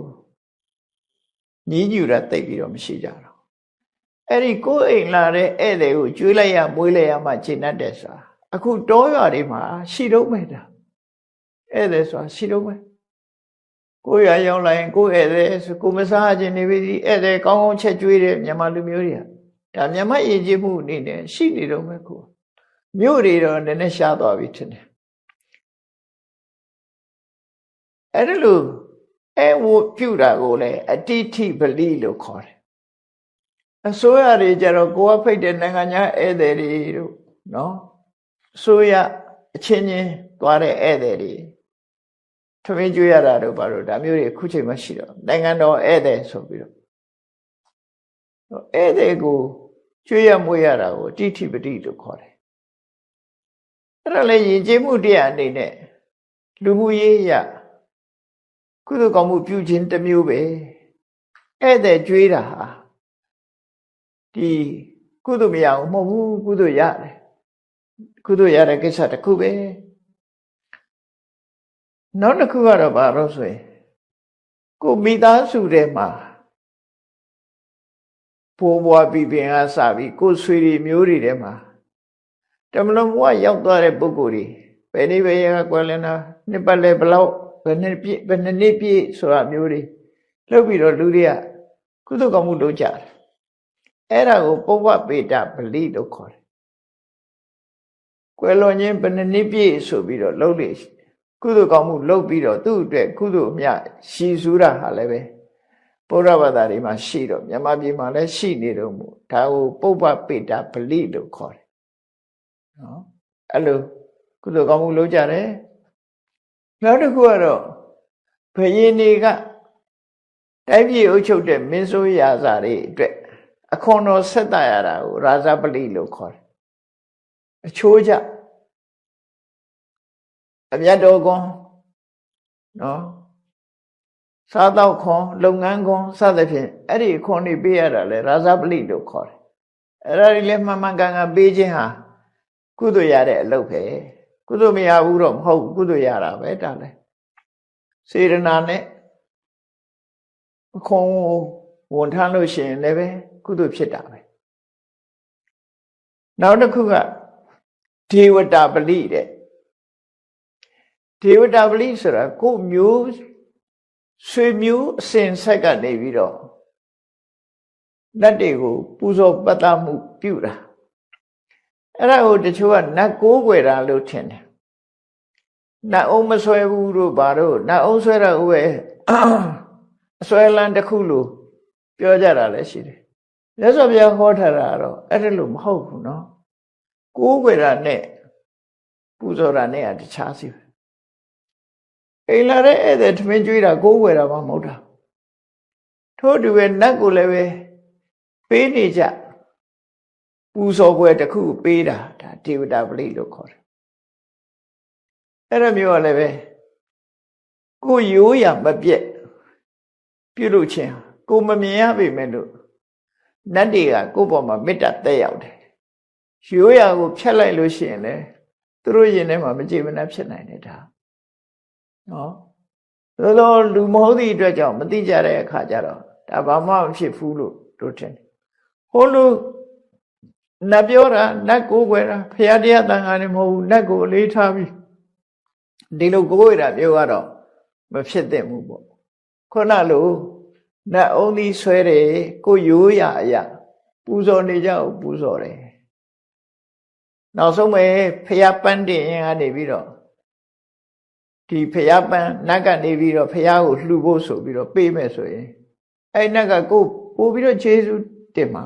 ညီးညူတာတိတ်ပြီးတော့မရှိကြတော့အဲ့ဒီကိုယ်အိမ်လာတဲ့ဧည့်သည်ကိုကျွေးလိုက်ရမွေးလိုက်ရမှရှင်းတတ်တယ်ဆိုတာအခုတောရွာတွေမှာရှိတော့မယ်တာဧည့်သည်ဆိုတာရှိတော့မယ်ကိုယ်ရရောက်လာရင်ကိုယ်ဧည့်သည်ဆိုကိုမစားခြင်းနေပြီဧည့်သည်ကောင်းကောင်းချက်ကျွေးတယ်မြန်မာလူမျိုးတွေက ဒါမြန်မာယဉ်ကျေးမှုအနေနဲ့ရှိနေတော့မယ်ကိုမြို့တွေတော့နည်းနည်းရှားသွားပြီထင်တယ်အဲ့ဒါလို့ဝပြုတာကိုလည်းအတိထိပလိလို့ခေါ်တယ်အစိုးရတွေကြတော့ကိုယ်ကဖိတ်တဲ့နိုင်ငံခြားဧည့်သည်တွေတို့နော်အစိုးရအချင်းချင်းသွားတဲ့ဧည့်သည်တွေထမင်းကျွေးရတာတို့ဘာလို့ဒါမျိုးတွေအခုချိန်မှရှိတော့နိုင်ငံတော်ဧည့်သည်ဆိုပြီးတော့ဧည့်သည်ကိုကျွေးရမွေးရတာကိုတိထိပတိလို့ခေါ်တယ်အဲ့ဒါလည်းယဉ်ကျေးမှုတရားအနေနဲ့လူမှုရေးရကုသိုလ်ကောင်းမှုပြုခြင်းတစ်မျိုးပဲဧည့်သည်ကျွေးတာဟာဒီကုသိုလ်မရဘူးမဟုတ်ဘူးကုသိုလ်ရတယ်ကုသိုလ်ရတဲ့ကိစ္စတစ်ခုပဲနောက်တစ်ခုကတော့ဘာလို့ဆိုရင်ကိုမိသားစုထဲမှာဘိုးဘွားပြီးပင်အားစပြီးကိုဆွေတွေမျိုးတွေထဲမှာတမလွန်ဘဝရောက်သွားတဲ့ပုဂ္ဂိုလ်တွေဘယ်နည်းပဲရကွယ်လင်းတာနှစ်ပတ်လဲဘလောက်ဘယ်နှစ်ပြည့်ဘယ်နှစ်နှစ်ပြည့်ဆိုတာမျိုးတွေလုပ်ပြီးတော့လူတွေကကုသိုလ်ကောင်းမှုလုပ်ကြတယ်အဲ့ဒါကိုပုဗ္ဗပေတပလိလို့ခေါ်တယ်ကွယ်လွန်ခြင်းဘယ်နှစ်နှစ်ပြည့်ဆိုပြီးတော့လုပ်လေကုသိုလ်ကောင်းမှုလုပ်ပြီးတော့သူ့အတွက်ကုသိုလ်အမြတ်ရှည်စူးတာဟာလည်းပဲဗုဒ္ဓဘာသာတွေမှာရှိတော့မြန်မာပြည်မှာလည်းရှိနေတော့မို့ဒါကိုပုဗ္ဗပေတပလိလို့ခေါ်တယ်နော်အဲ့လိုကုသိုလ်ကောင်းမှုလုပ်ကြတယ်နောက်တစ်ခုကတော့ဘယင်းတွေကတိုင်းပြည်အုပ်ချုပ်တဲ့မင်းဆိုးရာဇာတွေအတွက်အခွန်တော်ဆက်တရတာကိုရာဇပလိလို့ခေါ်တယ်အချိုးကြအမြတ်တော်ကွန်နော်စားတော့ခွန်လုပ်ငန်းခွန်စသဖြင့်အဲ့ဒီခွန်တွေပေးရတာလေရာဇပလိလို့ခေါ်တယ်အဲ့ဒါတွေလည်းမှန်မှန်ကန်ကန်ပေးခြင်းဟာကုသိုလ်ရတဲ့အလုပ်ပဲကုသိုလ်မရဘူးတော့မဟုတ်ကုသိုလ်ရတာပဲဒါလည်းစေရနာနဲ့ခွန်ဝန်ထမ်းလို့ရှိရင်လည်းပဲကုသိုလ်ဖြစ်တာပဲနောက်တစ်ခုကဒေဝတာပလိတဲ့ဒေဝတာပလိဆိုတာကိုမျိုးဆွေမျိုးအစဉ်ဆက်ကနေပြီးတော့လက်တွေကိုပူဇော်ပတ်သက်မှုပြုတာအဲ့ဒါကိုတချို့ကနတ်ကိုးကွယ်တာလို့ထင်တယ်နတ်အောင်မဆွဲဘူးတို့ဘာတို့နတ်အောင်ဆွဲတာဥပဲအဆွဲလန်းတစ်ခုလို့ပြောကြတာလည်းရှိတယ်မြတ်စွာဘုရားဟောထားတာတော့အဲ့ဒါလို့မဟုတ်ဘူးနော်ကိုးကွယ်တာနဲ့ပူဇော်တာနဲ့ကတခြားစီပဲအိမ်လာတဲ့ဧည့်သည်ထမင်းကျွေးတာကိုးကွယ်တာမှမဟုတ်တာထို့တူပဲနတ်ကိုလည်းပဲပေးနေကြပူဇော်ပွဲတစ်ခုပေးတာဒါဒေဝတာပလိလို့ခေါ်တယ်အဲ့ဒါမျိုးကလည်းပဲကိုရိုးရမပြက်ပြုလုပ်ခြင်းကိုမမြင်ရပေမဲ့လို့နတ်တွေကကိုယ့်ဘောမှာမေတ္တာတက်ရောက်တယ်ရိုးရကိုဖြတ်လိုက်လို့ရှိရင်လည်းသူတို့ရင်ထဲမှာမကြည်မနှက်ဖြစ်နိုင်တယ်ဒါနော်သို့သောလူမဟုတ်သည့်အတွက်ကြောင့်မသိကြတဲ့အခါကျတော့ဒါဘာမှမဖြစ်ဘူးလို့တို့ထင်တယ်ဟိုလိုနတ်ပြောတာနတ်ကိုးကွယ်တာဖရာတရားတန်ခါနေမဟုတ်ဘူးနတ်ကိုအလေးထားပြီးဒီလိုကိုးကွယ်တာမျိုးကတော့မဖြစ်သင့်ဘူးပေါ့ခုနလိုနတ်အုံးသီးဆွဲတယ်ကိုရိုးရအရာပူဇော်နေကြကိုပူဇော်တယ်နောက်ဆုံးပဲဖရာပန်းတင်ရင်ကနေပြီးတော့ဒီဖရာပန်းနတ်ကနေပြီးတော့ဖရာကိုလှူဖို့ဆိုပြီးတော့ပေးမယ်ဆိုရင်အဲ့နတ်ကကိုပို့ပြီးတော့ခြေဆုတင်မှာ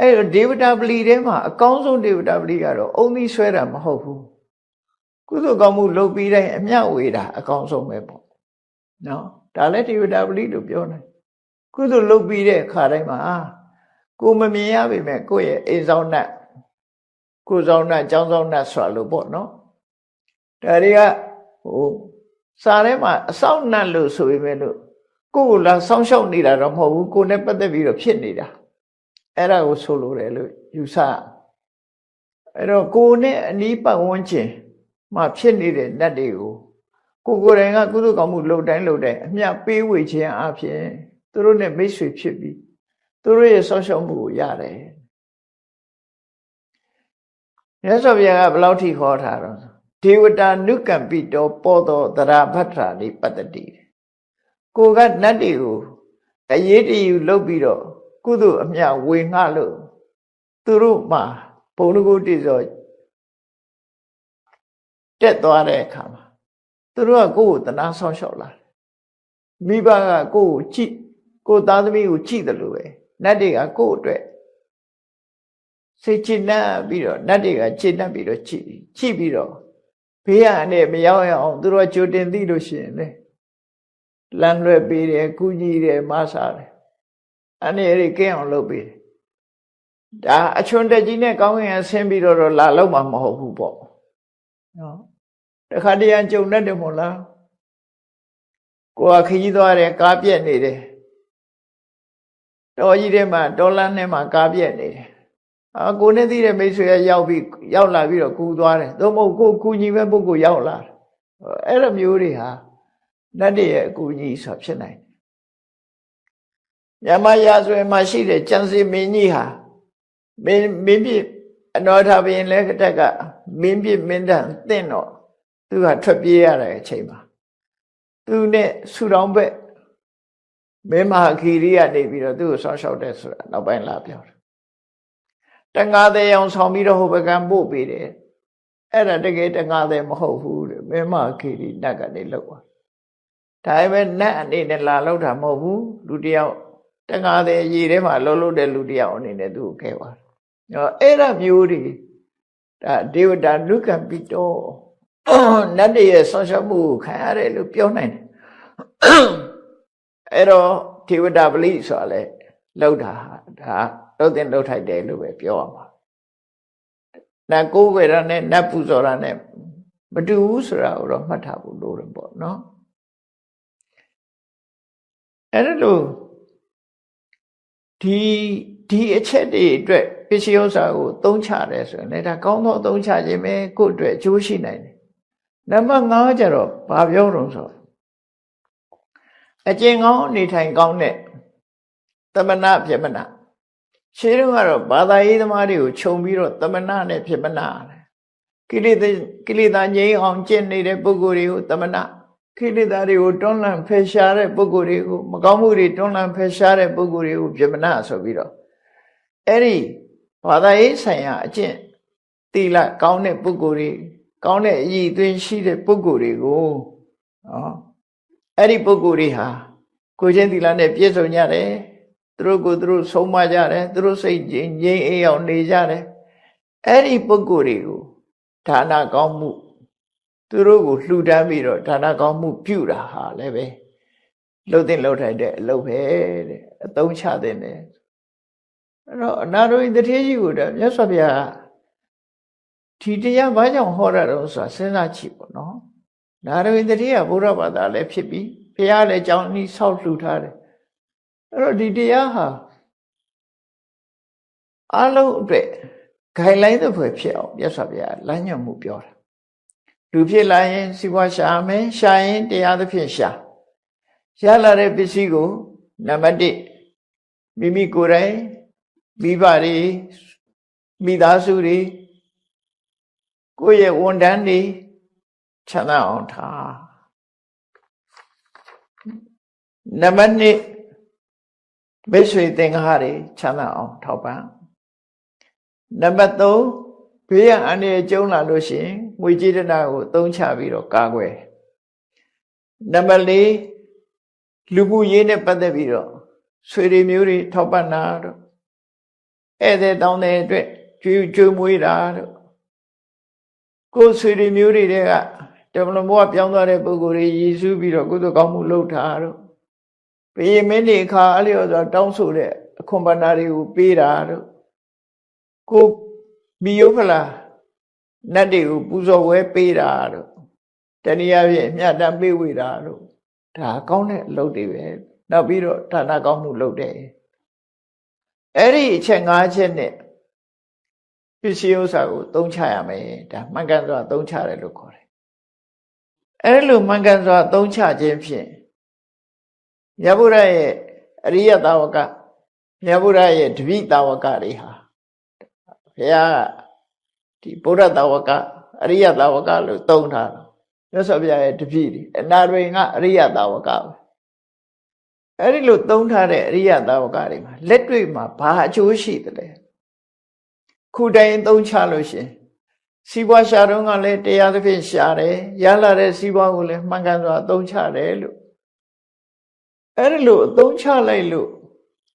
အဲ့တော့ဒေဝတာပလီထဲမှာအကောင်းဆုံးဒေဝတာပလီကတော့အုံသီးဆွဲတာမဟုတ်ဘူးကုသိုလ်ကောင်းမှုလုပ်ပြီးတိုင်းအမြတ်ဝေတာအကောင်းဆုံးပဲပေါ့နော်ဒါလည်းဒေဝတာပလီလို့ပြောတယ်ကုသိုလ်လုပ်ပြီးတဲ့အခါတိုင်းမှာကိုမမြင်ရပေမဲ့ကိုယ့်ရဲ့အိမ်ဆောင်နတ်ကိုယ်ဆောင်နတ်ကျောင်းဆောင်နတ်ဆိုတာလို့ပေါ့နော်ဒါတွေကစာထဲမှာအဆောက်နတ်လို့ဆိုပေမဲ့လို့ကိုယ်လာဆောင်းလျှောက်နေတာတော့မဟုတ်ဘူးကိုယ်နဲ့ပတ်သက်ပြီးတော့ဖြစ်နေတာအဲ့ဒါကိုဆိုလိုတယ်လို့ယူဆအဲ့တော့ကိုယ်နဲ့အနီးပတ်ဝန်းကျင်မှာဖြစ်နေတဲ့နတ်တွေကိုကိုယ်တိုင်ကကုသိုလ်ကောင်းမှုလုပ်တိုင်းအမျှပေးဝေခြင်းအပြင်သူတို့နဲ့မိတ်ဆွေဖြစ်ပြီးသူတို့ရဲ့ဆောင်းလျှောက်မှုကိုရတယ်မြတ်စွာဘုရားကဘယ်လောက်ထိခေါ်ထားတော့ဒေဝတာနုကံပိတောပောသောသရဗတ္ထာနိပတ္တိကိုကနတ်တွေကိုအရေးတယူလုပ်ပြီးတော့ ကုသိုလ်အမြတ်ဝေငှလို့သူတို့မှာဘုံတကုတိဆိုတက်သွားတဲ့အခါမှာသူတို့ကကိုယ့်ကိုတနာဆောင်လျှောက်လာမိဘကကိုယ့်ကိုကြည့်ကိုယ်သားသမီးကိုကြည့်တယ်လို့ပဲနတ်တွေကကိုယ့်အတွက်စိတ်ချနှံ့ပြီးတော့နတ်တွေကချနှံ့ပြီးတော့ကြည့်ပြီးတော့ဘေးရန်နဲ့မရောက်ရအောင်သူတို့ကြိုတင်သိလို့ရှိရင်လေလမ်းလွဲပေးတယ်ကုညီတယ်မဆာတယ်အနေရကင်းအောင်လုပ်ပေးတယ်ဒါအချွန်တက်ကြီးနဲ့ကောင်းကင်ဆင်းပြီးတော့လာလောက်မှာမဟုတ်ဘူးပေါ့နော်တခါတည်းကြုံတတ်တယ်မို့လားကိုယ်ကခကြီးသွားတယ်ကားပြက်နေတယ်တော်ကြီးထဲမှာတော်လန်းထဲမှာကားပြက်နေတယ်ကိုနဲ့သိတဲ့မိတ်ဆွေကရောက်လာပြီးတော့ကူသွားတယ်သို့မဟုတ်ကိုကူညီမဲ့ပုဂ္ဂိုလ်ရောက်လာတယ်အဲ့လိုမျိုးတွေဟာနတ်တွေရဲ့အကူအညီဆိုဖြစ်နိုင်တယ်ညမရာဇဝင်မှာရှိတဲ့ကျန်စီမင်းကြီးဟာမင်းပြအနောထဘရင်လည်းတက်ကမင်းပြမင်းတန်တင့်တော့သူကထွက်ပြေးရတဲ့အချိန်မှာသူနဲ့ဆူတောင်းဘက်မင်းမဟာခီရီကနေပြီးတော့သူ့ကိုဆောင်းလျှောက်တယ်ဆိုတာနောက်ပိုင်းလာပြောတယ်တန်ဃာသေးအောင်ဆောင်ပြီးတော့ဟိုဘကံပို့ပေးတယ်အဲ့ဒါတကယ်တန်ဃာသေးမဟုတ်ဘူးတဲ့မင်းမဟာခီရီနတ်ကနေလောက်ပါဒါပေမဲ့နတ်အနေနဲ့လာလောက်တာမဟုတ်ဘူးလူတယောက်တန်ဃာသေးရေထဲမှာလှုပ်တဲ့လူတယောက်အနေနဲ့သူ့ကိုခဲပါတယ်အဲ့ဒါမျိုးတွေဒါဒေဝတာလူကံပိတောနတ်တွေရဲ့ဆောင်းလျှောက်မှုခံရတယ်လို့ပြောနိုင်တယ်အဲ့တော့ဒေဝတာပလိဆိုတာလေလောက်တာဒါလှုပ်တင်လှုပ်ထိုက်တယ်လို့ပဲပြောရမှာနတ်ကိုးဝေရနဲ့နတ်ပူဇော်ရနဲ့မတူဘူးဆိုတာကိုတော့မှတ်ထားဖို့လိုတယ်ပေါ့နော်အဲ့ဒါလို့ဒီအချက်တွေအတွက်ပစ္စည်းဥစ္စာကိုသုံးချတယ်ဆိုရင်လည်းဒါကောင်းသောသုံးချခြင်းပဲကိုယ့်အတွက်အကျိုးရှိနိုင်တယ်နံပါတ်5ကျတော့ဘာပြောတော့ဆိုအကျင့်ကောင်းနေထိုင်ကောင်းတဲ့သမဏပြမနာရှင်းတော့ကတော့ဘာသာရေးသမားတွေကိုခြုံပြီးတော့သမဏနဲ့ပြမနာကိလေသာငြိမ်းအောင်ကျင့်နေတဲ့ပုဂ္ဂိုလ်တွေကိုသမဏကိလေသာတွေကိုတွန်းလှန်ဖယ်ရှားတဲ့ပုဂ္ဂိုလ်တွေကိုမကောင်းမှုတွေတွန်းလှန်ဖယ်ရှားတဲ့ပုဂ္ဂိုလ်တွေကိုပြမနာဆိုပြီးတော့အဲ့ဒီဘာသာရေးဆိုင်ရာအကျင့်သီလကောင်းတဲ့ပုဂ္ဂိုလ်တွေကောင်းတဲ့အည်အသွင်ရှိတဲ့ပုဂ္ဂိုလ်တွေကိုအဲ့ဒီပုဂ္ဂိုလ်တွေဟာကိုယ်ချင်းသီလနဲ့ပြည့်စုံကြတယ်သူတို့ကိုယ်သူတို့ဆုံးမကြတယ်သူတို့စိတ်ငြိမ်းအေးအောင်နေကြတယ်အဲ့ဒီပုဂ္ဂိုလ်တွေကိုဒါနကောင်းမှုသူတို့ကိုလှူဒန်းပြီးတော့ဒါနကောင်းမှုပြုတာဟာလည်းပဲလှုပ်တင်လှုပ်ထိုက်တဲ့အလုပ်ပဲတဲ့အသုံးချတဲ့နဲ့အဲ့တော့အနာရောဂီတထေးကြီးကိုတော့မြတ်စွာဘုရားဒီတရားဘာကြောင့်ဟောရတော့ဆိုတာစဉ်းစားကြည့်ပေါ့နော်နာရောဂီတထေးကဘုရားဘာသာလည်းဖြစ်ပြီးဘုရားလည်းကြောင်းဤဆောက်လှူထားတယ်အဲ့တော့ဒီတရားဟာအလုံးအတွက်ဂိုင်လိုင်းတစ်ဖွဲ့ဖြစ်အောင်မြတ်စွာဘုရားလမ်းညွှန်မှုပြောတာလူဖြစ်လာရင်စီးပွားရှာမယ်ရှာရင်တရားသဖြင့်ရှာရလာတဲ့ပစ္စည်းကိုနံပါတ်1မိမိကိုယ်တိုင်မိဘတွေမိသားစုတွေကိုယ့်ရဲ့ဝန်ထမ်းတွေချမ်းသာအောင်ထားနံပါတ်2မိတ်ဆွေသင်္ဃာတွေချမ်းသာအောင်ထောက်ပံ့နံပါတ်3ဘေးရန်အန္တရာယ်ကျုံလာလို့ရှိရင်ငွေကြေးတနာကိုသုံးချပြီးတော့ကာကွယ်နံပါတ်4လူမှုရေးနဲ့ပတ်သက်ပြီးတော့ဆွေတွေမျိုးတွေထောက်ပံ့တာတို့ဧည့်သည်တောင်းတဲ့အတွက်ကျွေးမွေးတာတို့ကိုယ်ဆွေတွေမျိုးတွေကတမန်တော်ပြောင်းသွားတဲ့ပုဂ္ဂိုလ်တွေရည်စူးပြီးတော့ကုသိုလ်ကောင်းမှုလုပ်တာတို့ဘုရင်မင်းတွေခါအဲ့လိုဆိုတောင်းဆိုတဲ့အခွန်ပဏ္ဏတွေကိုပေးတာတို့ကိုမိယုဖလာနတ်တွေကိုပူဇော်ဝဲပေးတာတို့တနည်းအားဖြင့်အမြတ်တမ်းပေးဝေတာတို့ဒါကောင်းတဲ့အလုပ်တွေပဲနောက်ပြီးတော့ဌာနကောင်းမှုလုပ်တယ်အဲ့ဒီအချက်၅ချက်နဲ့ပစ္စည်းဥစ္စာကိုသုံးချရမယ်ဒါမှန်ကန်စွာသုံးချတယ်လို့ခေါ်တယ်အဲ့လိုမှန်ကန်စွာသုံးချခြင်းဖြင့်မြတ်ဗုဒ္ဓရဲ့အရိယတာဝကမြတ်ဗုဒ္ဓရဲ့တပိတာဝကတွေဟာဘုရားဒီဗုဒ္ဓတာဝကအရိယတာဝကလို့သုံးထားတယ်မြတ်စွာဘုရားရဲ့တပိတွေအနာတွင်ကအရိယတာဝကပဲ အဲ့ဒီလိုသုံးထားတဲ့အရိယသာဝကတွေမှာလက်တွေ့မှာဘာအကျိုးရှိတယ်လဲခုတိုင်းသုံးချလို့ရှင်စီးပွားရှာတော့ကလည်းတရားသဖြင့်ရှာတယ်ရလာတဲ့စီးပွားကိုလည်းမှန်ကန်စွာသုံးချတယ်လို့အဲ့ဒီလိုသုံးချလိုက်လို့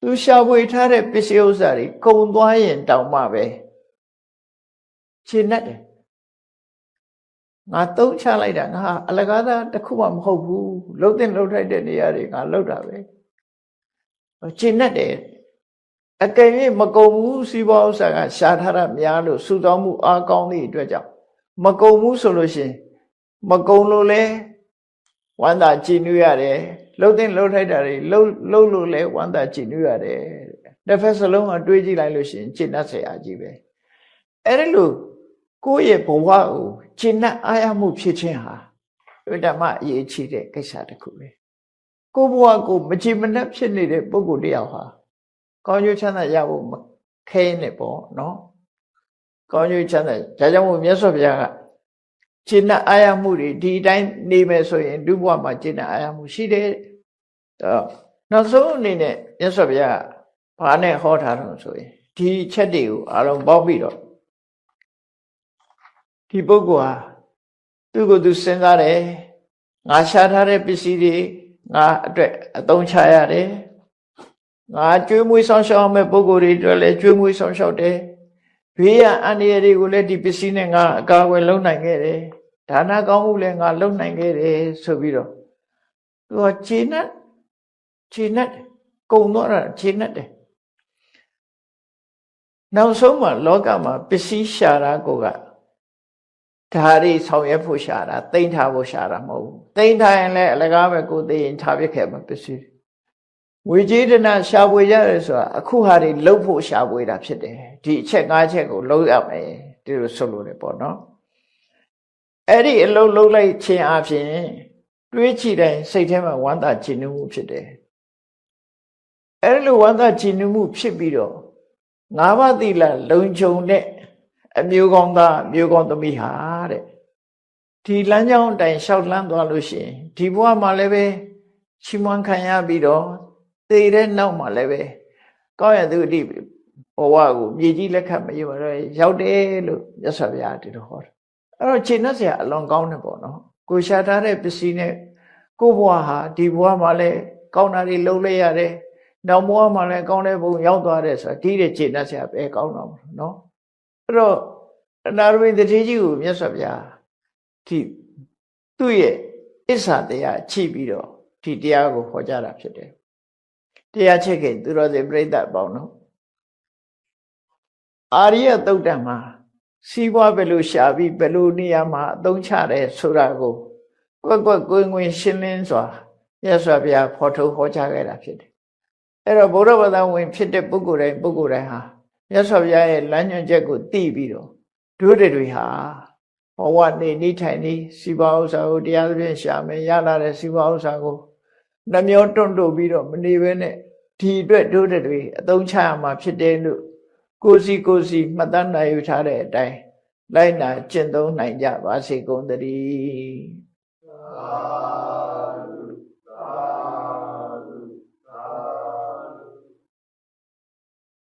သူရှာဖွေထားတဲ့ပစ္စည်းဥစ္စာတွေကုန်သွားရင်တောင်မှပဲရှင်းတတ်တယ်ငါသုံးချလိုက်တာငါအလကားသားတစ်ခုမှမဟုတ်ဘူးလှုပ်တဲ့လှုပ်ထိုက်တဲ့နေရာတွေငါလှုပ်တာပဲရှင်းတတ်တယ်အကယ်၍မကုန်ဘူးစီးပွားဥစ္စာကရှာထားတာများလို့စုဆောင်းမှုအားကောင်းသည့်အတွက်ကြောင့်မကုန်ဘူးဆိုလို့ရှိရင်မကုန်လို့လဲဝမ်းသာကြည်နူးရတယ်လှုပ်တဲ့လှုပ်ထိုက်တာတွေလှုပ်လို့လဲဝမ်းသာကြည်နူးရတယ်တစ်ဖက်စလုံးကတွေးကြည့်လိုက်လို့ရှိရင်ရှင်းတတ်เสียအကြီးပဲအဲ့ဒီလိုကိုယ့်ရဲ့ဘဝကိုရှင်းတတ်အားရမှုဖြစ်ခြင်းဟာဓမ္မအရေးကြီးတဲ့ကိစ္စတစ်ခုပဲကိုယ့်ဘဝကိုမကြည်မနှက်ဖြစ်နေတဲ့ပုဂ္ဂိုလ်တယောက်ဟာကောင်းကျိုးချမ်းသာရဖို့ခဲနေပေါ့နော်ကောင်းကျိုးချမ်းသာဒါကြောင့်မို့မြတ်စွာဘုရားကရှင်းတတ်အားရမှုတွေဒီအတိုင်းနေမယ်ဆိုရင်ဒုဘဝမှာရှင်းတတ်အားရမှုရှိတယ်နောက်ဆုံးအနေနဲ့မြတ်စွာဘုရားဘာနဲ့ဟောထားတော့ဆိုရင်ဒီချက်တွေကိုအလုံးပေါင်းပြီးတော့ဒီပုဂ္ဂိုလ်ဟာသူ့ကိုယ်သူစဉ်းစားတယ်ငါရှာထားတဲ့ပစ္စည်းတွေငါအတွက်အသုံးချရတယ်ငါကျွေးမွေးဆောင်ရှောက်မဲ့ပုဂ္ဂိုလ်တွေအတွက်လည်းကျွေးမွေးဆောင်ရှောက်တယ်ဘေးရအန္တရာယ်တွေကိုလည်းဒီပစ္စည်းနဲ့ငါအကာအကွယ်လုပ်နိုင်ခဲ့တယ်ဒါနကောင်းမှုလည်းငါလုပ်နိုင်ခဲ့တယ်ဆိုပြီးတော့သူကခြေနဲ့ကုံတော့တာခြေနဲ့တယ်နောက်ဆုံးမှာလောကမှာပစ္စည်းရှာတာကိုကဓာရီဆောင်ရွက်ဖို့ရှာတာတိမ့်ထားဖို့ရှာတာမဟုတ်ဘူးတိမ့်ထားရင်လည်းအလကားပဲကိုသိရင်ထားပြခဲ့မှာပစ္စည်းဝိကျေဒနာရှာဖွေရတယ်ဆိုတာအခုဟာတွေလှုပ်ဖို့ရှာဖွေတာဖြစ်တယ်ဒီအချက်၅ချက်ကိုလှုပ်ရမယ်ဒီလိုဆိုလို့တယ်ပေါ့နော်အဲ့ဒီအလုပ်လုပ်လိုက်ခြင်းအပြင်တွေးကြည့်တိုင်းစိတ်ထဲမှာဝမ်းသာကြည်နူးမှုဖြစ်တယ်အဲ့ဒီလိုဝမ်းသာကြည်နူးမှုဖြစ်ပြီးတော့ငါးပါးသီလလုံခြုံတဲ့အမျိုးကောင်းသားမျိုးကောင်းသမီးဟာတဲ့ဒီလမ်းကြောင်းအတိုင်းလျှောက်လန်းသွားလို့ရှိရင်ဒီဘဝမှာလည်းပဲချီးမွမ်းခံရပြီးတော့သေတဲ့နောက်မှာလည်းပဲကောင်းရသူအတိဘဝကိုမြေကြီးလက်ခတ်မရတော့ရောက်တယ်လို့မြတ်စွာဘုရားဒီလိုဟောတယ်အဲ့တော့ခြေနှက်เสียအလွန်ကောင်းတယ်ပေါ့နော်ကိုရှာထားတဲ့ပစ္စည်းနဲ့ကိုဘဝဟာဒီဘဝမှာလည်းကောင်းတာတွေလုပ်လိုက်ရတယ်နောက်ဘဝမှာလည်းကောင်းတဲ့ဘုံရောက်သွားတယ်ဆိုတာဒီတဲ့ခြေနှက်เสียပဲကောင်းတော့နော်အဲ့တော့အနာရဝိတ္တိကြီးကိုမြတ်စွာဘုရားဒီသူ့ရဲ့အစ္ဆာတရားချိပြီးတော့ဒီတရားကိုဟောကြားတာဖြစ်တယ်တရားချက်ခင်သူတော်စင်ပြိဿပေါင်းနော်အာရိယသုတ်တံမှာစီးပွားဘယ်လိုရှာပြီးဘယ်လိုနေရာမှာအသုံးချတယ်ဆိုတာကိုကွက်ကွင်းကွင်းရှင်းလင်းစွာမြတ်စွာဘုရားဖော်ထုတ်ဟောကြားခဲ့တာဖြစ်တယ်အဲ့တော့ဗုဒ္ဓဘာသာဝင်ဖြစ်တဲ့ပုဂ္ဂိုလ်တိုင်းဟာမြတ်စွာဘုရားရဲ့လမ်းညွှန်ချက်ကိုသိပြီးတော့တို့တွေဟာဘဝနေထိုင်နေစီးပွားဥစ္စာကိုတရားသဖြင့်ရှာမယ်ရလာတဲ့စီးပွားဥစ္စာကိုနှမျောတွန့်တို့ပြီးတော့မနေဘဲနဲ့ဒီအတွက်တို့တွေအသုံးချရမှာဖြစ်တယ်လို့ကိုစီမှတ်သားနိုင်ယူထားတဲ့အတိုင်းလိုက်နာကျင့်သုံးနိုင်ကြပါစေကုန်သတည်း